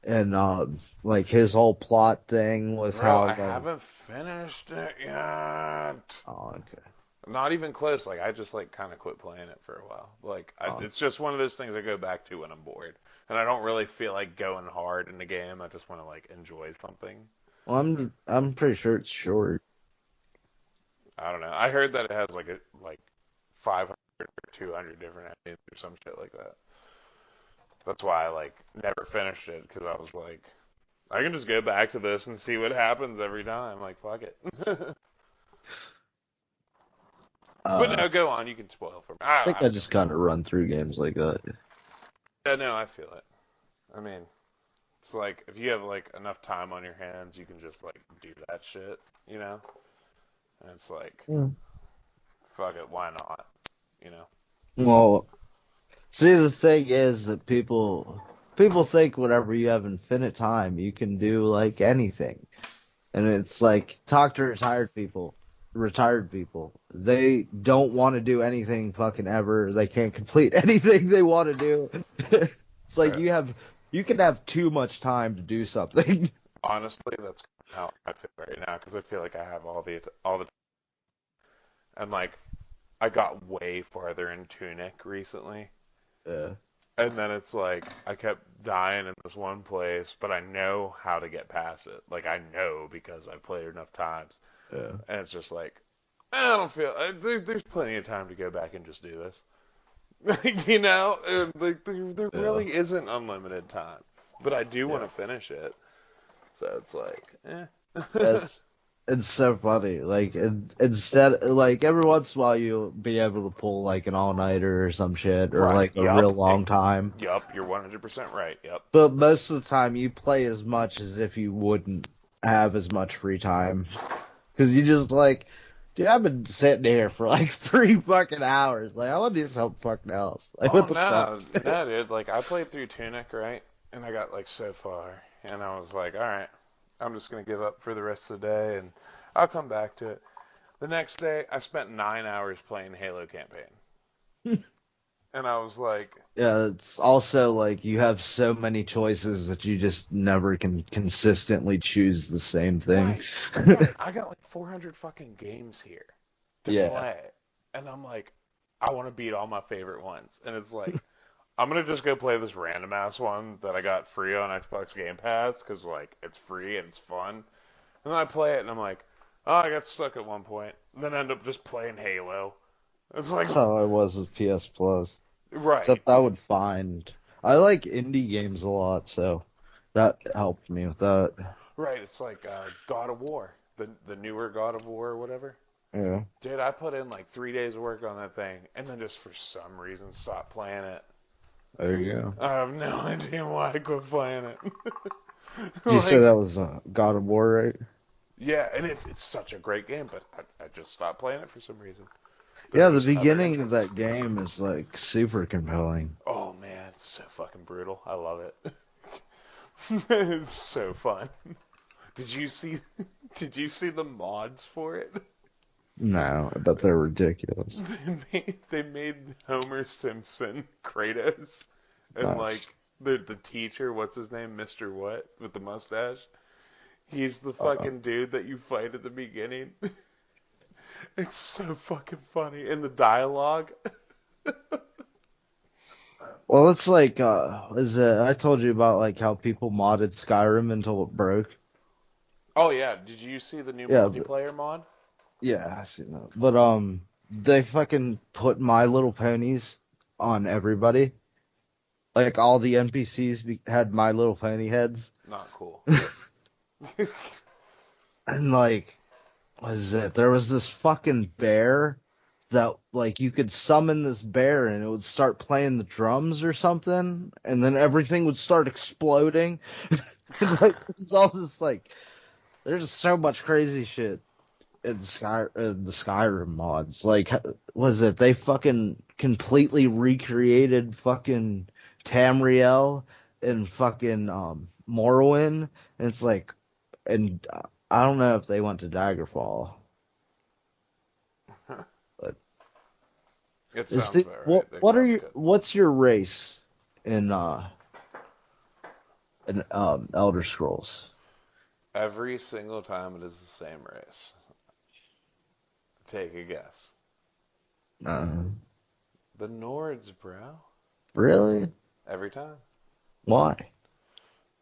and like his whole plot thing with bro, how I like, haven't finished it yet. oh, okay, Not even close. Like, I just like kind of quit playing it for a while. Like, oh, it's just one of those things I go back to when I'm bored, and I don't really feel like going hard in the game. I just want to like enjoy something. well, I'm pretty sure it's short. I don't know. I heard that it has like 500 or 200 different endings or some shit like that. That's why I like never finished it because I was like, I can just go back to this and see what happens every time. Like, fuck it. But Uh, no, go on. You can spoil for me. I think I just kind of run through games like that. Yeah, no, I feel it. I mean, it's like if you have like enough time on your hands, you can just like do that shit, you know? And it's like, Yeah. fuck it, why not? You know? Well, see, the thing is that people think whenever you have infinite time, you can do like anything. And it's like talk to retired people. They don't want to do anything fucking ever. They can't complete anything they want to do. It's like Uh, you can have too much time to do something. Honestly, that's how I feel right now because I feel like I have all the and like I got way farther in Tunic recently. Yeah, And then it's like I kept dying in this one place, but I know how to get past it. Like I know because I've played enough times, yeah, and it's just like I don't feel there's plenty of time to go back and just do this. You know, and like there yeah. really isn't unlimited time, but I do want Yeah. to finish it. So it's like, eh. It's it's so funny. Like instead, like every once in a while, you'll be able to pull like an all nighter or some shit, or Right. like a real Yup. long time. Yup. You're 100% right. Yup. But most of the time, you play as much as if you wouldn't have as much free time, because you just like, dude, I've been sitting here for like 3 fucking hours. Like I want to do something fucking else. Like Oh what the fuck? no, no, dude. Like I played through Tunic, right? And I got like so far, and I was like, all right, I'm just gonna give up for the rest of the day, and I'll come back to it. The next day, I spent 9 hours playing Halo campaign, And I was like, Yeah, it's also like you have so many choices that you just never can consistently choose the same thing. right, I got like 400 fucking games here to Yeah. play. And I'm like, I want to beat all my favorite ones. And it's like, I'm gonna just go play this random ass one that I got free on Xbox Game Pass because like it's free and it's fun. And then I play it and I'm like, oh, I got stuck at one point. And then I end up just playing Halo. It's like, That's how I was with PS Plus. right, Except I would find I like indie games a lot, so that helped me with that. right. It's like God of War, the newer God of War or whatever. Yeah. Dude, I put in like 3 days of work on that thing, and then just for some reason stopped playing it. There you go. I have no idea why I quit playing it. Did you say Like, that was God of War, right? yeah, and it's such a great game, but I just stopped playing it for some reason. Don't Yeah, the lose other beginning of interests. that game is like super compelling. Oh man, it's so fucking brutal. I love it. It's so fun. Did you see? Did you see the mods for it? No, I bet they're ridiculous. They made Homer Simpson Kratos, and Nice. like the teacher, what's his name, Mister What, with the mustache. He's the Uh, fucking dude that you fight at the beginning. It's so fucking funny, and the dialogue. well, it's like is I told you about like how people modded Skyrim until it broke. Oh yeah, did you see the new Yeah, multiplayer mod? yeah, I seen that. But they fucking put My Little Ponies on everybody. Like all the NPCs had My Little Pony heads, Not cool. and like, what is it? There was this fucking bear that like you could summon this bear and it would start playing the drums or something, and then everything would start exploding. And like there's all this like, there's so much crazy shit in the Skyrim mods. Like, was it they fucking completely recreated fucking Tamriel and fucking Morrowind? And it's like, and I don't know if they went to Daggerfall, but It is sounds it, about right. what They what are probably your could. what's your race in Elder Scrolls? Every single time it is the same race. Take a guess. Uh, The Nords, bro. really? Every time. Why?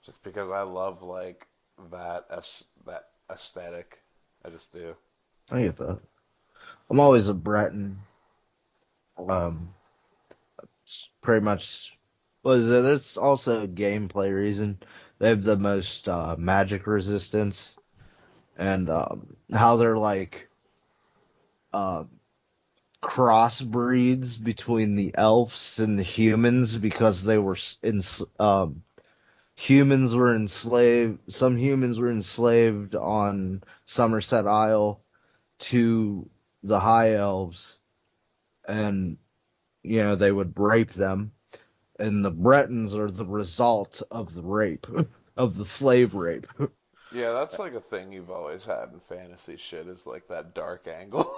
Just because I love like that aesthetic. I just do. I get that. I'm always a Breton. Um, pretty much was there's also a gameplay reason. They have the most magic resistance, and how they're like uh, crossbreeds between the elves and the humans because they were humans were enslaved. Some humans were enslaved on Somerset Isle to the high elves, and they would rape them, and the Bretons are the result of the rape, of the slave rape. Yeah, that's like a thing you've always had in fantasy shit is like that dark angle.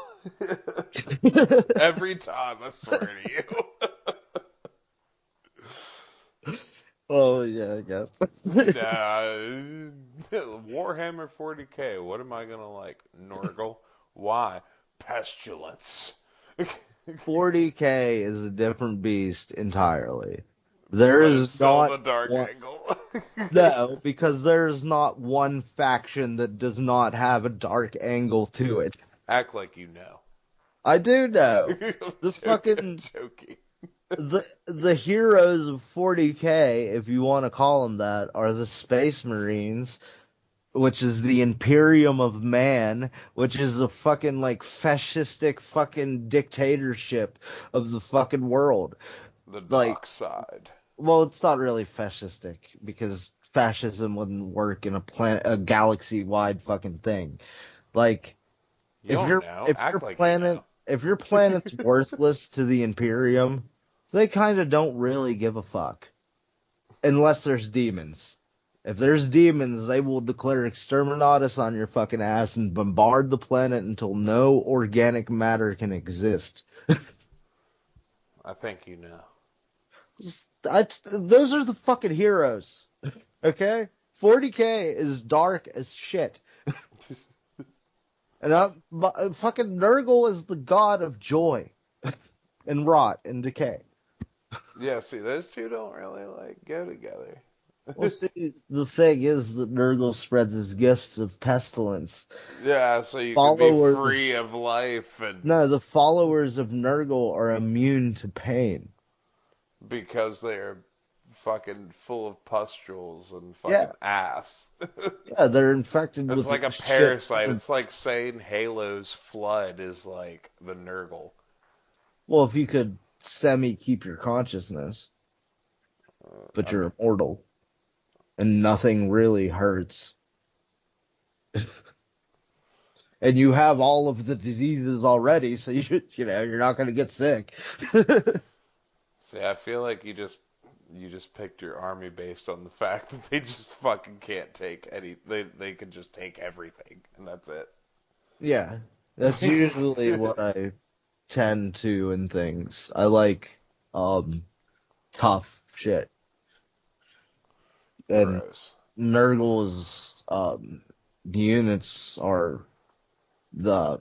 Every time, I swear to you. Oh yeah, I guess. Nah, Warhammer 40K. What am I gonna like? Nurgle? Why? Pestilence. 40K is a different beast entirely. There But it's is still not the dark one. angle. No, because there's not one faction that does not have a dark angle to it. Act like you know. I do know. I'm The joking. I'm fucking joking. the heroes of 40K, if you want to call them that, are the Space Marines, which is the Imperium of Man, which is a fucking like fascistic fucking dictatorship of the fucking world. The Like, dark side. well, it's not really fascistic because fascism wouldn't work in a galaxy-wide fucking thing. Like, You if don't your know. if your Act like you planet know. if your planet's worthless to the Imperium, they kind of don't really give a fuck unless there's demons. If there's demons, they will declare exterminatus on your fucking ass and bombard the planet until no organic matter can exist. I think you know. Those are the fucking heroes. Okay? 40K is dark as shit. And fucking Nurgle is the god of joy and rot and decay. Yeah, see, those two don't really like go together. Well, see, the thing is that Nurgle spreads his gifts of pestilence. Yeah, so you can be free Followers, of life and no, the followers of Nurgle are immune to pain. because they're fucking full of pustules and Yeah, fucking ass. yeah, they're infected It's with like a shit. parasite. It's like saying Halo's flood is like the Nurgle. Well, if you could semi keep your consciousness, but I you're mean, immortal and nothing really hurts. And you have all of the diseases already, so you're not going to get sick. see, I feel like you just picked your army based on the fact that they just fucking can't take any. They can just take everything, and that's it. Yeah, that's usually what I tend to in things. I like tough shit, and Gross. Nurgle's units are the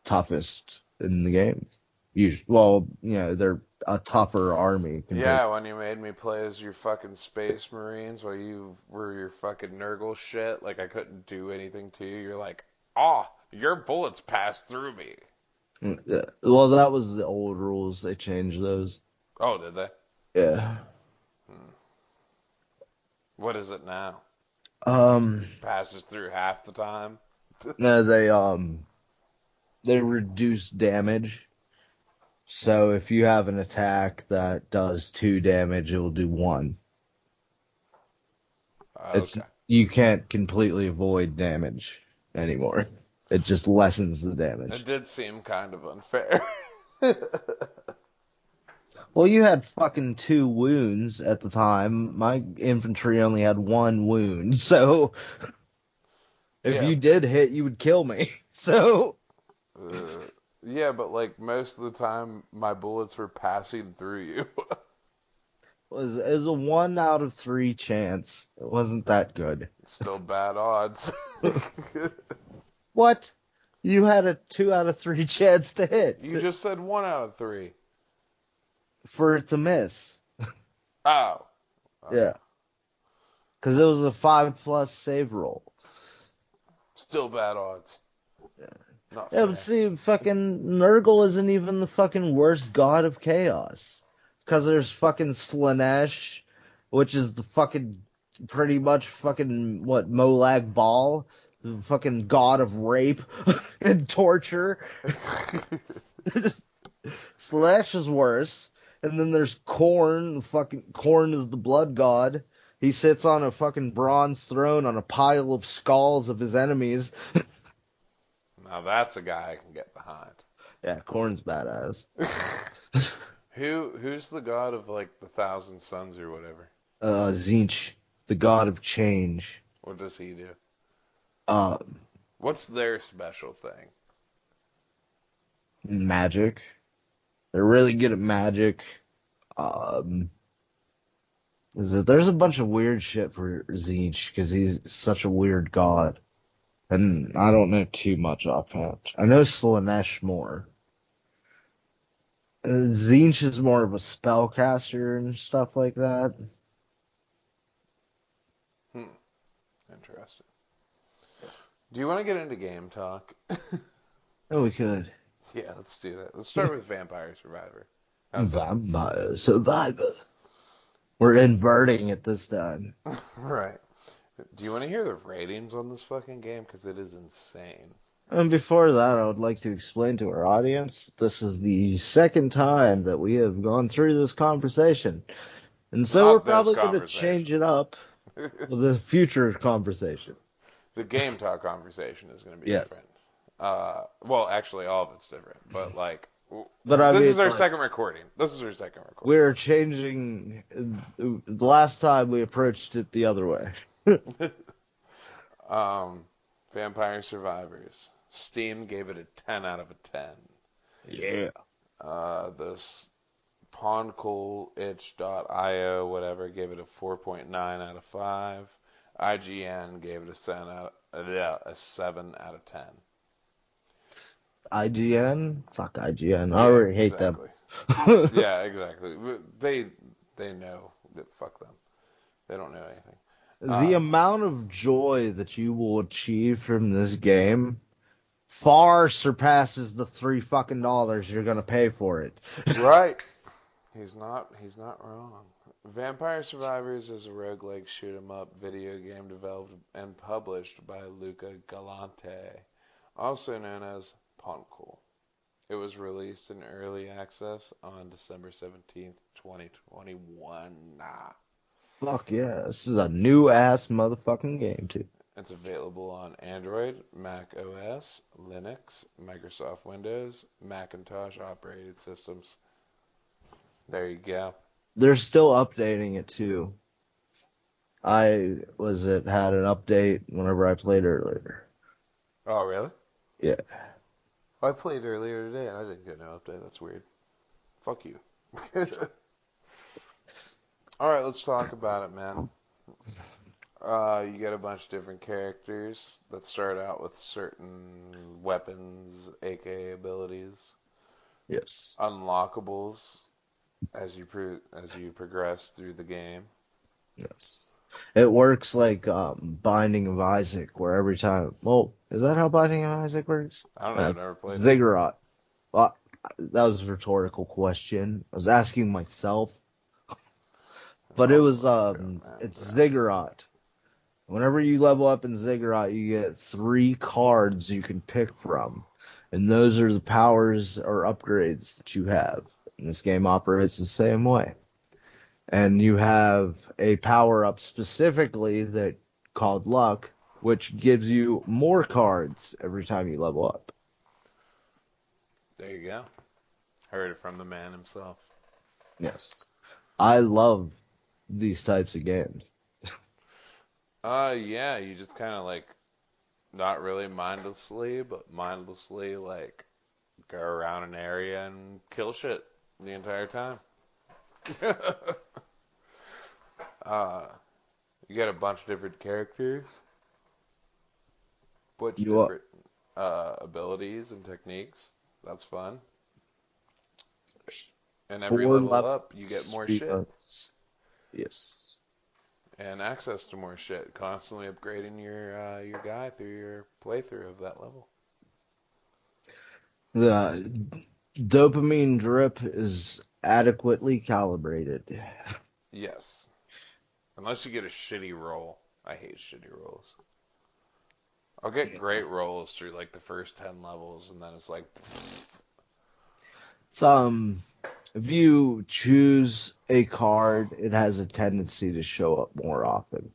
toughest in the game. Usually, well, they're a tougher army compared. Yeah, when you made me play as your fucking space marines while you were your fucking Nurgle shit, like I couldn't do anything to you. You're like, your bullets passed through me. Yeah. Well, that was the old rules. They changed those. Oh, did they? Yeah. Hmm. What is it now? Um. Passes through half the time. No, they reduce damage. So if you have an attack that does 2 damage, it will do 1. It's Okay. You can't completely avoid damage anymore. It just lessens the It damage. did seem kind of unfair. Well, you had fucking 2 wounds at the time. My infantry only had 1 wound, so if Yeah. you did hit, you would kill me. So Yeah, but like most of the time, my bullets were passing through you. it was a 1 out of 3 chance. It wasn't that good. Still bad odds. What? You had a 2 out of 3 chance to hit You just said 1 out of 3. for it to miss. Oh. Okay. Yeah, because it was a 5+ save roll. Still bad odds. Yeah. Not Yeah, but fair. see, fucking Nurgle isn't even the fucking worst god of chaos. Because there's fucking Slanesh, which is the fucking pretty much fucking what Molag Bal, the fucking god of rape and torture. Slash is worse. And then there's Korn. Fucking Korn is the blood god. He sits on a fucking bronze throne on a pile of skulls of his enemies. Now that's a guy I can get behind. Yeah, Korn's badass. Who's the god of like the thousand suns or whatever? Zinch, the god of change. What does he do? Uh, What's their special thing? Magic. They're really good at magic. Um, there's a bunch of weird shit for Zinch because he's such a weird god. And I don't know too much offhand. I know Slanesh more. Zinch is more of a spellcaster and stuff like that. Hmm. Interesting. Do you want to get into game talk? Oh, we could. Yeah, let's do that. Let's start with Vampire Survivor. How's that? Vampire Survivor. We're inverting it this time. Right. Do you want to hear the ratings on this fucking game? Because it is insane. And before that, I would like to explain to our audience this is the second time that we have gone through this conversation. And so we're Not this probably going to conversation. change it up with a future conversation. The game talk conversation is going to be Yes. different. Well, actually, all of it's different. But like, But I this mean, is our like, second recording. This is our second recording. we're changing. The last time we approached it the other way. Vampire Survivors. Steam gave it a 10 out of a 10. Yeah. This PawnCoolItch.io, whatever, gave it a 4.9 out of 5. IGN gave it a 7 out of 10. IGN? Fuck IGN. I Yeah, already hate them. exactly. Yeah, exactly. They know that fuck them. They don't know anything. The amount of joy that you will achieve from this game far surpasses the $3 you're gonna pay for it. Right. He's not wrong. Vampire Survivors is a roguelike shoot 'em up video game developed and published by Luca Galante, also known as Poncool. It was released in early access on December 17th, 2021. Fuck yeah, this is a new ass motherfucking game too. It's available on Android, Mac OS, Linux, Microsoft Windows, Macintosh operating systems. There you go. They're still updating it too. Had an update whenever I played earlier. Oh, really? Yeah. I played earlier today and I didn't get no update. That's weird. Fuck you. Alright, let's talk about it, man. You get a bunch of different characters that start out with certain weapons, aka abilities, Yes. unlockables as you progress through the game. Yes. It works like Binding of Isaac, where every time. Well, is that how Binding of Isaac works? I don't know. I've That's never played it. Ziggurat. Well, that was a rhetorical question. I was asking myself, but it was it's Ziggurat. Whenever you level up in Ziggurat, you get 3 cards you can pick from, and those are the powers or upgrades that you have. And this game operates the same way. And you have a power up specifically that called Luck, which gives you more cards every time you level up. There you go. Heard it from the man himself. Yes. I love these types of games. Yeah, you just kind of like, not really mindlessly, but mindlessly like go around an area and kill shit the entire time. You get a bunch of different characters, bunch of You different abilities and techniques. That's fun. And every 4 level levels. up, you get more shit Yes. and access to more shit. Constantly upgrading your guy through your playthrough of that level. The dopamine drip is adequately calibrated. Yes, unless you get a shitty roll. I hate shitty rolls. I'll get great rolls through like the first 10 levels, and then it's like. It's, if you choose a card, it has a tendency to show up more often.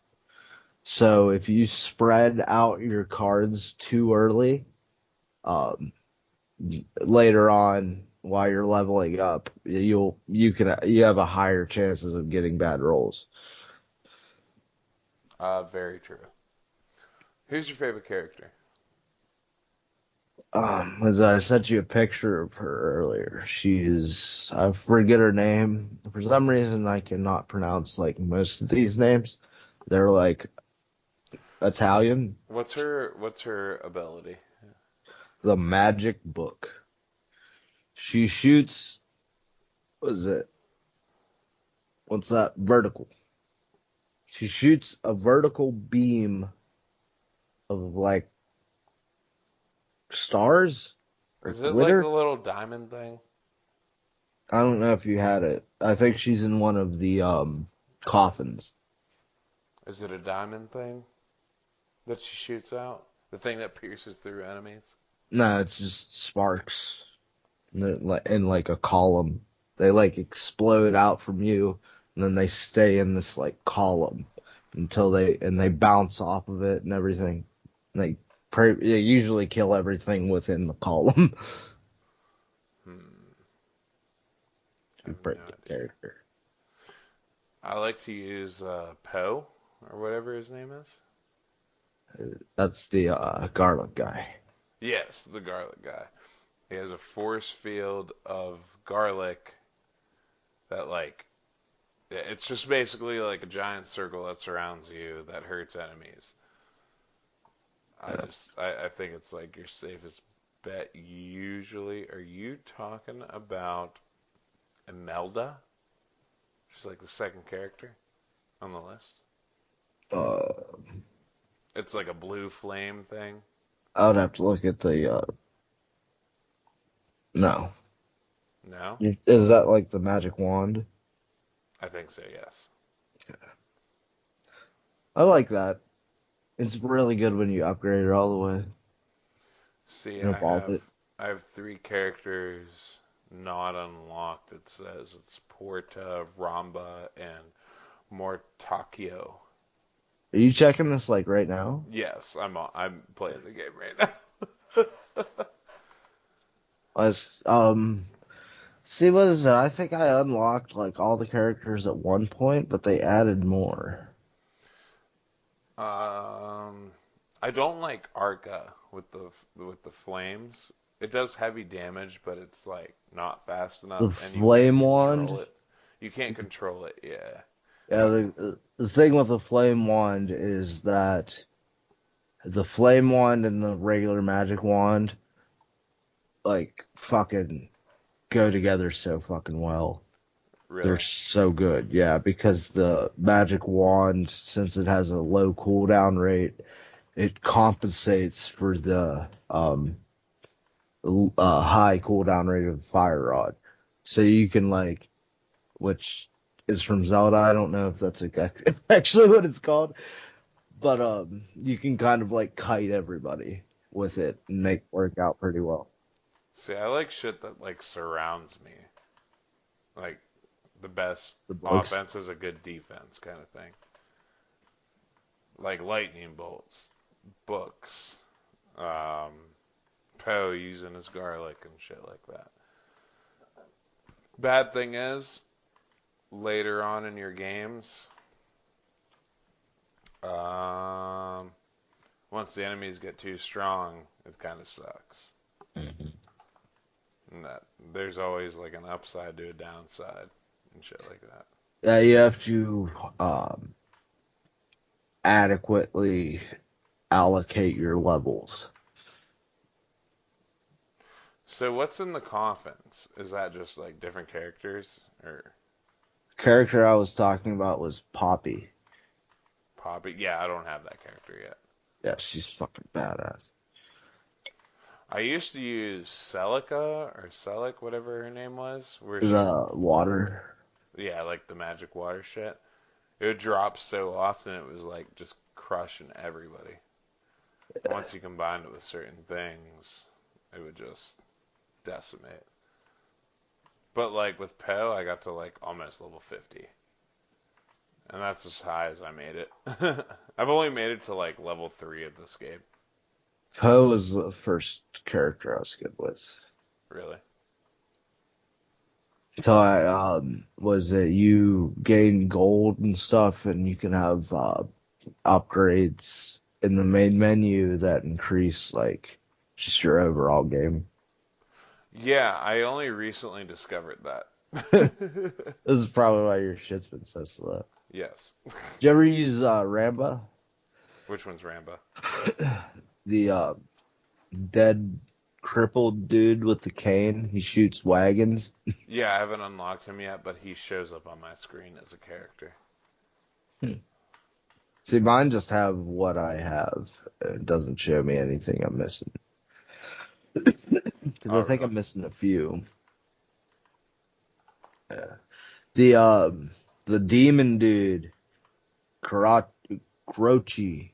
So if you spread out your cards too early, later on while you're leveling up, you have a higher chances of getting bad rolls. Very true. Who's your favorite character? As I sent you a picture of her earlier, I forget her name. For some reason, I cannot pronounce like most of these names. They're like Italian. What's her ability? The magic book. She shoots. What is it? What's that? Vertical. She shoots a vertical beam of like stars or Is it glitter. like the little diamond thing? I don't know if you had it. I think she's in one of the coffins. Is it a diamond thing that she shoots out? The thing that pierces through enemies? No, it's just sparks in like a column. They like explode out from you, and then they stay in this like column until they bounce off of it and everything. And they usually kill everything within the column. I have Pretty no good idea. character. I like to use Poe, or whatever his name is. That's the garlic guy. Yes, the garlic guy. He has a force field of garlic that like it's just basically like a giant circle that surrounds you that hurts enemies. I think it's like your safest bet usually. Are you talking about Imelda? She's like the second character on the list. Uh, It's like a blue flame thing. I would have to look at the, no. No? Is that like the magic wand? I think so, yes. I like that. It's really good when you upgrade it all the way See, and evolve it. I have three characters not unlocked. It says it's Porta, Ramba, and Mortacchio. Are you checking this like right now? Yes, I'm playing the game right now. Let's, see what is it? I think I unlocked like all the characters at one point, but they added more. Um, I don't like Arca with the flames. It does heavy damage, but it's like not fast enough, The and you can't flame control wand. it. You can't control it. Yeah. Yeah, the thing with the flame wand is that the flame wand and the regular magic wand like fucking go together so fucking well. They're Really? so good, yeah, because the magic wand, since it has a low cooldown rate, it compensates for the high cooldown rate of the fire rod. So you can like, which is from Zelda. I don't know if that's actually what it's called, but you can kind of like kite everybody with it and make it work out pretty well. See, I like shit that like surrounds me. Like the best The bugs. offense is a good defense kind of thing. Like lightning bolts, books, um, Poe using his garlic and shit like that. Bad thing is, later on in your games, um, once the enemies get too strong, it kind of sucks. Mhm. And that there's always like an upside to a downside and shit like that. Yeah, you have to um, adequately allocate your levels. So what's in the coffins? Is that just like different characters or The character I was talking about was Poppy. Poppy? Yeah, I don't have that character yet. Yeah, she's fucking badass. I used to use Celica or Celic, whatever her name was, where she, The water. yeah, like the magic water shit. It would drop so often it was like just crushing everybody. Once you combined it with certain things, it would just decimate. But like with Poe, I got to like almost level 50. And that's as high as I made it. I've only made it to like level 3 of this game. Poe was the first character I was good with. Really? Until I was that you gain gold and stuff, and you can have upgrades in the main menu that increase like just your overall game. Yeah, I only recently discovered This that. is probably why your shit's been so slow. Yes. Did you ever use Ramba? Which one's Ramba? The dead crippled dude with the cane. He shoots wagons. Yeah, I haven't unlocked him yet, but he shows up on my screen as a character. See, mine just have what I have. It doesn't show me anything I'm missing. Because Oh, I think really? I'm missing a few. Yeah. The demon dude, Karat Croce.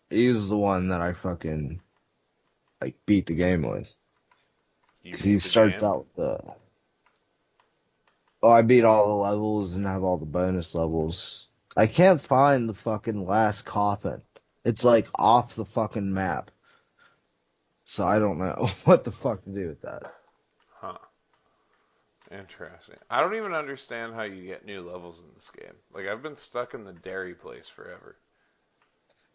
He was the one that I fucking like beat the game with. You 'Cause he beat the starts game? out with the. Oh, I beat all the levels and have all the bonus levels. I can't find the fucking last coffin. It's like off the fucking map. So I don't know what the fuck to do with that. Huh. Interesting. I don't even understand how you get new levels in this game. Like, I've been stuck in the dairy place forever.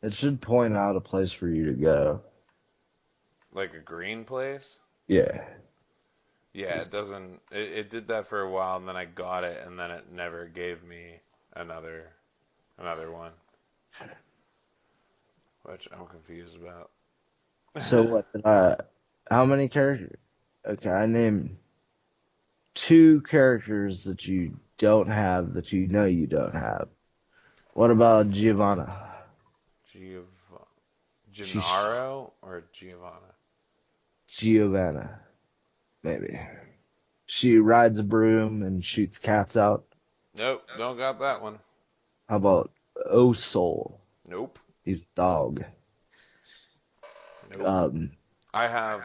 It should point out a place for you to go. Like a green place? Yeah. Yeah, it doesn't. It did that for a while, and then I got it, and then it never gave me another one, which I'm confused about. So what? How many characters? Okay, I named two characters that you don't have that you know you don't have. What about Giovanna? Giov She's Gennaro or Giovanna? Giovanna, maybe. She rides a broom and shoots cats out. Nope, don't got that one. How about O Soul? Nope, He's a dog. nope. Um, I have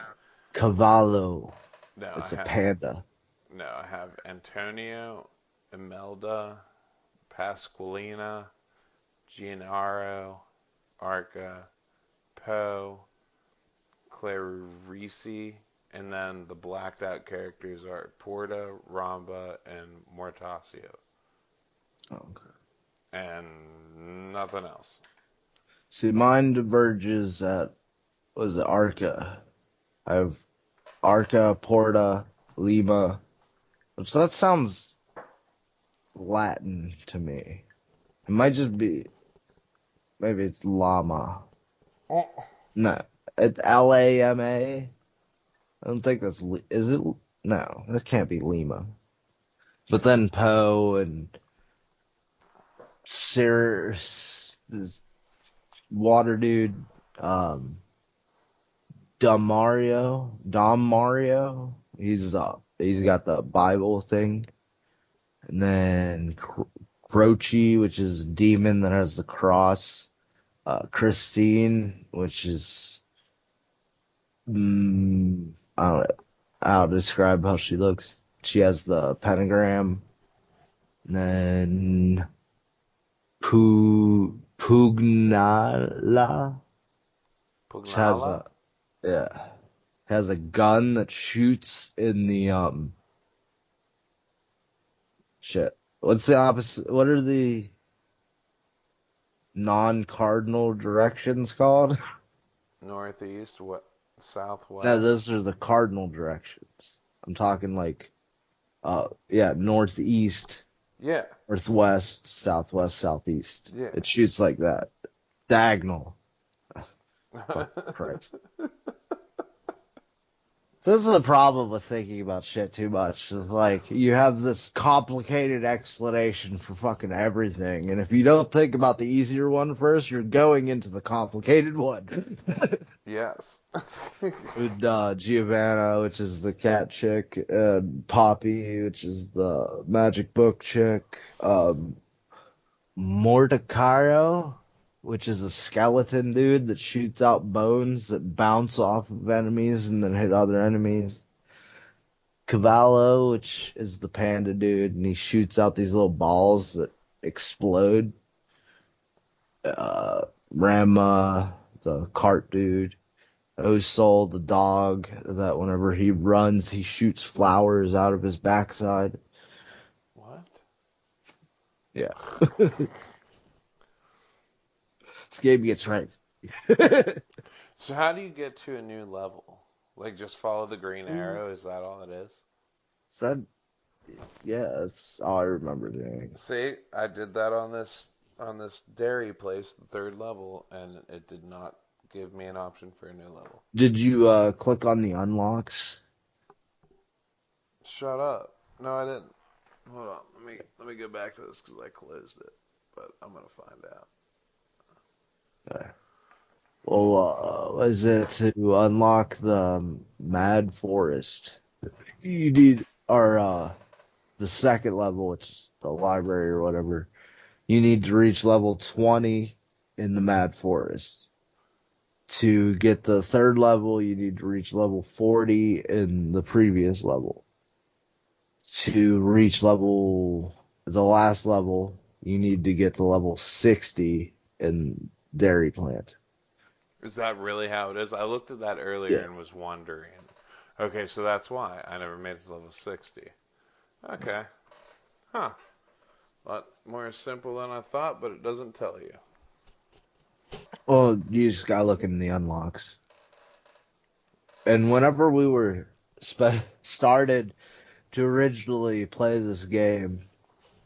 Cavallo. no. I It's a have panda. no. I have Antonio, Imelda, Pasqualina, Gennaro, Arca, Poe, Clarice, and then the blacked out characters are Porta, Ramba, and Mortasio, Okay. and nothing else. See, mine diverges at, was it Arca? I have Arca, Porta, Lima, which that sounds Latin to me. It might just be, maybe it's Llama. Oh. No, it's Lama. I don't think that's, is it? No, that can't be Lima. But then Poe and Sirius, this water dude, um, Dom Mario. He's got the Bible thing, and then Croce, which is a demon that has the cross. Christine, which is I don't know how to describe how she looks. She has the pentagram. And then Pugnala, which has Pugnala? a yeah, has a gun that shoots in the shit. What's the opposite? What are the non-cardinal directions called? Northeast, what? No, Southwest? those are the cardinal directions. I'm talking like yeah, northeast, Yeah, northwest, southwest, southeast. yeah. It shoots like that. Diagonal. Fuck Christ. This is a problem with thinking about shit too much. It's like you have this complicated explanation for fucking everything, and if you don't think about the easier one first, you're going into the complicated one. Yes. With Giovanna, which is the cat chick, and Poppy, which is the magic book chick, Mordecaro, which is a skeleton dude that shoots out bones that bounce off of enemies and then hit other enemies. Cavallo, which is the panda dude, and he shoots out these little balls that explode. Rama, the cart dude. Osol, the dog, that whenever he runs, he shoots flowers out of his backside. What? Yeah. This game gets right. So how do you get to a new level? Like just follow the green arrow? Is that all it is? So, yeah, that's all I remember doing. See, I did that on this dairy place, the third level, and it did not give me an option for a new level. Did you click on the unlocks? Shut up. No, I didn't. Hold on. Let me go back to this because I closed it, but I'm gonna find out. Well, was it to unlock the Mad Forest? You need, or the second level, which is the library or whatever. You need to reach level 20 in the Mad Forest. To get the third level, you need to reach level 40 in the previous level. To reach the last level, you need to get to level 60 in Dairy Plant. Is that really how it is? I looked at that earlier Yeah. and was wondering. Okay, so that's why I never made it to level 60. Okay. Huh. A lot more simple than I thought, but it doesn't tell you. Well, you just gotta look in the unlocks. And whenever we were started to originally play this game,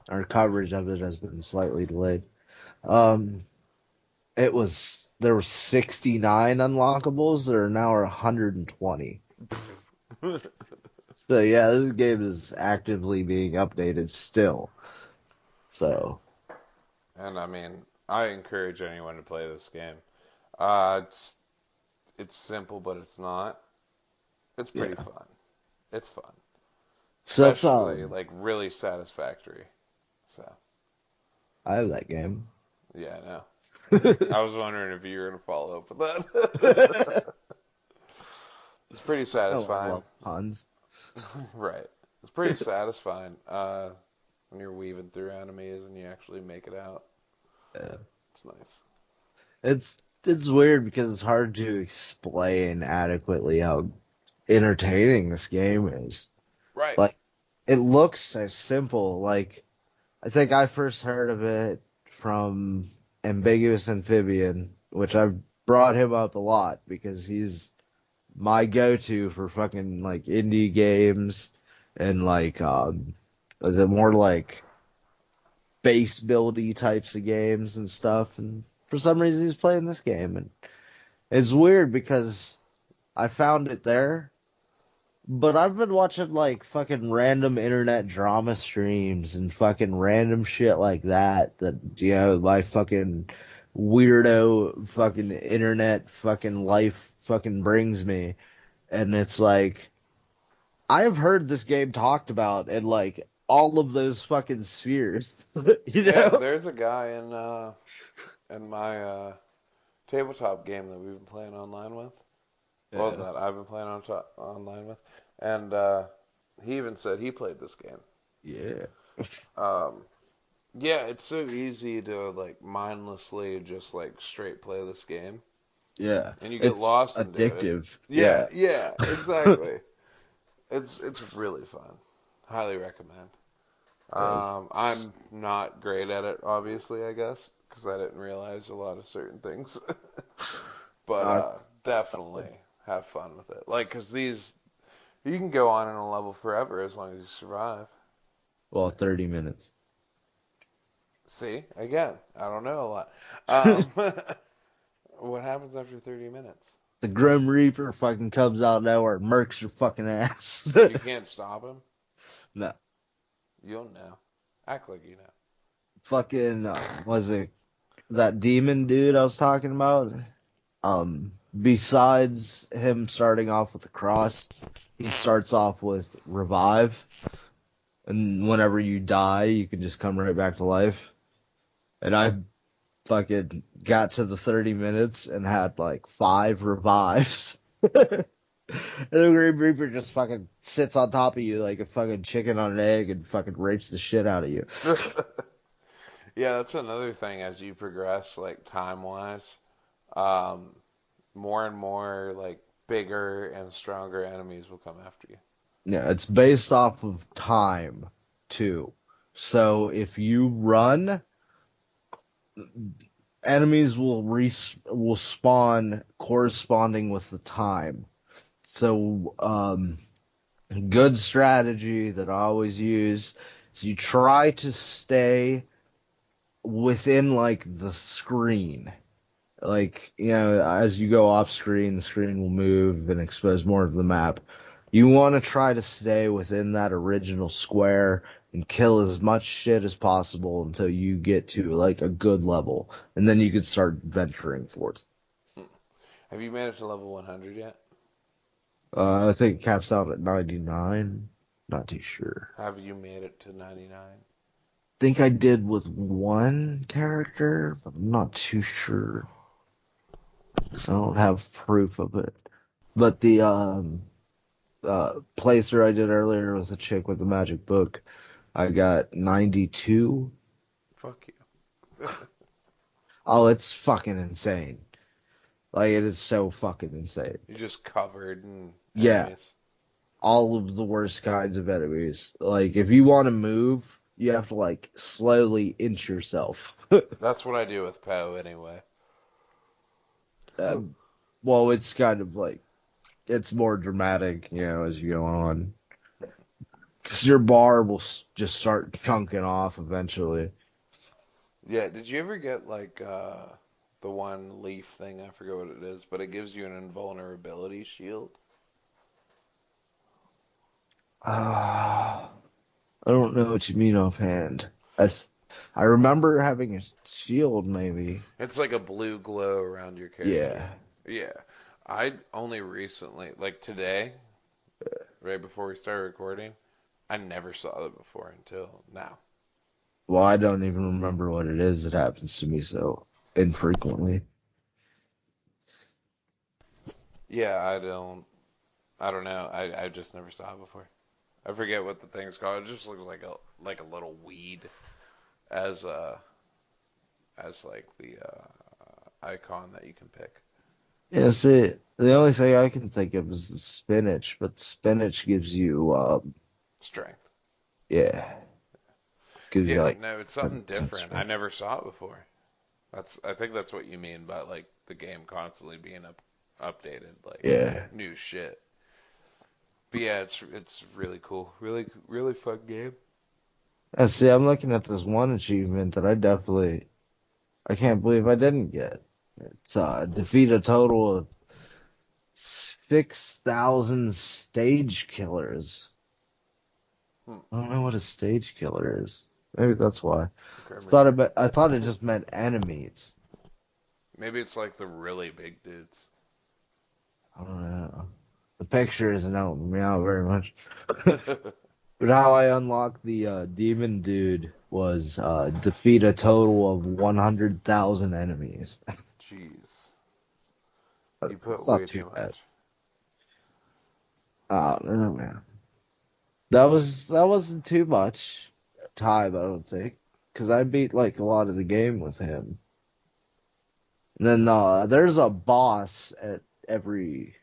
our coverage of it has been slightly delayed. Um, there were 69 unlockables. There are now 120. So yeah, this game is actively being updated still. So And I mean, I encourage anyone to play this game. It's simple, but it's not. It's pretty yeah, fun. It's fun, so that's especially like really satisfactory. So I have that game. yeah, I know. I was wondering if you were gonna follow up with that. It's pretty Oh, I satisfying, love puns. right? It's pretty satisfying when you're weaving through enemies and you actually make it out. Yeah. It's nice. It's weird because it's hard to explain adequately how entertaining this game is. Right. Like it looks so simple. Like I think I first heard of it from Ambiguous Amphibian, which I've brought him up a lot because he's my go-to for fucking like indie games and like is it more like base buildy types of games and stuff, and for some reason he's playing this game, and it's weird because I found it there, but I've been watching like fucking random internet drama streams and fucking random shit like that my fucking weirdo fucking internet fucking life fucking brings me, and it's like I have heard this game talked about in like all of those fucking spheres, you Yeah, know? there's a guy in my tabletop game that we've been playing online with. Well, Yeah. that I've been playing online with, and he even said he played this game. Yeah. Um, yeah, it's so easy to like mindlessly just like straight play this game, Yeah. and you get It's lost into it. addictive. Yeah, Yeah. yeah, exactly. It's really fun. Highly recommend. Yeah. I'm not great at it, obviously, I guess, because I didn't realize a lot of certain things. But Uh, definitely have fun with it. Like, because these, you can go on in a level forever as long as you survive. well, 30 minutes. See, again, I don't know a lot. What happens after 30 minutes? The Grim Reaper fucking comes out of nowhere and murks your fucking ass. You can't stop him? No. You'll know. Act like you know. Fucking, was it that demon dude I was talking about? Besides him starting off with the cross, he starts off with revive. And whenever you die, you can just come right back to life. And I fucking got to the 30 minutes and had like 5 revives. And the Grim Reaper just fucking sits on top of you like a fucking chicken on an egg and fucking rapes the shit out of you. Yeah, that's another thing as you progress, like time-wise. Um, More and more, like, bigger and stronger enemies will come after you. Yeah, it's based off of time too. So if you run, enemies will spawn corresponding with the time. So good strategy that I always use is you try to stay within like the screen. Like, as you go off screen, the screen will move and expose more of the map. You want to try to stay within that original square and kill as much shit as possible until you get to like a good level, and then you can start venturing forth. Hmm. Have you made it to level 100 yet? I think it caps out at 99. Not too sure. Have you made it to 99? Think I did with one character, but I'm not too sure. 'Cause I don't have proof of it. But the playthrough I did earlier with a chick with the magic book, I got 92. Fuck you. Oh, it's fucking insane. Like, it is so fucking insane. You're just covered in Yeah, enemies. all of the worst kinds of enemies. Like, if you want to move, you have to, like, slowly inch yourself. That's what I do with Poe anyway. Um, well, it's kind of like it's more dramatic, as you go on. Because your bar will just start chunking off eventually. Yeah, did you ever get like the one leaf thing? I forget what it is, but it gives you an invulnerability shield. Ah, I don't know what you mean offhand. I, th- I remember having a shield, maybe. It's like a blue glow around your character. Yeah. Yeah. I only recently, like today, right before we started recording, I never saw that before until now. Well, I don't even remember what it is. It happens to me so infrequently. Yeah, I don't know. I just never saw it before. I forget what the thing's called. It just looks like a little weed as like the icon that you can pick. Yeah, see, the only thing I can think of is the spinach, but spinach gives you, Strength. yeah, gives you Yeah, like no, it's 10, something 10 different. I strength. never saw it before. I think that's what you mean by like the game constantly being updated, like Yeah. new shit. But yeah, it's really cool. Really fun game. And see, I'm looking at this one achievement that I can't believe I didn't get. It's defeat a total of 6,000 stage killers. Hmm. I don't know what a stage killer is. Maybe that's why. Grim Reaper. I thought it just meant enemies. Maybe it's like the really big dudes. I don't know. The picture isn't helping me out very much. But how I unlocked the demon dude was defeat a total of 100,000 enemies. Jeez, you put It's not way too too bad. much. I don't know, man. That wasn't too much time, I don't think, because I beat like a lot of the game with him. And then there's a boss at every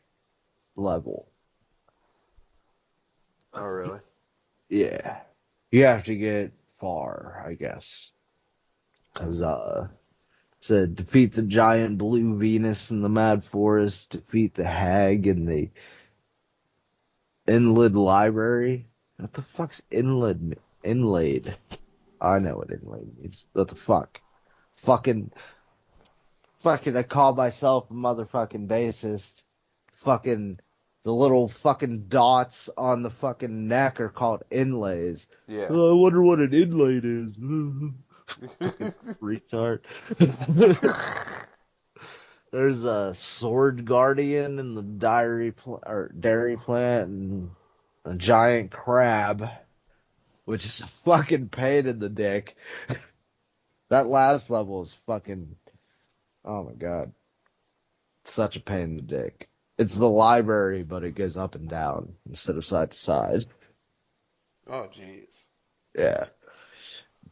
level. Oh really? Yeah, you have to get far, I guess, because so defeat the giant blue Venus in the Mad Forest, defeat the hag in the Inlaid Library. What the fuck's inlaid? Inlaid. I know what inlaid means. What the fuck? Fucking, I call myself a motherfucking bassist. Fucking, the little fucking dots on the fucking neck are called inlays. Yeah. Oh, I wonder what an inlaid is. Fucking retard. There's a sword guardian in the dairy plant and a giant crab, which is a fucking pain in the dick. That last level is fucking, oh my god, such a pain in the dick. It's the library, but it goes up and down instead of side to side. Oh jeez. Yeah,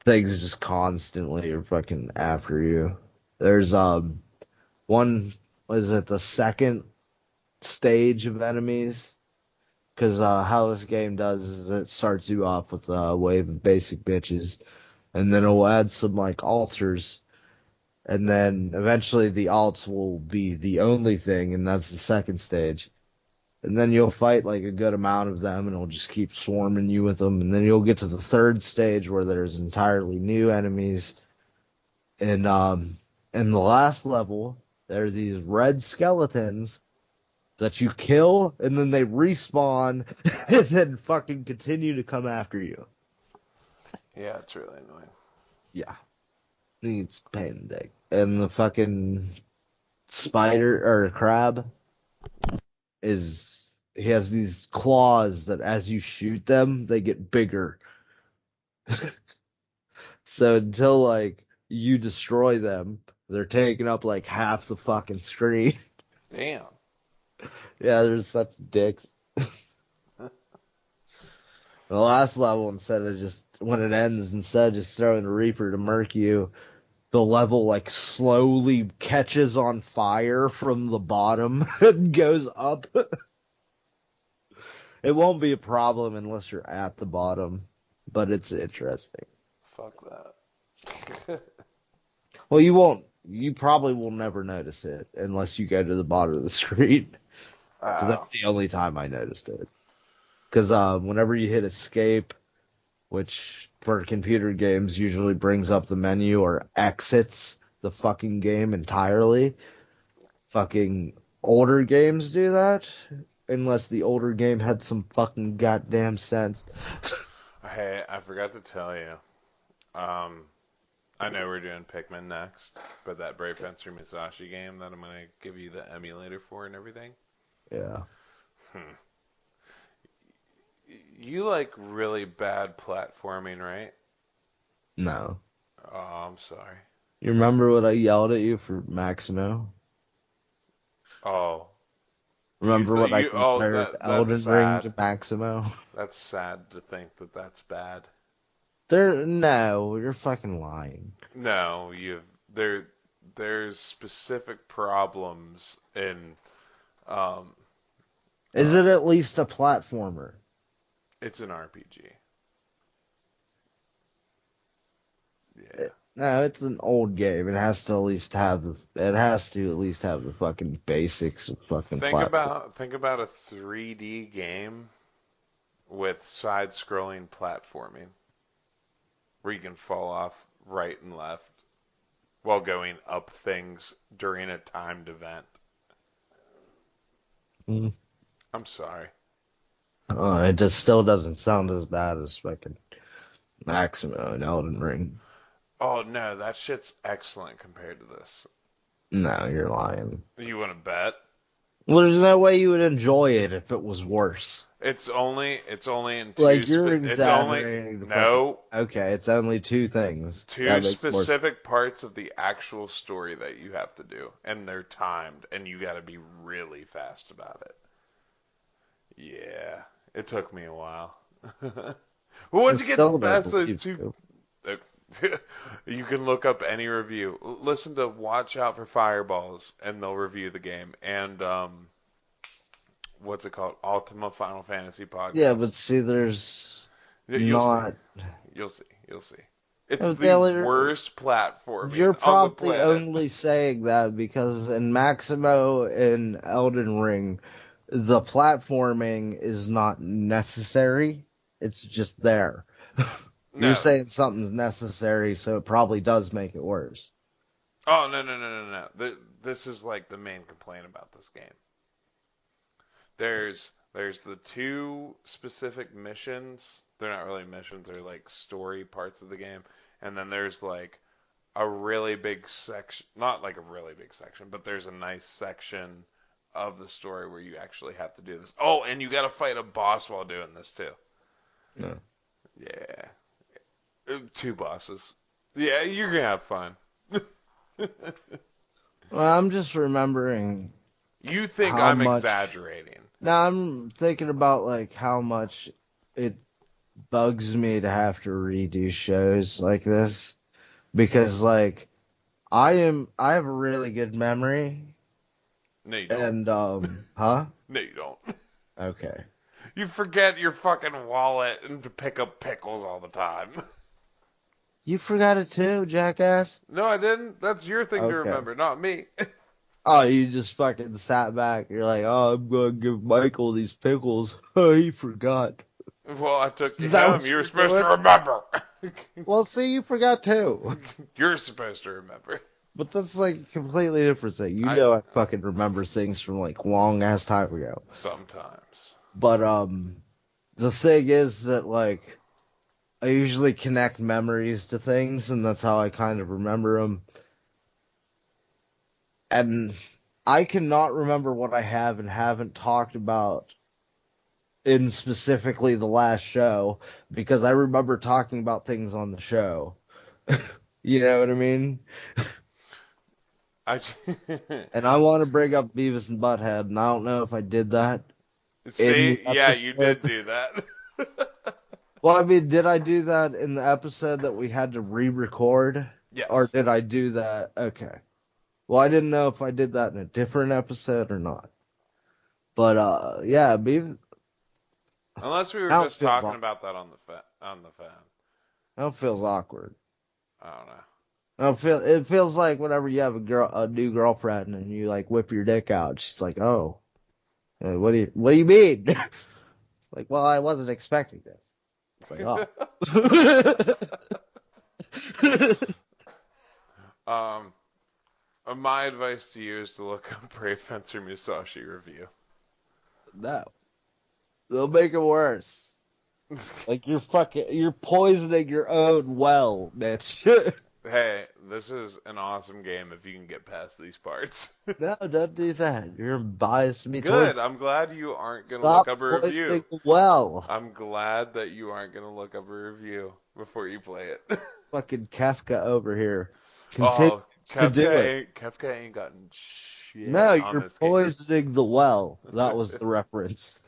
things just constantly are fucking after you. There's one, was it the second stage of enemies? Because how this game does is it starts you off with a wave of basic bitches, and then it'll add some like altars, and then eventually the alts will be the only thing, and that's the second stage. And then you'll fight like a good amount of them, and it'll just keep swarming you with them, and then you'll get to the third stage where there's entirely new enemies, and in the last level there's these red skeletons that you kill, and then they respawn, and then fucking continue to come after you. Yeah, it's really annoying. Yeah, I think it's a pain in the dick. And the fucking spider or crab he has these claws that as you shoot them, they get bigger. So until like you destroy them, they're taking up like half the fucking screen. Damn. Yeah, they're such dicks. The last level, instead of just when it ends, instead of just throwing a Reaper to murk you, the level like slowly catches on fire from the bottom and goes up. It won't be a problem unless you're at the bottom, but it's interesting. Fuck that. You probably will never notice it unless you go to the bottom of the screen. 'Cause Oh. that's the only time I noticed it. Because whenever you hit escape, which for computer games usually brings up the menu or exits the fucking game entirely, fucking older games do that. Unless the older game had some fucking goddamn sense. Hey, I forgot to tell you. Um, I know we're doing Pikmin next, but that Brave Fencer Musashi game that I'm gonna give you the emulator for and everything. Yeah. Hmm. You like really bad platforming, right? No. Oh, I'm sorry. You remember what I yelled at you for Maximo? Oh, you Remember what I oh compared that's Elden Ring sad. to Maximo? That's sad to think that that's bad. No, you're fucking lying. No, there there's specific problems in um Is it at least a platformer? it's an RPG. Yeah. No, it's an old game. It has to at least have the fucking basics of fucking platform. Think about a 3D game with side-scrolling platforming where you can fall off right and left while going up things during a timed event. Mm. I'm sorry. It just still doesn't sound as bad as fucking Maximo and Elden Ring. Oh no, that shit's excellent compared to this. No, you're lying. You want to bet? Well, there's no way you would enjoy it if it was worse. It's only in Like, you're it's only exaggerating the fucking. no Okay, it's only two things. two That makes more sense. specific parts of the actual story that you have to do, and they're timed, and you got to be really fast about it. Yeah, it took me a while. But I once you get still don't past those believe two, you. you can look up any review. Listen to Watch Out for Fireballs, and they'll review the game. And what's it called? Ultima Final Fantasy Yeah, podcast. but see, there's You'll see. not. You'll see. You'll see. It's Oh, the Taylor, worst platforming you're on the probably planet. only saying that because in Maximo and Elden Ring, the platforming is not necessary. It's just there. You're No. saying something's necessary, so it probably does make it worse. Oh no. This is like the main complaint about this game. There's the two specific missions. They're not really missions, they're like story parts of the game. And then there's like a really big section, not like a really big section, but there's a nice section of the story where you actually have to do this. Oh, and you got to fight a boss while doing this too. No. Yeah. Two bosses. Yeah, you're going to have fun. Well, I'm just remembering You think how I'm much. exaggerating. Now I'm thinking about like how much it bugs me to have to redo shows like this because like I have a really good memory No, you don't. and huh? No, you don't. Okay. You forget your fucking wallet and to pick up pickles all the time. You forgot it too, jackass? No, I didn't. That's your thing to Okay. remember, not me. Oh, you just fucking sat back. You're like, oh, I'm gonna give Michael these pickles. Oh, he forgot. Well, I took you Is that home. what You were you're supposed to doing? remember. Well, see, you forgot too. You're supposed to remember. But that's like a completely different thing. You I know I fucking remember things from like long ass time ago. sometimes. But the thing is that like I usually connect memories to things and that's how I kind of remember them. And I cannot remember what I have and haven't talked about in specifically the last show because I remember talking about things on the show. You know what I mean? I And I want to bring up Beavis and Butthead, and I don't know if I did that in see. the Yeah, you did episode. do that. Well, I mean, did I do that in the episode that we had to re-record? Or Yes. did I do that? Okay. Well, I didn't know if I did that in a different episode or not. But, yeah, Beavis, Unless we were now it just feels, talking about that on the phone. now it feels awkward. I don't know. It feels like whenever you have a new girlfriend and you like whip your dick out, she's like, oh. What do you mean? Like, well, I wasn't expecting this. It's like, oh. um, my advice to you is to look up Brave Fencer Musashi review. No. They'll make it worse. Like, you're poisoning your own well, Mitch. Hey, this is an awesome game if you can get past these parts. No, don't do that. You're biasing me Good. towards. I'm glad you aren't going to look Stop up a review. poisoning the well. I'm glad that you aren't going to look up a review before you play it. Fucking Kafka over here continues Oh, to do it. Kefka ain't gotten shit No, on you're this game. poisoning the well. That was the reference.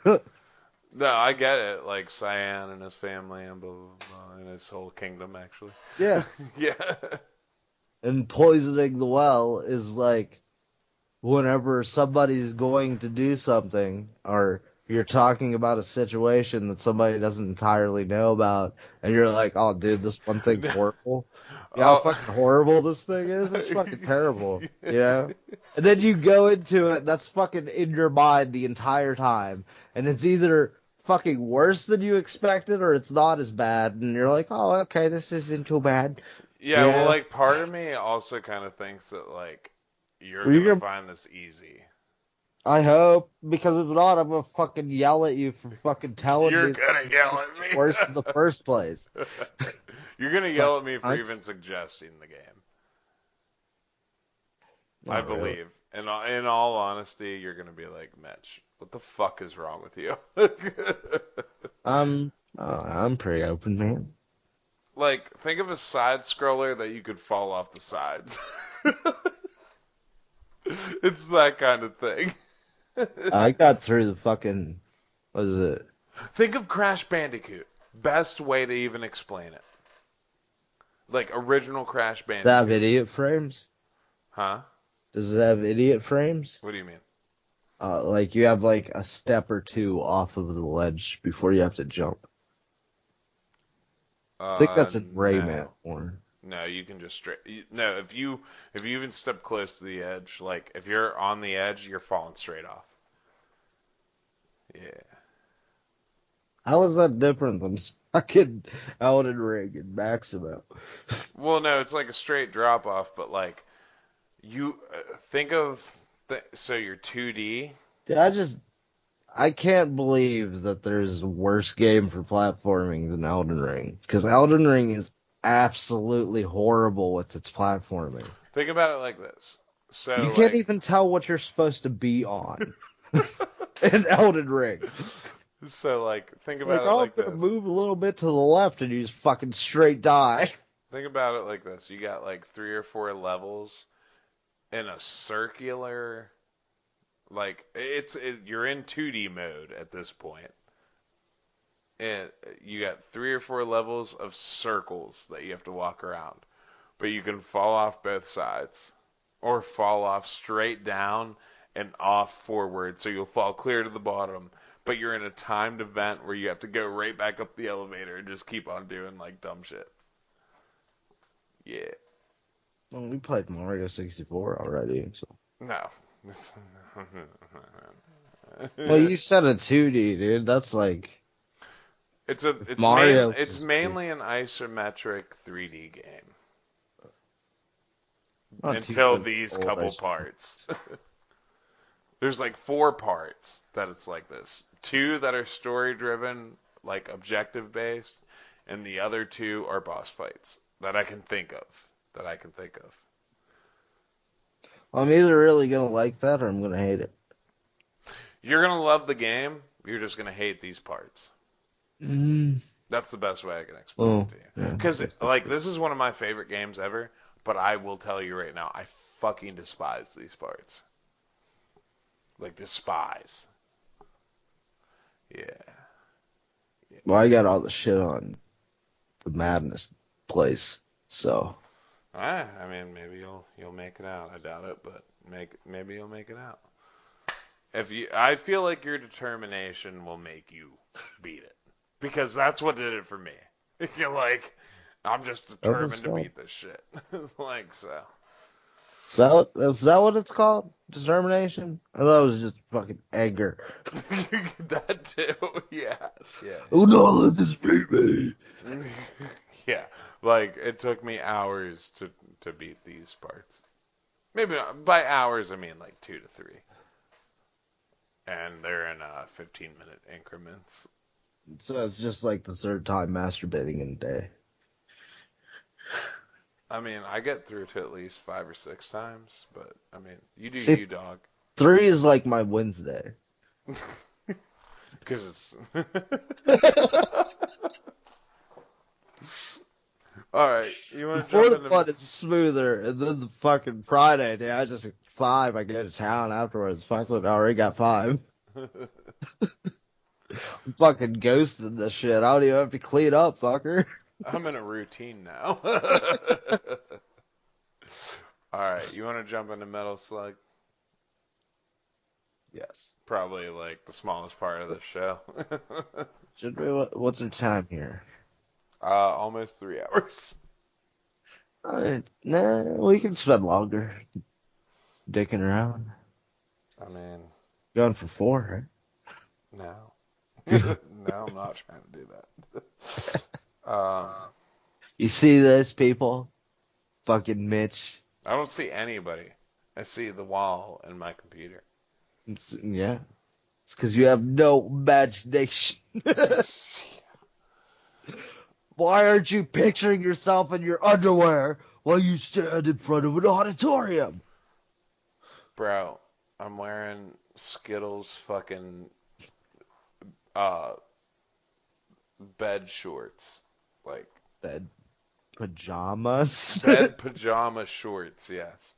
No, I get it. Like Cyan and his family and blah, blah, blah, and his whole kingdom, actually. Yeah. Yeah. And poisoning the well is like whenever somebody's going to do something or you're talking about a situation that somebody doesn't entirely know about and you're like, oh, dude, this one thing's horrible. You know how Oh. fucking horrible this thing is? It's fucking terrible, you know? And then you go into it, that's fucking in your mind the entire time, and it's either fucking worse than you expected or it's not as bad, and you're like, oh, okay, this isn't too bad. Yeah, well, like, part of me also kind of thinks that, like, you're Well, going to find this easy. I hope, because if not, I'm gonna fucking yell at you for fucking telling You're me going to yell at me. worse in the first place. You're going to yell at me for even suggesting the game. I believe. Really. In all honesty, you're going to be like, Mitch, what the fuck is wrong with you? I'm pretty open, man. Like, think of a side scroller that you could fall off the sides. It's that kind of thing. I got through the fucking, what is it? Think of Crash Bandicoot. Best way to even explain it. Like, original Crash Bandicoot. Does it have idiot frames? Huh? Does it have idiot frames? What do you mean? Like you have like a step or two off of the ledge before you have to jump. I think that's in Rayman more. No, you can just straight. No, if you even step close to the edge, like if you're on the edge, you're falling straight off. Yeah. How is that different than fucking Elden Ring and Maximo? Well, no, it's like a straight drop off, but like you think of so you're 2D. I can't believe that there's a worse game for platforming than Elden Ring, because Elden Ring is absolutely horrible with its platforming. Think about it like this. So you can't even tell what you're supposed to be on in Elden Ring. So like think about it like this. I'm gonna move a little bit to the left and you just fucking straight die. Think about it like this. You got like 3 or 4 levels in a circular, like you're in 2D mode at this point. And you got 3 or 4 levels of circles that you have to walk around. But you can fall off both sides or fall off straight down and off forward, so you'll fall clear to the bottom. But you're in a timed event where you have to go right back up the elevator and just keep on doing like dumb shit. Yeah. Well, we played Mario 64 already, so. No. Well, you said a 2D, dude. That's like. It's mainly an isometric 3D game. Until these couple parts. There's like 4 parts that it's like this. 2 that are story driven, like objective based, and the other 2 are boss fights that I can think of. I'm either really gonna like that or I'm gonna hate it. You're gonna love the game. You're just gonna hate these parts. That's the best way I can explain it to you. Because like this is one of my favorite games ever, but I will tell you right now, I fucking despise these parts. Like despise. Yeah. Well, I got all the shit on the Madness place, so. I mean, maybe you'll make it out. I doubt it, but maybe you'll make it out. I feel like your determination will make you beat it, because that's what did it for me. You're like, I'm just determined to beat this shit. Like so. Is that what it's called? Determination? I thought it was just fucking anger. That too, yeah, yeah. Oh no, let this beat me. Yeah, like it took me hours to beat these parts. Maybe not, by hours I mean like 2 to 3, and they're in 15-minute increments. So it's just like the third time masturbating in a day. I mean, I get through to at least 5 or 6 times, but I mean, you do See, you, dog. 3 is like my Wednesday. Because it's. All right, you The want to jump fourth into? one is smoother, and then the fucking Friday, dude, I just 5. I go to town afterwards. Fucking, I already got 5. I'm fucking ghosting this shit. I don't even have to clean up, fucker. I'm in a routine now. All right, you want to jump into Metal Slug? Yes. Probably like the smallest part of the show. Should we? What's our time here? Almost 3 hours. Nah, we can spend longer dicking around. I mean, Going for 4, no. right? No, I'm not trying to do that. You see this, people? Fucking Mitch. I don't see anybody. I see the wall in my computer. Yeah. It's because you have no imagination. Why aren't you picturing yourself in your underwear while you stand in front of an auditorium? Bro, I'm wearing Skittles fucking uh bed shorts. Like Bed pajamas. bed pajama shorts, yes.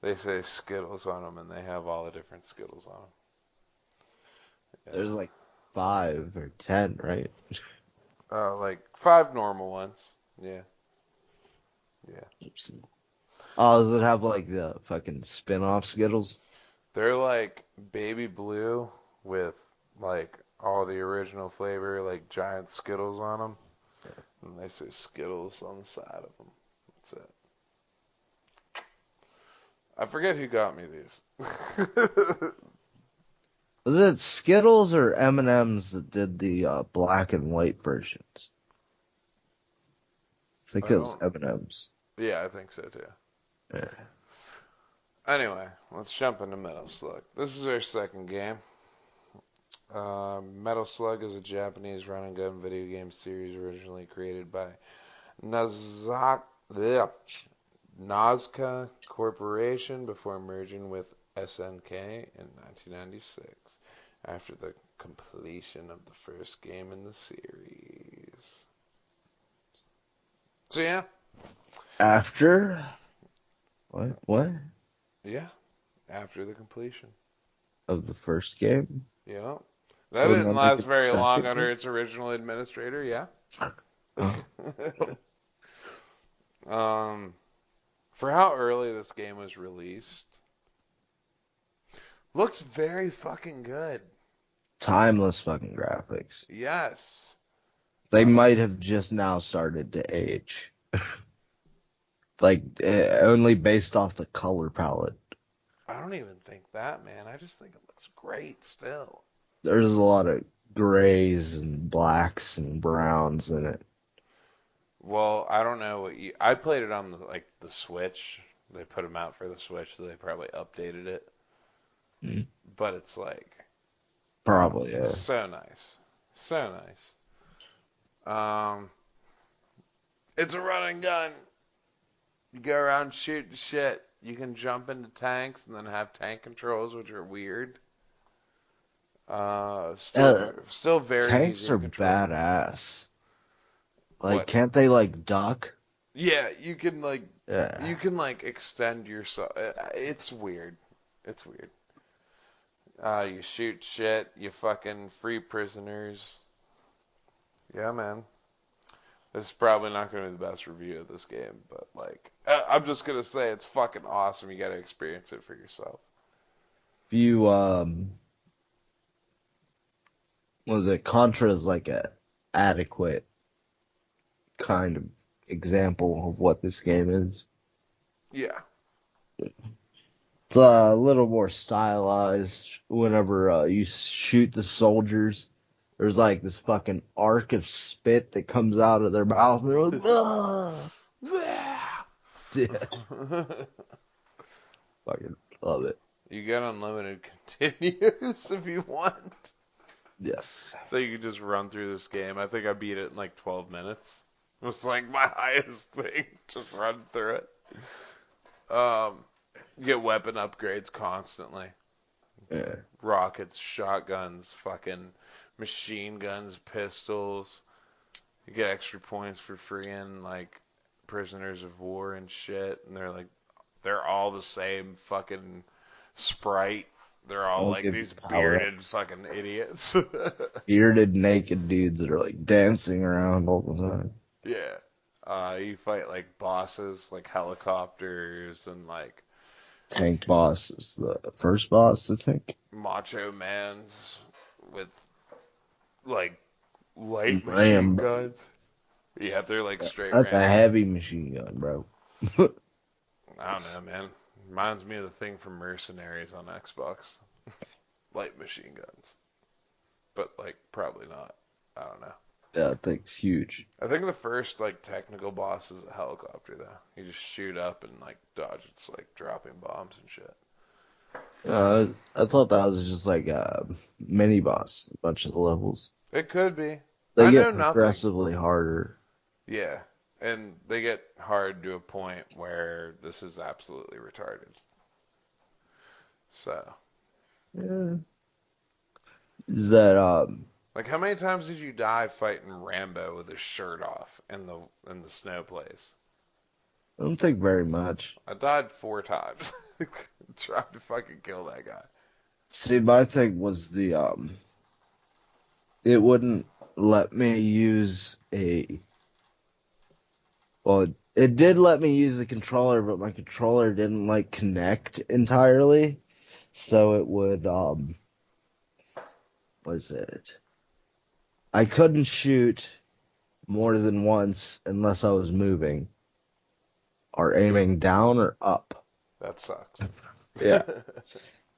They say Skittles on them and they have all the different Skittles on them. There's like 5 or 10, right? Yeah. Like 5 normal ones. Yeah. Yeah. Oh, does it have like the fucking spin-off Skittles? They're like baby blue with like all the original flavor, like giant Skittles on them. And they say Skittles on the side of them. That's it. I forget who got me these. Was it Skittles or M&M's that did the black and white versions? I think I it was don't. M&M's. Yeah, I think so too. Yeah. Anyway, let's jump into Metal Slug. This is our second game. Metal Slug is a Japanese run and gun video game series originally created by Nazak, bleh, Nazca Corporation before merging with SNK in 1996 after the completion of the first game in the series. So yeah, After? What? What? yeah, after the completion. Of the first game? Yeah. That So we're didn't gonna make last it the very long second under game? its original administrator, yeah. Oh. um, for how early this game was released, looks very fucking good. Timeless fucking graphics. Yes. They might have just now started to age. Like, only based off the color palette. I don't even think that, man. I just think it looks great still. There's a lot of grays and blacks and browns in it. Well, I don't know what you. I played it on the Switch. They put them out for the Switch, so they probably updated it. Mm. But it's like, oh, Probably, yeah. so nice, so nice. It's a run and gun. You go around shooting shit. You can jump into tanks and then have tank controls, which are weird. Uh, Still very Tanks easy to are control. badass. Like, What? can't they, like, duck? Yeah, you can Yeah. extend yourself. It's weird. It's weird. You shoot shit. You fucking free prisoners. Yeah, man. This is probably not going to be the best review of this game, but like, I'm just gonna say it's fucking awesome. You got to experience it for yourself. If you, was it Contra's like a adequate kind of example of what this game is? Yeah, It's a little more stylized whenever you shoot the soldiers. There's like this fucking arc of spit that comes out of their mouth, and they're like, "Ugh!" Yeah, fucking love it. You get unlimited continues if you want. Yes. So you can just run through this game. I think I beat it in like 12 minutes. It was like my highest thing. Just run through it. You get weapon upgrades constantly. Yeah. Rockets, shotguns, fucking machine guns, pistols. You get extra points for freeing like prisoners of war and shit. And they're all the same fucking sprite. They're all I'll like give you these power bearded ups. fucking idiots. Bearded, naked dudes that are like dancing around all the time. Yeah. You fight like bosses, like helicopters and like Tank boss is the first boss, I think. macho mans with like light machine Rambo. guns. Yeah, they're like straight That's a Rambo. heavy machine gun, bro. I don't know, man. Reminds me of the thing from Mercenaries on Xbox. Light machine guns. But like probably not. I don't know. That thing's huge. I think the first like technical boss is a helicopter though. You just shoot up and like dodge. It's like dropping bombs and shit. I thought that was just like a mini boss, a bunch of the levels. It could be. They I know get nothing. progressively harder. Yeah, and they get hard to a point where this is absolutely retarded. So, Yeah. Is that like, how many times did you die fighting Rambo with his shirt off in the snow place? I don't think very much. I died 4 times trying to fucking kill that guy. See, my thing was it wouldn't let me use well, it did let me use the controller, but my controller didn't like connect entirely. So it would, what is it? I couldn't shoot more than once unless I was moving or aiming down or up. That sucks. Yeah.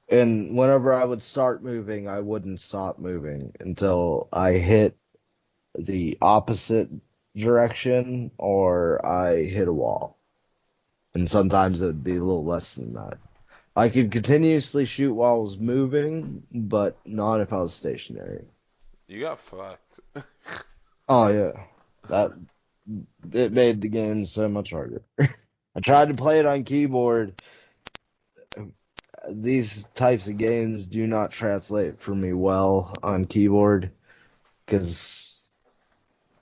And whenever I would start moving, I wouldn't stop moving until I hit the opposite direction or I hit a wall. And sometimes it would be a little less than that. I could continuously shoot while I was moving, but not if I was stationary. You got fucked. Oh yeah. That it made the game so much harder. I tried to play it on keyboard. These types of games do not translate for me well on keyboard because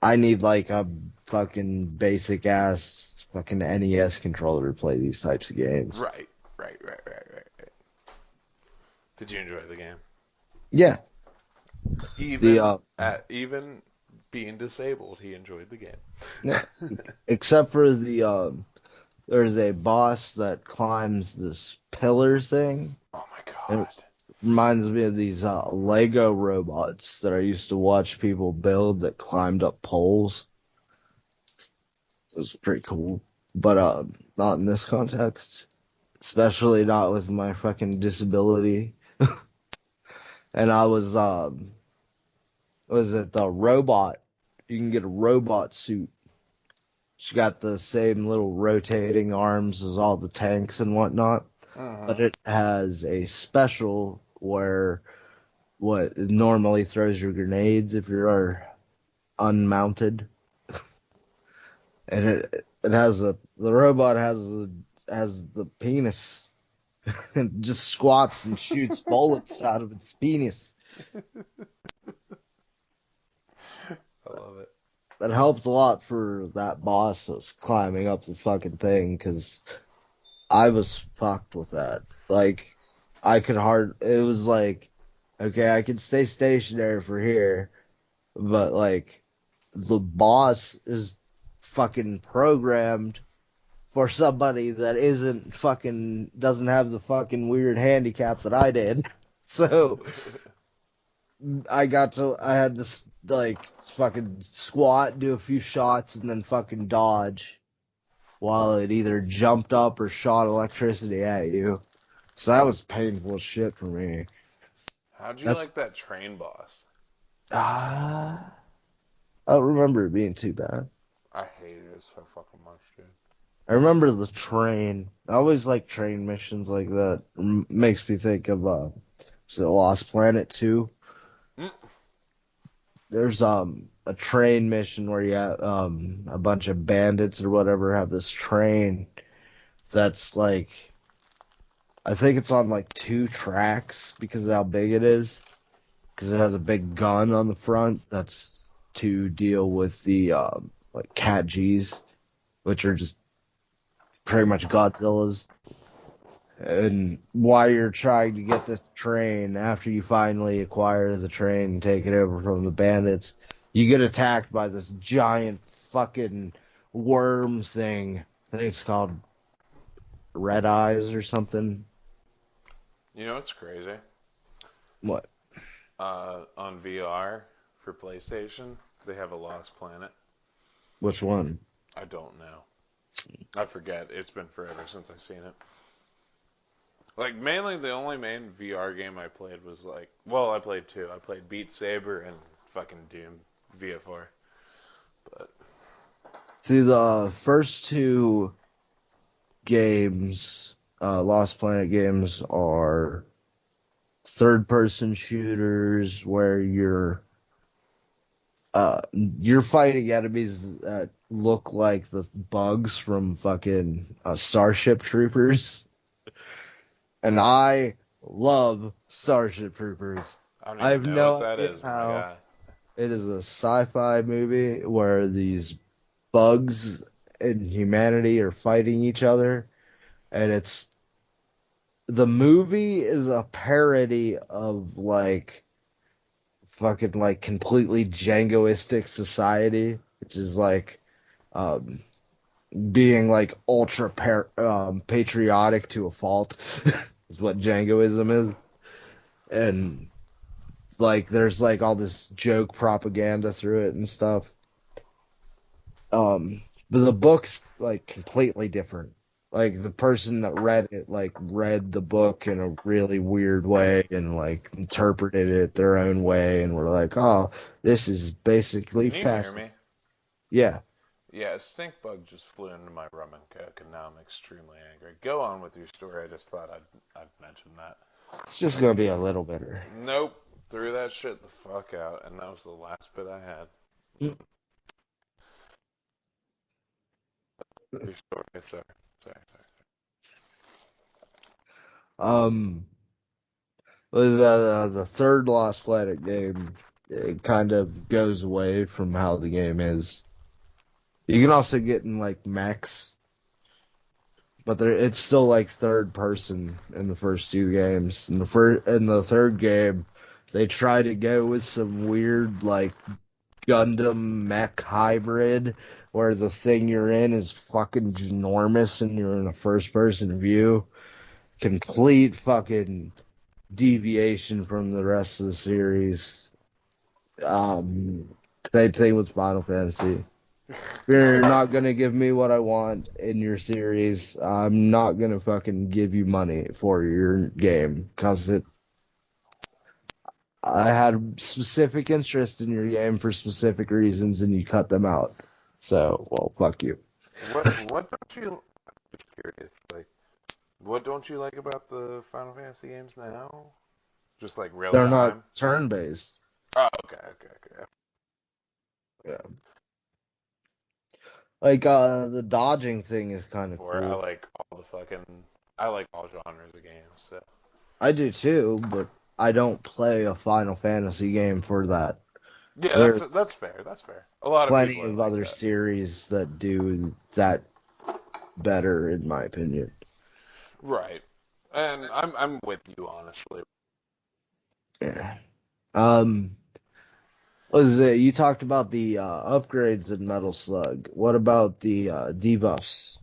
I need like a fucking basic ass fucking NES controller to play these types of games. Right. Did you enjoy the game? Yeah. Even The even being disabled, he enjoyed the game. yeah. Except for there's a boss that climbs this pillar thing. Oh my And god. it reminds me of these Lego robots that I used to watch people build that climbed up poles. It was pretty cool. But not in this context. Especially not with my fucking disability. And I was the robot? You can get a robot suit. She got the same little rotating arms as all the tanks and whatnot. But it has a special where what normally throws your grenades if you're unmounted. And it has the robot has the penis and just squats and shoots bullets out of its penis. I love it. That helped a lot for that boss that was climbing up the fucking thing because I was fucked with that. Like, it was like, okay, I can stay stationary for here, but like, the boss is fucking programmed for somebody that doesn't have the fucking weird handicap that I did. So, I had this, like, fucking squat, do a few shots, and then fucking dodge while it either jumped up or shot electricity at you. So that was painful shit for me. How'd you That's like that train boss? I don't remember it being too bad. I hated it so fucking much, dude. I remember the train. I always like train missions like that. Makes me think of is it Lost Planet 2? Mm. There's a train mission where you have a bunch of bandits or whatever have this train that's like I think it's on like 2 tracks because of how big it is. Because it has a big gun on the front. That's to deal with the like Cat G's, which are just pretty much Godzillas. And while you're trying to get this train, after you finally acquire the train and take it over from the bandits, you get attacked by this giant fucking worm thing. I think it's called Red Eyes or something. You know what's crazy? What? On VR for PlayStation, they have a Lost Planet. Which one? I don't know. I forget. It's been forever since I've seen it. Like, mainly the only main VR game I played was like, well, I played two. I played Beat Saber and fucking Doom VFR. But See, the first two games, Lost Planet games, are third-person shooters where you're fighting enemies that look like the bugs from fucking Starship Troopers. And I love Starship Troopers. I don't I even have know what no that idea is, my how. guy. It is a sci-fi movie where these bugs and humanity are fighting each other, and the movie is a parody of like fucking like completely Jingoistic society, which is like um being like ultra patriotic to a fault is what Jingoism is. And like there's like all this joke propaganda through it and stuff. But the book's like completely different. Like the person that read it like read the book in a really weird way and like interpreted it their own way and were like, "Oh, this is basically Can you hear me? fascist." Yeah. Yeah, a stink bug just flew into my rum and coke, and now I'm extremely angry. Go on with your story. I just thought I'd mention that. It's just gonna be a little bitter. Nope, threw that shit the fuck out, and that was the last bit I had. Your story, sorry. Um, was the third Lost Planet game? It kind of goes away from how the game is. You can also get in like mechs, but it's still like third person in the first two games. In the third game, they try to go with some weird like Gundam mech hybrid where the thing you're in is fucking ginormous and you're in a first person view. Complete fucking deviation from the rest of the series. Same thing with Final Fantasy. If you're not gonna give me what I want in your series, I'm not gonna fucking give you money for your game because I had specific interest in your game for specific reasons and you cut them out. So, well, fuck you. What don't you? I'm just curious. Like, what don't you like about the Final Fantasy games now? Just like real They're not time. turn-based. Oh, okay. Yeah. Like, the dodging thing is kind of Or I cool. like I like all genres of games. So I do too, but I don't play a Final Fantasy game for that. yeah, that's There's fair. That's fair. A lot of plenty people are of like other that. series that do that better, in my opinion. Right. And I'm with you honestly. Yeah. Um, what is it? You talked about the upgrades in Metal Slug. What about the debuffs?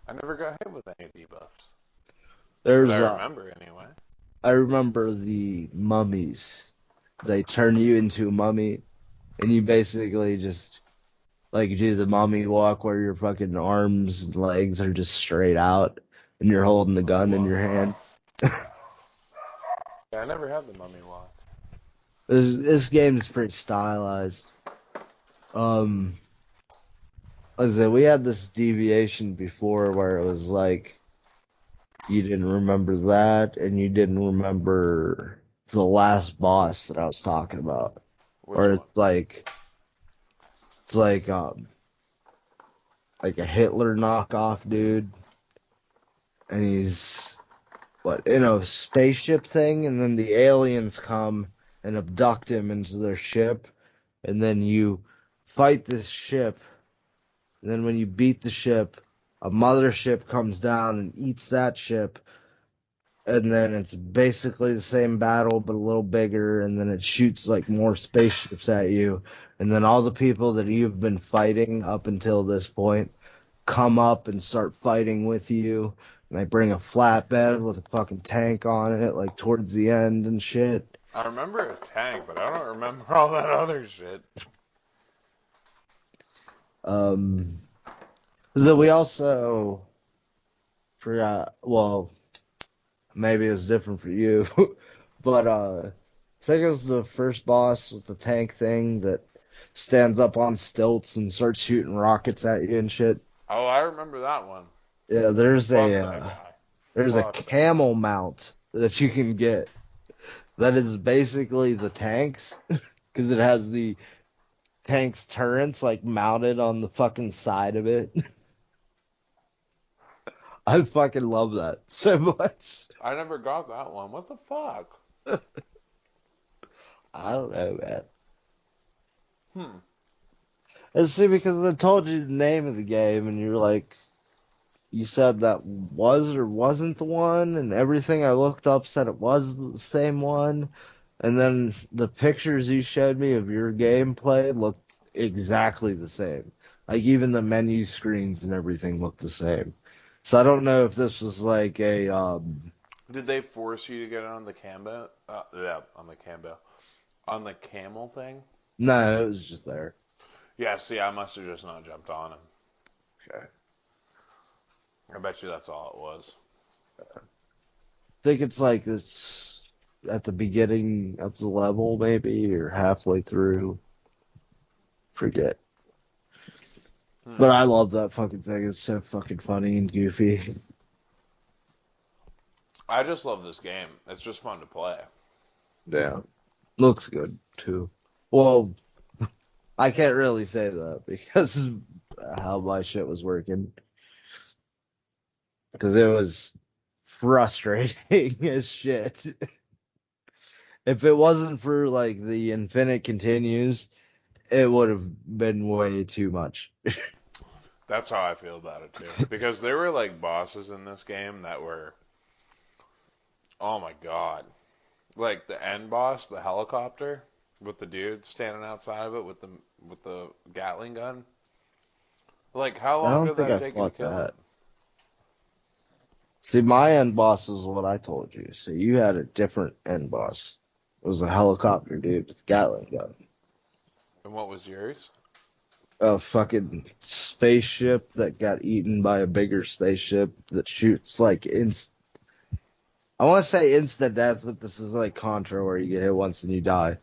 I never got hit with any debuffs that I There's remember anyway. I remember the mummies. They turn you into a mummy, and you basically just Like you do the mummy walk where your fucking arms and legs are just straight out and you're holding the gun in your hand. Yeah, I never had the mummy walk. This game is pretty stylized. Um, like I said, we had this deviation before where it was like you didn't remember that and you didn't remember the last boss that I was talking about. Which Or one? it's like a Hitler knockoff dude and he's what in a spaceship thing and then the aliens come and abduct him into their ship and then you fight this ship and then when you beat the ship a mothership comes down and eats that ship and then it's basically the same battle but a little bigger and then it shoots like more spaceships at you and then all the people that you've been fighting up until this point come up and start fighting with you and they bring a flatbed with a fucking tank on it like towards the end and shit. I remember a tank, but I don't remember all that other shit. um so we also forgot, well, maybe it was different for you, but I think it was the first boss with the tank thing that stands up on stilts and starts shooting rockets at you and shit. Oh, I remember that one. Yeah, Fuck that guy. there's a Fuck that guy. camel mount that you can get that is basically the tanks because it has the tank's turrets like mounted on the fucking side of it. I fucking love that so much. I never got that one. What the fuck? I don't know, man. Hmm. And see, because I told you the name of the game, and you're like, you said that was or wasn't the one, and everything I looked up said it was the same one. And then the pictures you showed me of your gameplay looked exactly the same. Like even the menu screens and everything looked the same. So I don't know if this was like a Did they force you to get on the camel? Yeah, on the camel. On the camel thing? no, it was just there. Yeah, see, I must have just not jumped on him. Okay. I bet you that's all it was. I think it's like it's at the beginning of the level maybe or halfway through. Forget. Hmm. But I love that fucking thing. It's so fucking funny and goofy. I just love this game. It's just fun to play. Yeah. Looks good too. Well, I can't really say that because of how my shit was working. Because it was frustrating as shit. If it wasn't for like the infinite continues, it would have been way too much. That's how I feel about it too. Because there were like bosses in this game that were, oh my god, like the end boss, the helicopter with the dude standing outside of it with the Gatling gun. Like how I long don't did think that I take you to fought kill him? that. See, my end boss is what I told you. So you had a different end boss. It was a helicopter dude with a Gatling gun. And what was yours? A fucking spaceship that got eaten by a bigger spaceship that shoots like I want to say instant death, but this is like Contra where you get hit once and you die.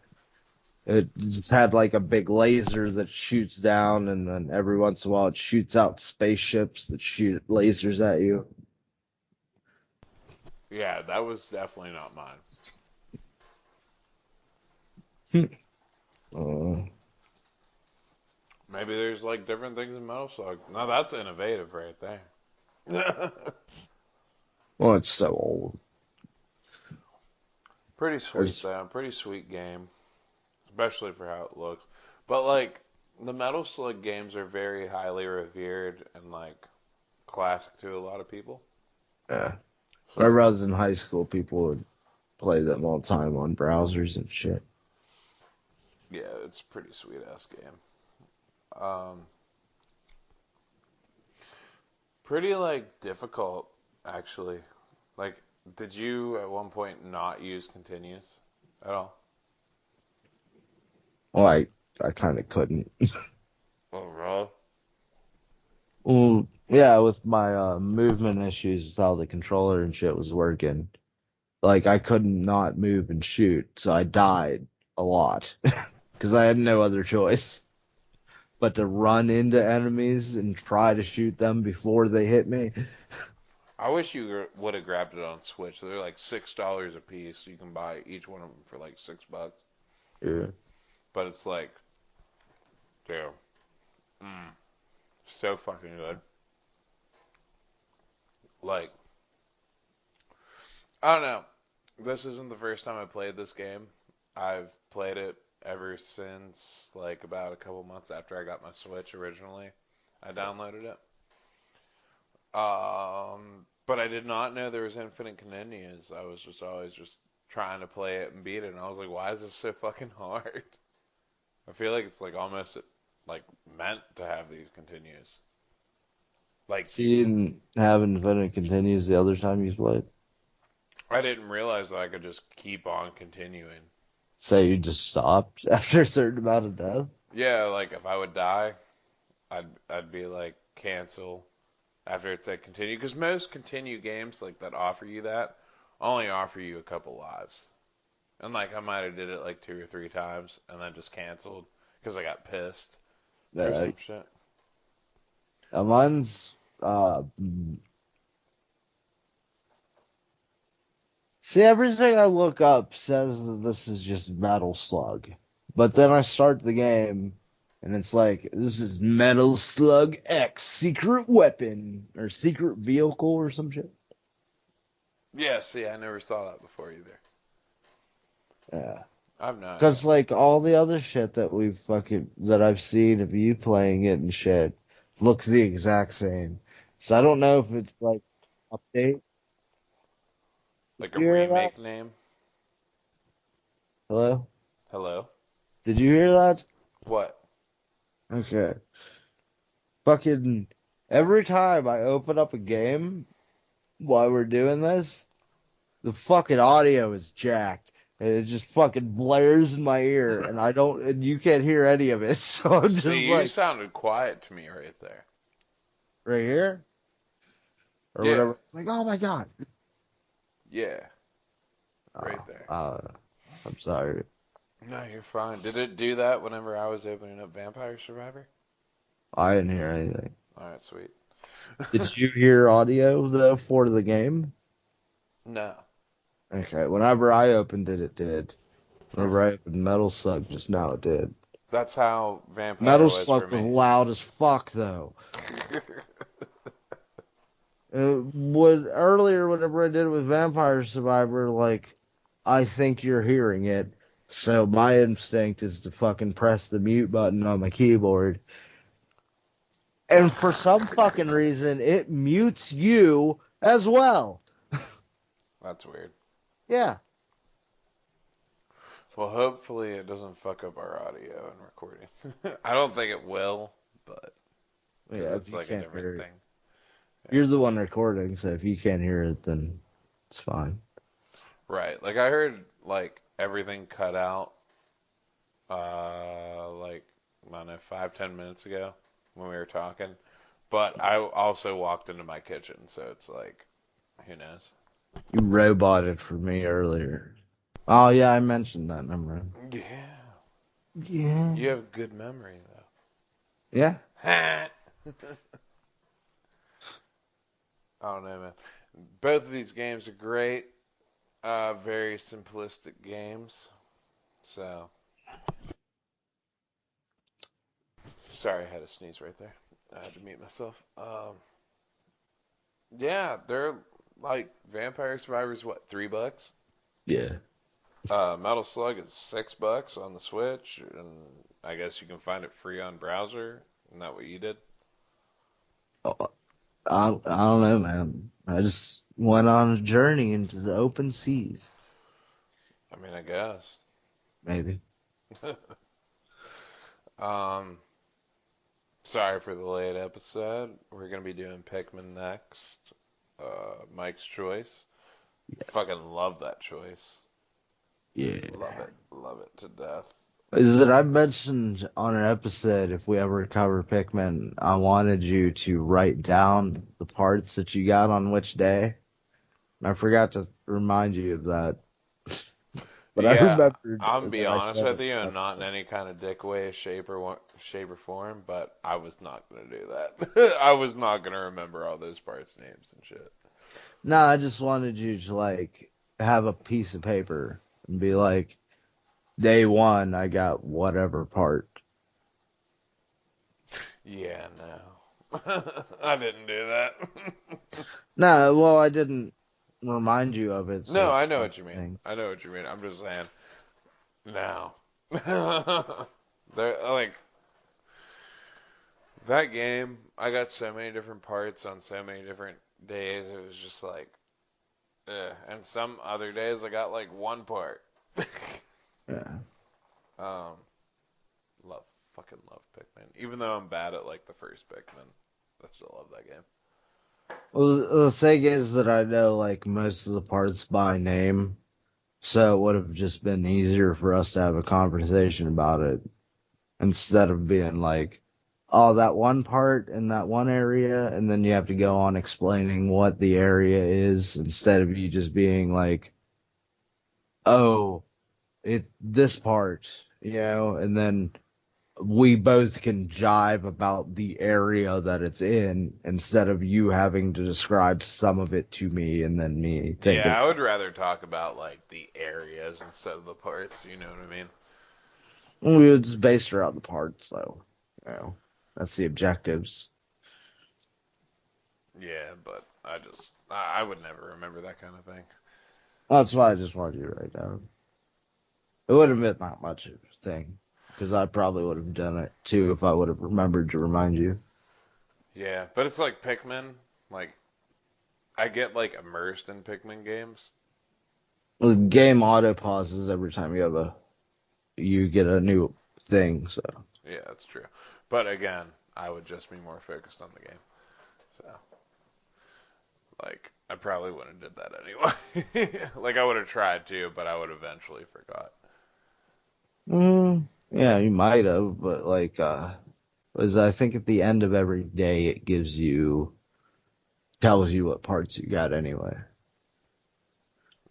It just had like a big laser that shoots down, and then every once in a while it shoots out spaceships that shoot lasers at you. Yeah, that was definitely not mine. uh, Maybe there's like different things in Metal Slug. Now that's innovative right there. well, it's so old. Pretty sweet There's, though. Pretty sweet game, especially for how it looks. But like the Metal Slug games are very highly revered and like classic to a lot of people. yeah. Whenever I was in high school, people would play them all the time on browsers and shit. Yeah, it's a pretty sweet ass game. Um, Pretty like difficult actually. Like, did you at one point not use continues at all? Well, I kind of couldn't. Oh, really? Well, yeah, with my movement issues, with how the controller and shit was working, like I couldn't not move and shoot, so I died a lot because I had no other choice but to run into enemies and try to shoot them before they hit me. I wish you would have grabbed it on Switch. They're like $6 a piece. You can buy each one of them for like $6. Yeah. But it's like, damn, mm, so fucking good. Like, I don't know. This isn't the first time I played this game. I've played it ever since like about a couple months after I got my Switch originally. I downloaded it. But I did not know there was infinite continues. I was just always just trying to play it and beat it, and I was like, why is this so fucking hard? I feel like it's like almost like meant to have these continues. Like So you didn't have Infinite Continues the other time you played? I didn't realize that I could just keep on continuing. Say you just stopped after a certain amount of death? Yeah, like if I would die, I'd be like cancel after it said continue because most continue games like that offer you that only offer you a couple lives. And like I might have did it like 2 or 3 times and then just canceled because I got pissed or Yeah. some shit. Mine's see, everything I look up says that this is just Metal Slug. But then I start the game and it's like, this is Metal Slug X secret weapon or secret vehicle or some shit. Yeah, see, I never saw that before either. Yeah. I've no idea. Because like all the other shit that that I've seen of you playing it and shit looks the exact same. So I don't know if it's like update. Did Like a you hear that? remake name? Hello? Hello? Did you hear that? What? Okay. Fucking every time I open up a game while we're doing this, the fucking audio is jacked. And it just fucking blares in my ear and and you can't hear any of it. So I'm just See, you like, sounded quiet to me right there. right here or Yeah, whatever. It's like, oh my God. yeah, right Oh, there. I'm sorry. No, you're fine. Did it do that whenever I was opening up Vampire Survivor? I didn't hear anything. Alright, sweet. Did you hear audio though for the game? No. Okay, whenever I opened it, it did. Huh. Whenever I opened Metal Slug just now, it did. That's how Vampire Metal was for Slug was me. loud as fuck though. Would earlier whenever I did it with Vampire Survivor, like I think you're hearing it, so my instinct is to fucking press the mute button on my keyboard, and for some fucking reason it mutes you as well. That's weird. Yeah, Well, hopefully it doesn't fuck up our audio and recording. I don't think it will, but because yeah. If it's you like a can't different hear it, thing. Yeah. you're the one recording, so if you can't hear it, then it's fine. Right. Like I heard like everything cut out like I don't know 5-10 minutes ago when we were talking. But I also walked into my kitchen, so it's like who knows. You roboted for me earlier. Oh yeah, I mentioned that number. Yeah. Yeah. You have good memory Yeah. though. I don't know, man. Both of these games are great. Very simplistic games. So sorry, I had a sneeze right there. I had to mute myself. Yeah, they're like Vampire Survivors. What, $3? Yeah. Metal Slug is $6 on the Switch, and I guess you can find it free on browser. Isn't that what you did? Oh, I don't know, man. I just went on a journey into the open seas. I mean, I guess. Maybe. um, Sorry for the late episode. We're gonna be doing Pikmin next. Mike's choice. Yes. Fucking love that choice. Yeah. Love it to death. Is that I mentioned on an episode, if we ever cover Pikmin, I wanted you to write down the parts that you got on which day. And I forgot to remind you of that. But I Yeah, remembered I'm gonna be that I honest said with it you, in and the not in episode. any kind of dick way, shape or form, but I was not gonna do that. I was not gonna remember all those parts' names and shit. No, I just wanted you to like have a piece of paper and be like, day one, I got whatever part. Yeah, no, I didn't do that. No, well, I didn't remind you of it, so No, it's I know not what you a mean. thing. I know what you mean. I'm just saying, no. They're like that game. I got so many different parts on so many different days. It was just like, ugh. And some other days I got like one part. Yeah. um, love, fucking love Pikmin. Even though I'm bad at like the first Pikmin, I still love that game. Well, the thing is that I know like most of the parts by name, so it would have just been easier for us to have a conversation about it instead of being like, oh, that one part in that one area, and then you have to go on explaining what the area is instead of you just being like, oh, this part, and then we both can jive about the area that it's in instead of you having to describe some of it to me and then me thinking Yeah, I would about rather talk about like the areas instead of the parts. You know what I mean? it. We would just base around the parts, though. That's the objectives. Yeah, but I would never remember that kind of thing. That's why I just wanted you to write down. It would have been not much of a thing because I probably would have done it too if I would have remembered to remind you. Yeah, but it's like Pikmin. Like I get like immersed in Pikmin games. The game auto pauses every time you get a new thing, so. Yeah, that's true. But again, I would just be more focused on the game. So, like, I probably wouldn't have did that anyway. Like, I would have tried to, but I would eventually forgot. Yeah, you might have, but like, was I think at the end of every day it tells you what parts you got anyway.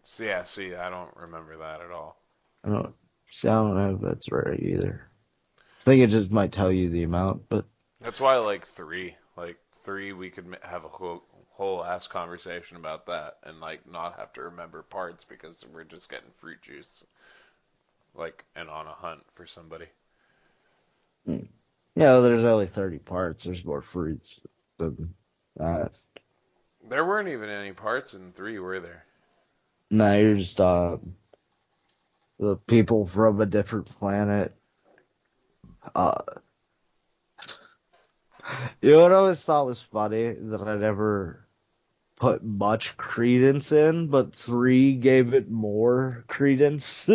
So, yeah, see, I don't remember that at all. I don't know if that's right either. I think it just might tell you the amount, but That's why I like three. Like, three, we could have a whole ass conversation about that and, like, not have to remember parts because we're just getting fruit juice, like, and on a hunt for somebody. mm, there's only 30 parts. There's more fruits than that. There weren't even any parts in three, were there? No, you're just the people from a different planet. Uh, you know what I always thought was funny that I never put much credence in, but three gave it more credence.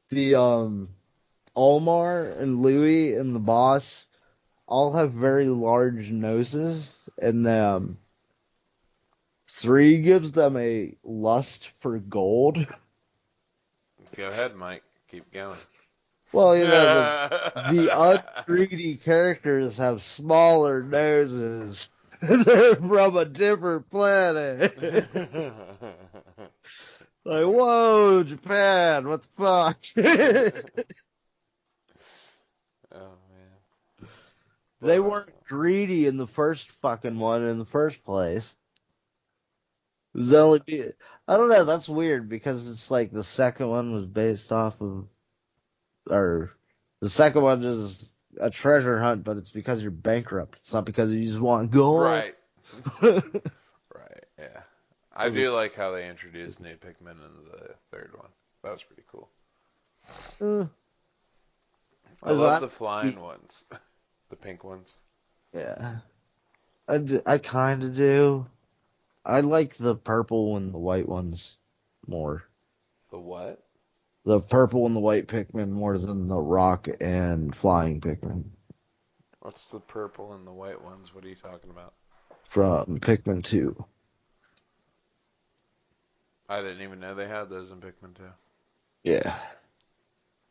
The Omar and Louis and the boss all have very large noses, and three gives them a lust for gold. Go ahead, Mike. Keep going. Well, the ungreedy characters have smaller noses. They're from a different planet. Like, whoa, Japan, what the fuck? Oh man. They But weren't greedy in the first fucking one in the first place. It was only I don't know, that's weird because it's like the second one was based off of or the second one is a treasure hunt, but it's because you're bankrupt. It's not because you just want gold. right. I Right, yeah. I was do like how they introduced new Pikmin in the third one. That was pretty cool. uh, I I love thought, the flying ones. The pink ones. yeah, I kind of do. I like the purple and the white ones more. The what? The purple and the white Pikmin more than the rock and flying Pikmin What's the purple and the white ones? What are you talking about? from Pikmin 2. I didn't even know they had those in Pikmin 2. Yeah.